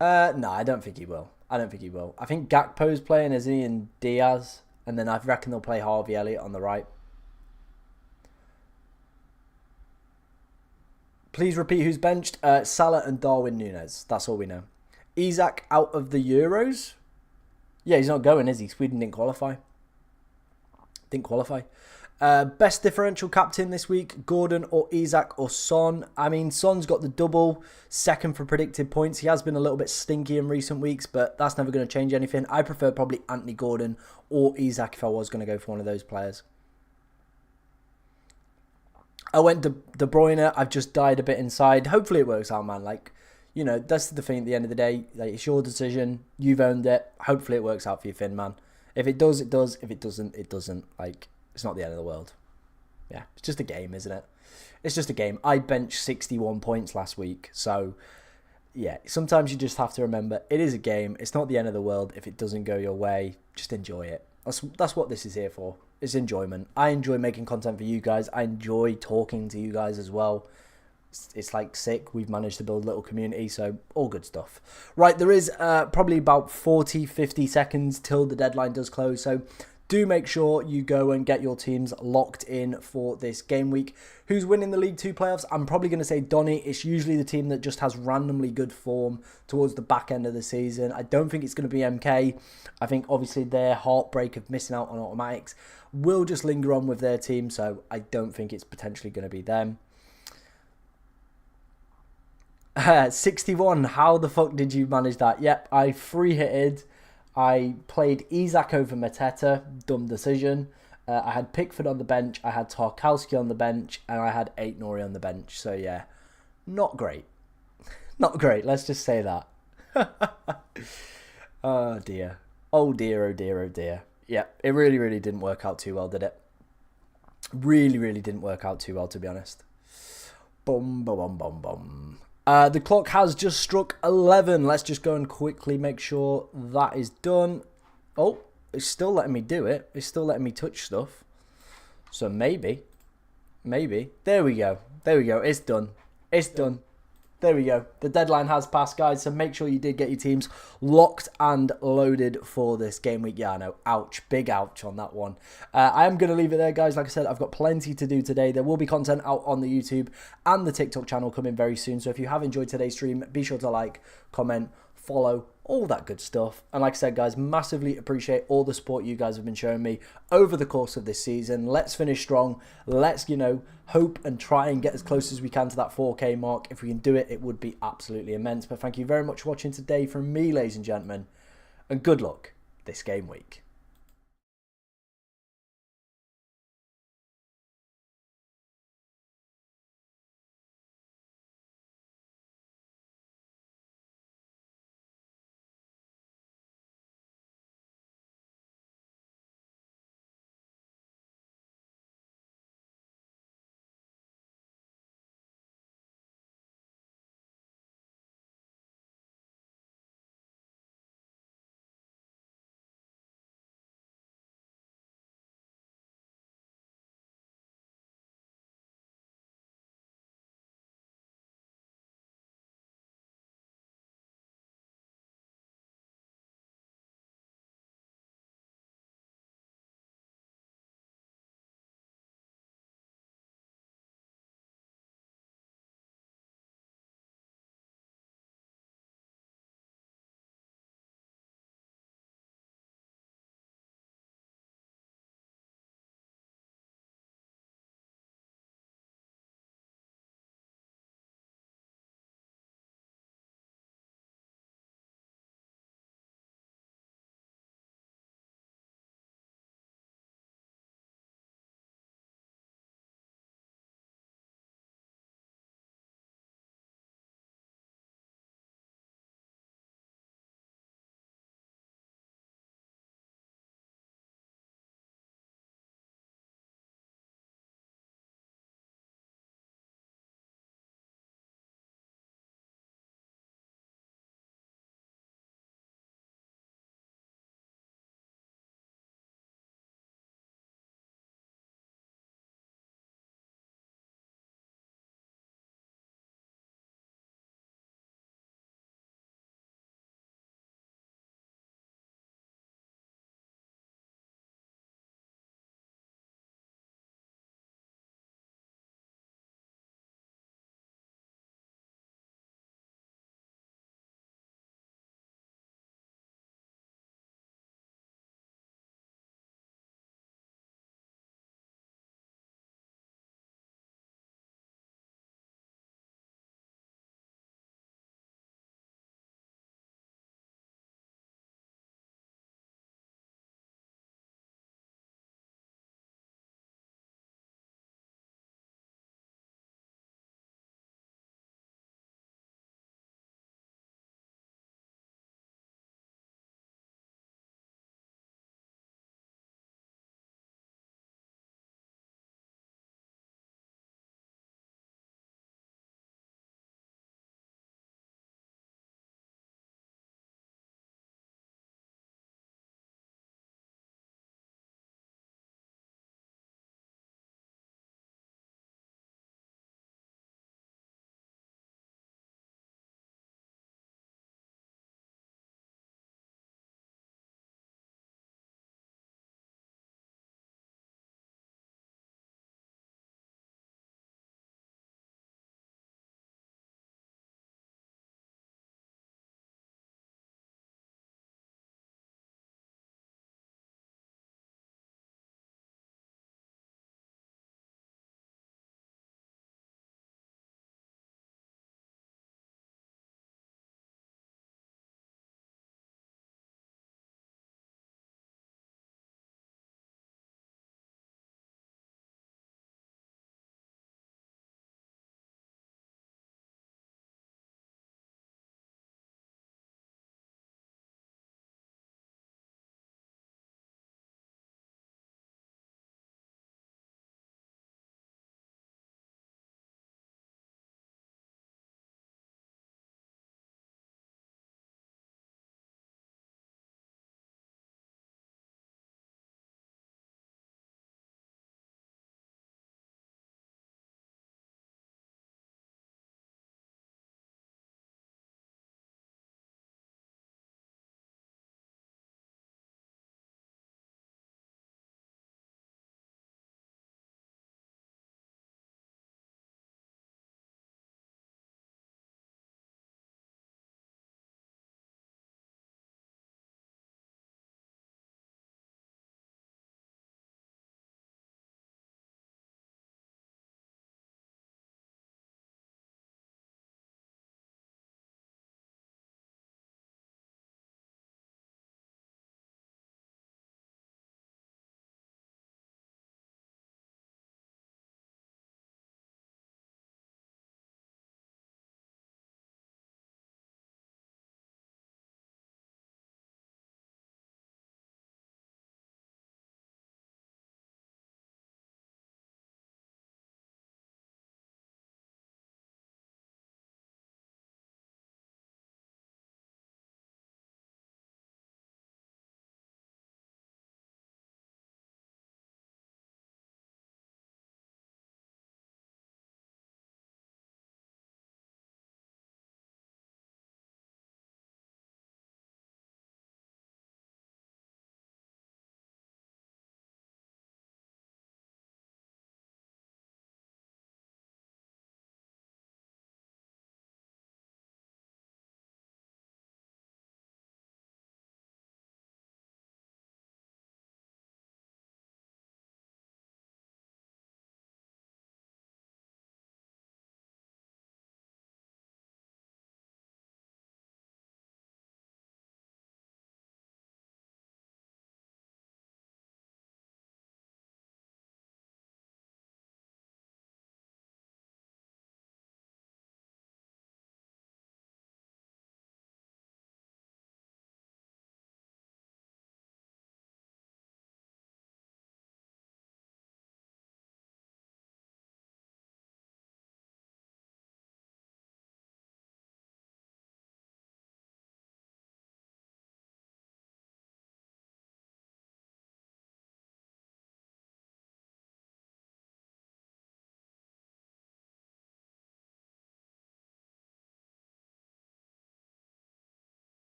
No, I don't think he will. I think Gakpo's playing, isn't he, and Diaz. And then I reckon they'll play Harvey Elliott on the right. Please repeat who's benched. Salah and Darwin Núñez. That's all we know. Isak out of the Euros? Yeah, he's not going, is he? Sweden didn't qualify. Best differential captain this week, Gordon or Isak or Son. I mean, Son's got the double, second for predicted points. He has been a little bit stinky in recent weeks, but that's never going to change anything. I prefer probably Anthony Gordon or Isak if I was going to go for one of those players. I went to De Bruyne. I've just died a bit inside. Hopefully it works out, man. Like, you know, that's the thing at the end of the day. Like, it's your decision. You've owned it. Hopefully it works out for you, Finn, man. If it does, it does. If it doesn't, it doesn't. Like, it's not the end of the world. Yeah, it's just a game, isn't it? It's just a game. I benched 61 points last week, so yeah, sometimes you just have to remember it is a game. It's not the end of the world if it doesn't go your way. Just enjoy it. That's what this is here for. It's enjoyment. I enjoy making content for you guys. I enjoy talking to you guys as well. It's like sick. We've managed to build a little community, so all good stuff. Right, there is probably about 40-50 seconds till the deadline does close, so do make sure you go and get your teams locked in for this game week. Who's winning the League 2 playoffs? I'm probably going to say Donny. It's usually the team that just has randomly good form towards the back end of the season. I don't think it's going to be MK. I think obviously their heartbreak of missing out on automatics will just linger on with their team, so I don't think it's potentially going to be them. 61, how the fuck did you manage that? Yep, I free-hitted. I played Isak over Mateta, dumb decision. I had Pickford on the bench, I had Tarkowski on the bench, and I had Aït-Nouri on the bench. So yeah, not great. Not great, let's just say that. Oh dear. Oh dear, oh dear, oh dear. Yeah, it really, really didn't work out too well, did it? Really, really didn't work out too well, to be honest. Boom, boom, boom, boom, boom. The clock has just struck 11. Let's just go and quickly make sure that is done. Oh, it's still letting me do it. It's still letting me touch stuff. So maybe. There we go. There we go. It's done. It's done. There we go. The deadline has passed, guys, so make sure you did get your teams locked and loaded for this game week. Yeah, I know. Ouch. Big ouch on that one. I am going to leave it there, guys. Like I said, I've got plenty to do today. There will be content out on the YouTube and the TikTok channel coming very soon. So if you have enjoyed today's stream, be sure to like, comment, follow, all that good stuff. And like I said, guys, massively appreciate all the support you guys have been showing me over the course of this season. Let's finish strong. Let's, hope and try and get as close as we can to that 4K mark. If we can do it, it would be absolutely immense. But thank you very much for watching today from me, ladies and gentlemen, and good luck this game week.